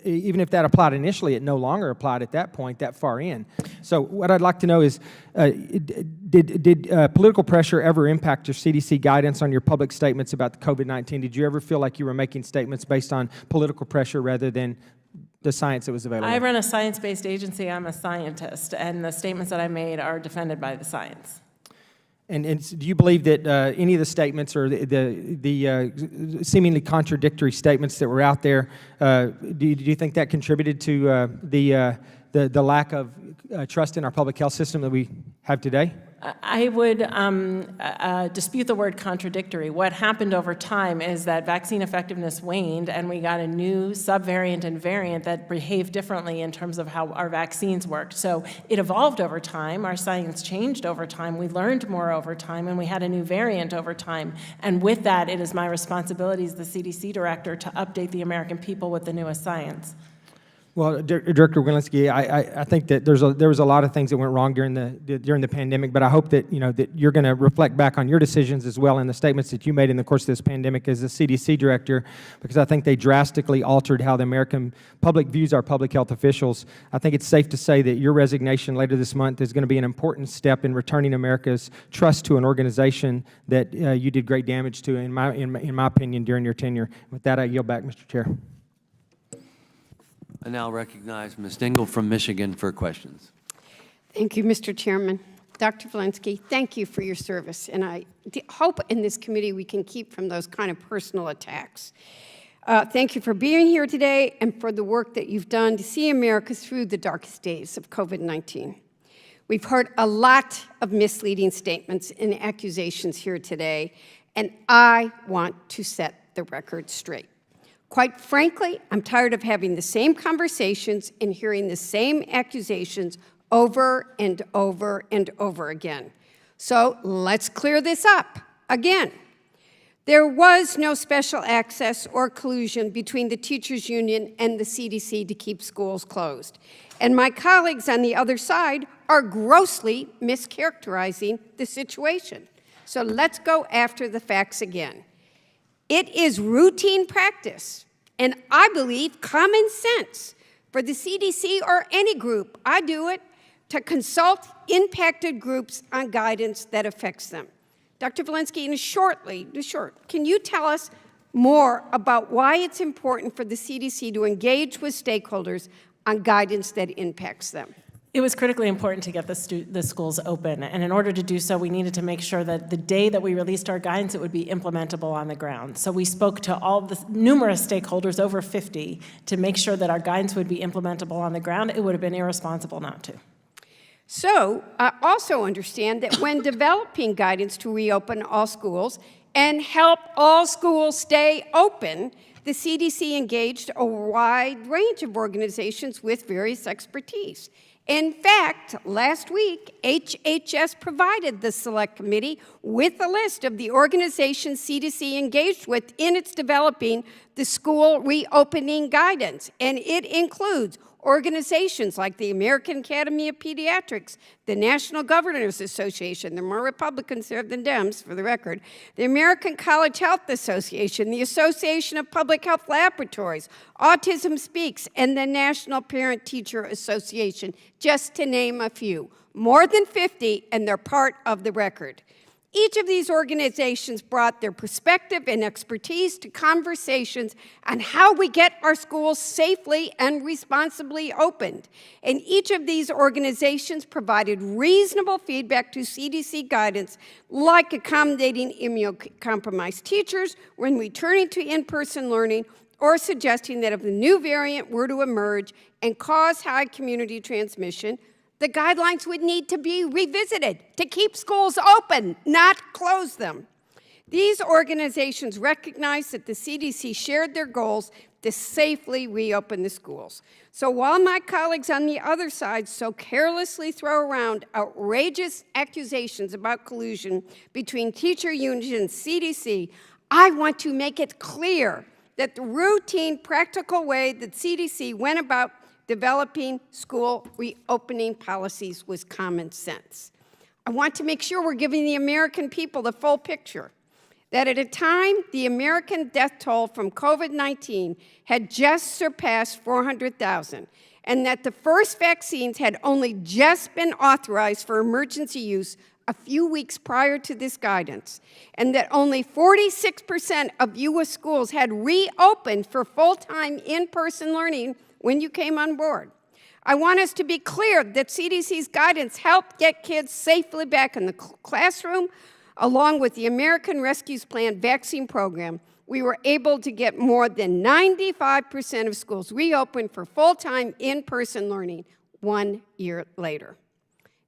even if that applied initially, it no longer applied at that point, that far in. So what I'd like to know is, did political pressure ever impact your CDC guidance on your public statements about the COVID-19? Did you ever feel like you were making statements based on political pressure rather than the science that was available? I run a science-based agency. I'm a scientist, and the statements that I made are defended by the science. And do you believe that any of the statements or the seemingly contradictory statements that were out there, do you think that contributed to the lack of trust in our public health system that we have today? I would dispute the word contradictory. What happened over time is that vaccine effectiveness waned, and we got a new subvariant and variant that behaved differently in terms of how our vaccines worked. So it evolved over time. Our science changed over time. We learned more over time, and we had a new variant over time. And with that, it is my responsibility as the CDC director to update the American people with the newest science. Well, Director Walensky, I think that there was a lot of things that went wrong during the pandemic, but I hope that that you're going to reflect back on your decisions as well and the statements that you made in the course of this pandemic as the CDC director, because I think they drastically altered how the American public views our public health officials. I think it's safe to say that your resignation later this month is going to be an important step in returning America's trust to an organization that you did great damage to, in my opinion, during your tenure. With that, I yield back, Mr. Chair. I now recognize Ms. Dingell from Michigan for questions. Thank you, Mr. Chairman. Dr. Walensky, thank you for your service, and I hope in this committee we can keep from those kind of personal attacks. Thank you for being here today and for the work that you've done to see America through the darkest days of COVID-19. We've heard a lot of misleading statements and accusations here today, and I want to set the record straight. Quite frankly, I'm tired of having the same conversations and hearing the same accusations over and over and over again. So let's clear this up again. There was no special access or collusion between the teachers' union and the CDC to keep schools closed. And my colleagues on the other side are grossly mischaracterizing the situation. So let's go after the facts again. It is routine practice, and I believe common sense, for the CDC or any group, I do it, to consult impacted groups on guidance that affects them. Dr. Walensky, can you tell us more about why it's important for the CDC to engage with stakeholders on guidance that impacts them? It was critically important to get the schools open, and in order to do so, we needed to make sure that the day that we released our guidance, it would be implementable on the ground. So we spoke to all the numerous stakeholders, over 50, to make sure that our guidance would be implementable on the ground. It would have been irresponsible not to. So I also understand that when developing guidance to reopen all schools and help all schools stay open, the CDC engaged a wide range of organizations with various expertise. In fact, last week, HHS provided the Select Committee with a list of the organizations CDC engaged with in its developing the school reopening guidance, and it includes organizations like the American Academy of Pediatrics, the National Governors Association, they're more Republicans there than Dems, for the record, the American College Health Association, the Association of Public Health Laboratories, Autism Speaks, and the National Parent-Teacher Association, just to name a few. More than 50, and they're part of the record. Each of these organizations brought their perspective and expertise to conversations on how we get our schools safely and responsibly opened. And each of these organizations provided reasonable feedback to CDC guidance, like accommodating immunocompromised teachers when returning to in-person learning, or suggesting that if the new variant were to emerge and cause high community transmission, the guidelines would need to be revisited to keep schools open, not close them. These organizations recognized that the CDC shared their goals to safely reopen the schools. So while my colleagues on the other side so carelessly throw around outrageous accusations about collusion between teacher unions and CDC, I want to make it clear that the routine, practical way that CDC went about developing school reopening policies was common sense. I want to make sure we're giving the American people the full picture, that at a time the American death toll from COVID-19 had just surpassed 400,000, and that the first vaccines had only just been authorized for emergency use a few weeks prior to this guidance, and that only 46% of U.S. schools had reopened for full-time in-person learning when you came on board. I want us to be clear that CDC's guidance helped get kids safely back in the classroom. Along with the American Rescue Plan vaccine program, we were able to get more than 95% of schools reopened for full-time in-person learning 1 year later.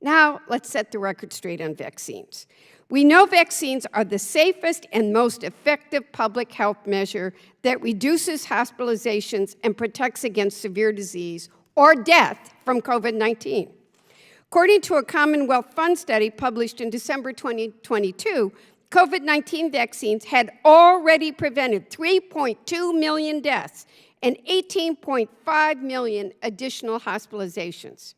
Now, let's set the record straight on vaccines. We know vaccines are the safest and most effective public health measure that reduces hospitalizations and protects against severe disease or death from COVID-19. According to a Commonwealth Fund study published in December 2022, COVID-19 vaccines had already prevented 3.2 million deaths and 18.5 million additional hospitalizations.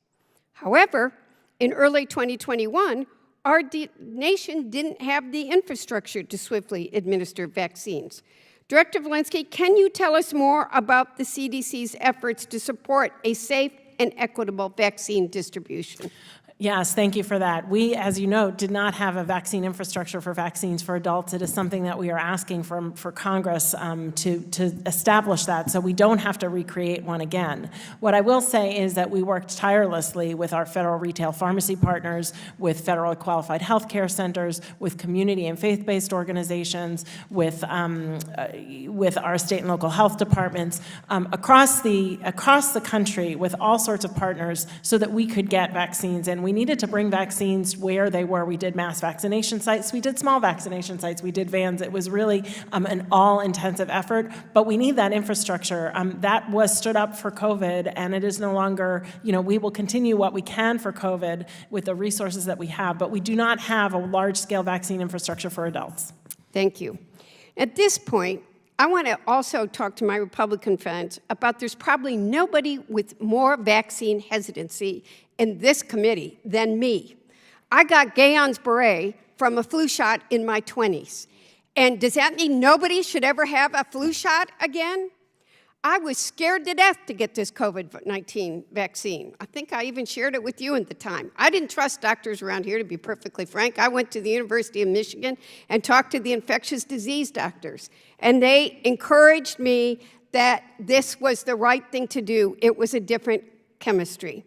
However, in early 2021, our nation didn't have the infrastructure to swiftly administer vaccines. Director Walensky, can you tell us more about the CDC's efforts to support a safe and equitable vaccine distribution? Yes, thank you for that. We, as you know, did not have a vaccine infrastructure for vaccines for adults. It is something that we are asking for Congress to establish that so we don't have to recreate one again. What I will say is that we worked tirelessly with our federal retail pharmacy partners, with federal qualified healthcare centers, with community and faith-based organizations, with our state and local health departments, across the country with all sorts of partners so that we could get vaccines. And we needed to bring vaccines where they were. We did mass vaccination sites. We did small vaccination sites. We did vans. It was really an all-intensive effort, but we need that infrastructure. That was stood up for COVID, and it is no longer, we will continue what we can for COVID with the resources that we have, but we do not have a large-scale vaccine infrastructure for adults. Thank you. At this point, I want to also talk to my Republican friends about there's probably nobody with more vaccine hesitancy in this committee than me. I got Guyon's beret from a flu shot in my 20s. And does that mean nobody should ever have a flu shot again? I was scared to death to get this COVID-19 vaccine. I think I even shared it with you at the time. I didn't trust doctors around here, to be perfectly frank. I went to the University of Michigan and talked to the infectious disease doctors, and they encouraged me that this was the right thing to do. It was a different chemistry.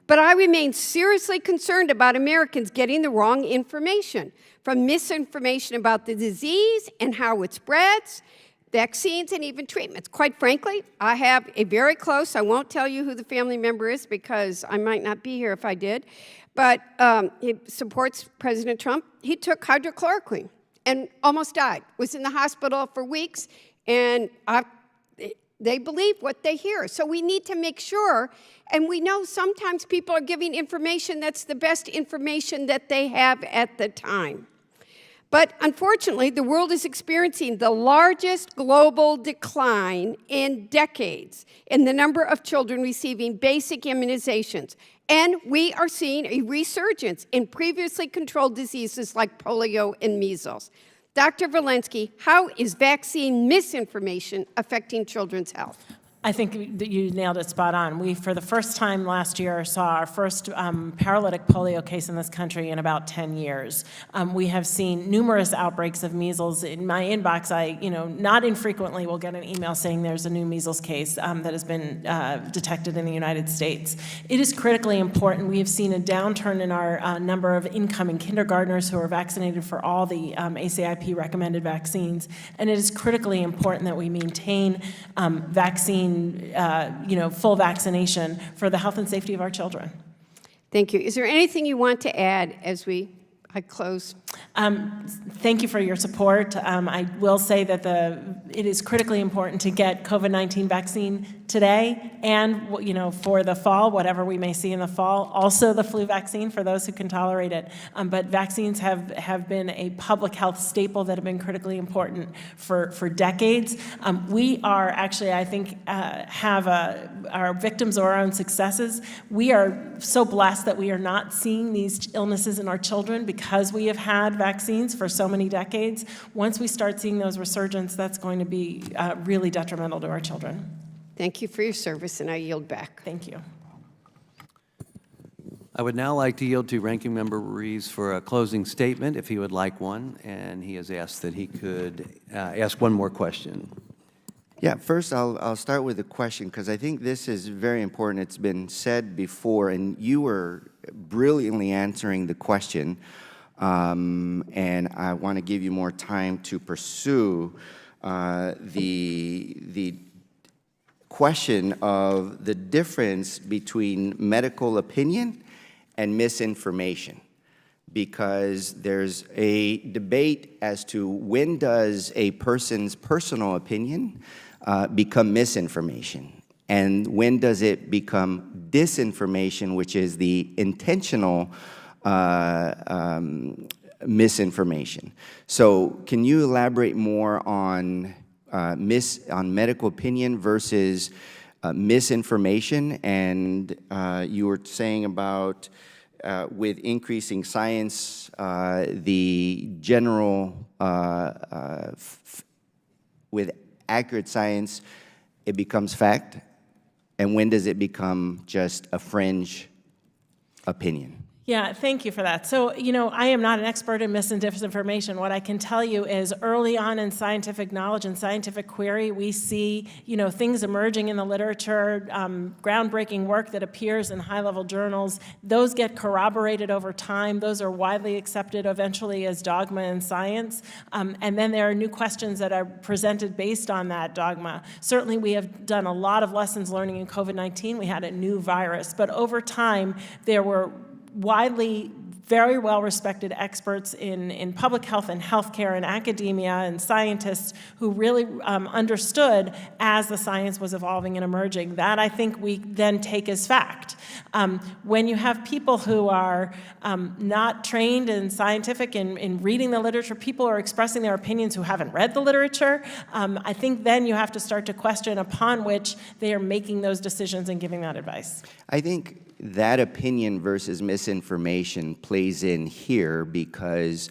But I remain seriously concerned about Americans getting the wrong information, from misinformation about the disease and how it spreads, vaccines, and even treatments. Quite frankly, I have a very close, I won't tell you who the family member is because I might not be here if I did, but he supports President Trump. He took hydrochloroquine and almost died, was in the hospital for weeks, and they believe what they hear. So we need to make sure, and we know sometimes people are giving information that's the best information that they have at the time. But unfortunately, the world is experiencing the largest global decline in decades in the number of children receiving basic immunizations. And we are seeing a resurgence in previously controlled diseases like polio and measles. Dr. Walensky, how is vaccine misinformation affecting children's health? I think that you nailed it spot on. We, for the first time last year, saw our first paralytic polio case in this country in about 10 years. We have seen numerous outbreaks of measles. In my inbox, I, not infrequently will get an email saying there's a new measles case that has been detected in the United States. It is critically important. We have seen a downturn in our number of incoming kindergartners who are vaccinated for all the ACIP recommended vaccines, and it is critically important that we maintain vaccine full vaccination for the health and safety of our children. Thank you. Is there anything you want to add as I close? Thank you for your support. I will say that it is critically important to get COVID-19 vaccine today and, for the fall, whatever we may see in the fall. Also the flu vaccine for those who can tolerate it. But vaccines have been a public health staple that have been critically important for decades. We are actually, I think, our victims of our own successes. We are so blessed that we are not seeing these illnesses in our children because we have had vaccines for so many decades. Once we start seeing those resurgence, that's going to be really detrimental to our children. Thank you for your service, and I yield back. Thank you. I would now like to yield to Ranking Member Ruiz for a closing statement, if he would like one, and he has asked that he could ask one more question. Yeah, first I'll start with a question because I think this is very important. It's been said before, and you were brilliantly answering the question. And I want to give you more time to pursue the question of the difference between medical opinion and misinformation, because there's a debate as to when does a person's personal opinion become misinformation, and when does it become disinformation, which is the intentional misinformation. So can you elaborate more on medical opinion versus misinformation? And you were saying about with increasing science, the general, with accurate science, it becomes fact. And when does it become just a fringe opinion? Yeah, thank you for that. So, I am not an expert in mis and disinformation. What I can tell you is early on in scientific knowledge and scientific query, we see, things emerging in the literature, groundbreaking work that appears in high-level journals. Those get corroborated over time. Those are widely accepted eventually as dogma in science. And then there are new questions that are presented based on that dogma. Certainly, we have done a lot of lessons learning in COVID-19. We had a new virus. But over time, there were widely, very well-respected experts in public health and healthcare and academia and scientists who really understood as the science was evolving and emerging. That, I think, we then take as fact. When you have people who are not trained in scientific in reading the literature, people are expressing their opinions who haven't read the literature, I think then you have to start to question upon which they are making those decisions and giving that advice. I think that opinion versus misinformation plays in here because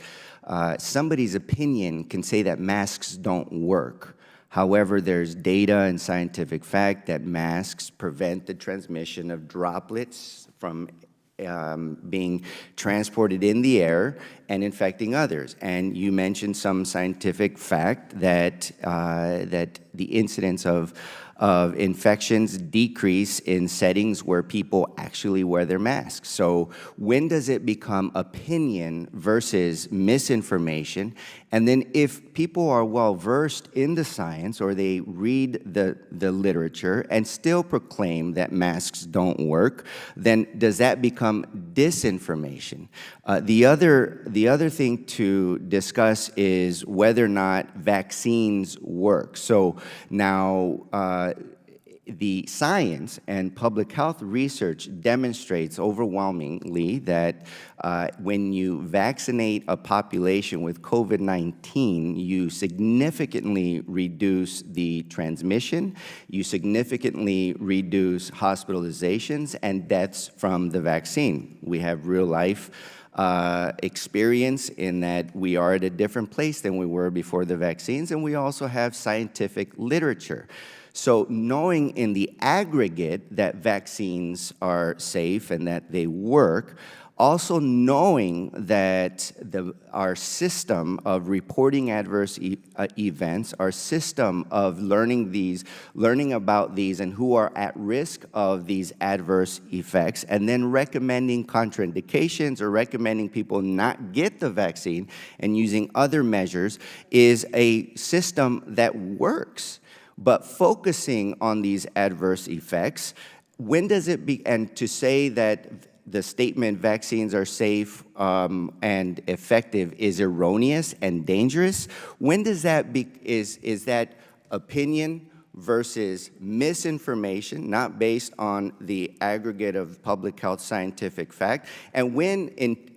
somebody's opinion can say that masks don't work. However, there's data and scientific fact that masks prevent the transmission of droplets from being transported in the air and infecting others. And you mentioned some scientific fact that that the incidence of infections decrease in settings where people actually wear their masks. So when does it become opinion versus misinformation? And then if people are well-versed in the science or they read the literature and still proclaim that masks don't work, then does that become disinformation? The other thing to discuss is whether or not vaccines work. So now the science and public health research demonstrates overwhelmingly that when you vaccinate a population with COVID-19, you significantly reduce the transmission, you significantly reduce hospitalizations and deaths from the vaccine. We have real-life experience in that we are at a different place than we were before the vaccines, and we also have scientific literature. So knowing in the aggregate that vaccines are safe and that they work, also knowing that our system of reporting adverse events, our system of learning about these and who are at risk of these adverse effects, and then recommending contraindications or recommending people not get the vaccine and using other measures is a system that works. But focusing on these adverse effects, when does it be, and to say that the statement vaccines are safe and effective is erroneous and dangerous? When does that is that opinion versus misinformation, not based on the aggregate of public health scientific fact? And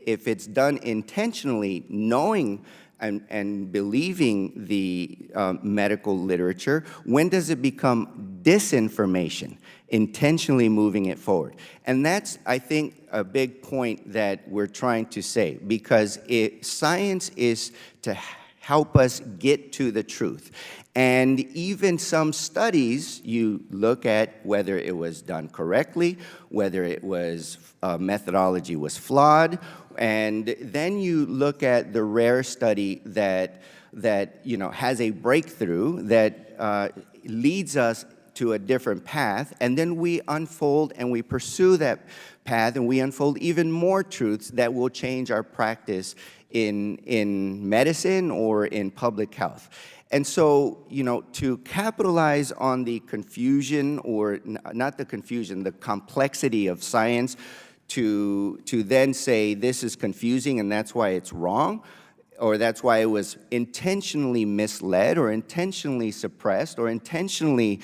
if it's done intentionally, knowing and believing the medical literature, when does it become disinformation, intentionally moving it forward? And that's, I think, a big point that we're trying to say, because science is to help us get to the truth. And even some studies, you look at whether it was done correctly, whether it was methodology was flawed, and then you look at the rare study that has a breakthrough that leads us to a different path, and then we unfold and we pursue that path, and we unfold even more truths that will change our practice in medicine or in public health. And so, to capitalize on the confusion, or not the confusion, the complexity of science, to then say this is confusing and that's why it's wrong, or that's why it was intentionally misled or intentionally suppressed or intentionally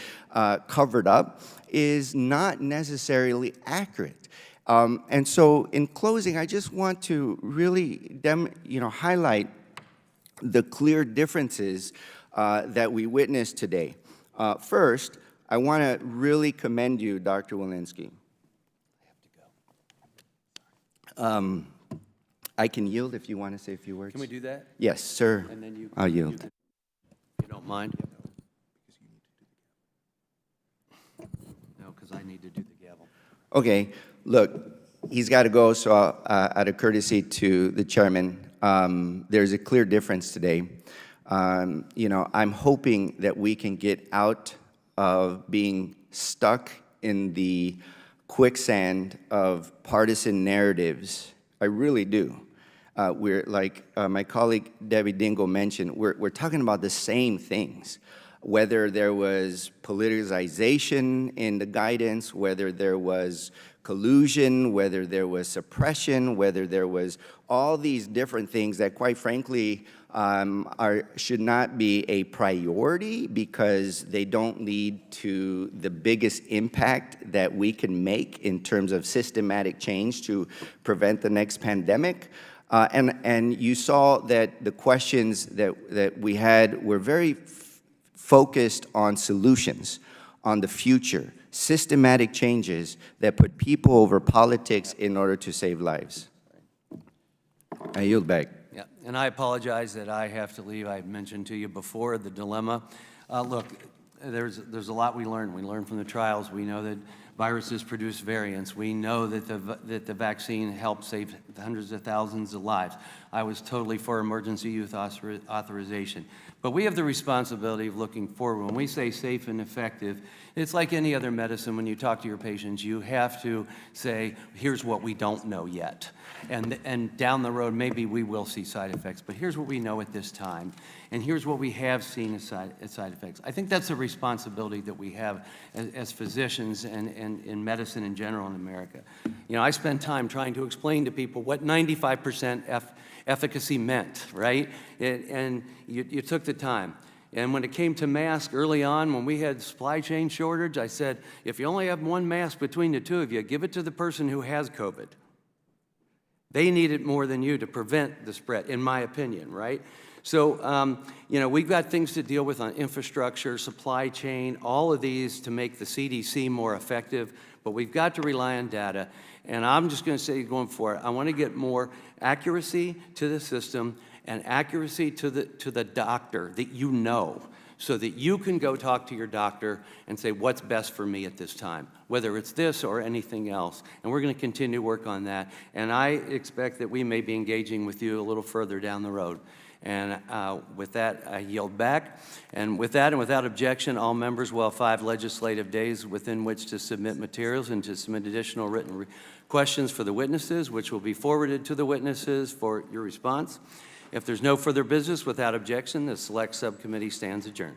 covered up, is not necessarily accurate. And so in closing, I just want to really highlight the clear differences that we witnessed today. First, I want to really commend you, Dr. Walensky. I can yield if you want to say a few words. Can we do that? Yes, sir. And then I'll yield. If you don't mind? No, because I need to do the gavel. Okay, look, he's got to go, so out of courtesy to the chairman, there's a clear difference today. I'm hoping that we can get out of being stuck in the quicksand of partisan narratives. I really do. We're like my colleague Debbie Dingle mentioned, we're talking about the same things. Whether there was politicization in the guidance, whether there was collusion, whether there was suppression, whether there was all these different things that, quite frankly, should not be a priority because they don't lead to the biggest impact that we can make in terms of systematic change to prevent the next pandemic. And you saw that the questions that we had were very focused on solutions, on the future, systematic changes that put people over politics in order to save lives. I yield back. Yeah, and I apologize that I have to leave. I mentioned to you before the dilemma. Look, there's a lot we learned. We learned from the trials. We know that viruses produce variants. We know that the vaccine helped save hundreds of thousands of lives. I was totally for emergency use authorization. But we have the responsibility of looking forward. When we say safe and effective, it's like any other medicine. When you talk to your patients, you have to say, here's what we don't know yet. And down the road, maybe we will see side effects, but here's what we know at this time. And here's what we have seen as side effects. I think that's a responsibility that we have as physicians and in medicine in general in America. I spent time trying to explain to people what 95% efficacy meant, right? And you took the time. And when it came to masks early on, when we had supply chain shortage, I said, if you only have one mask between the two of you, give it to the person who has COVID. They need it more than you to prevent the spread, in my opinion, right? So, we've got things to deal with on infrastructure, supply chain, all of these to make the CDC more effective, but we've got to rely on data. And I'm just going to say, going forward, I want to get more accuracy to the system and accuracy to the doctor that you know, so that you can go talk to your doctor and say, what's best for me at this time, whether it's this or anything else. And we're going to continue to work on that. And I expect that we may be engaging with you a little further down the road. And with that, I yield back. And with that and without objection, all members will have 5 legislative days within which to submit materials and to submit additional written questions for the witnesses, which will be forwarded to the witnesses for your response. If there's no further business, without objection, the Select Subcommittee stands adjourned.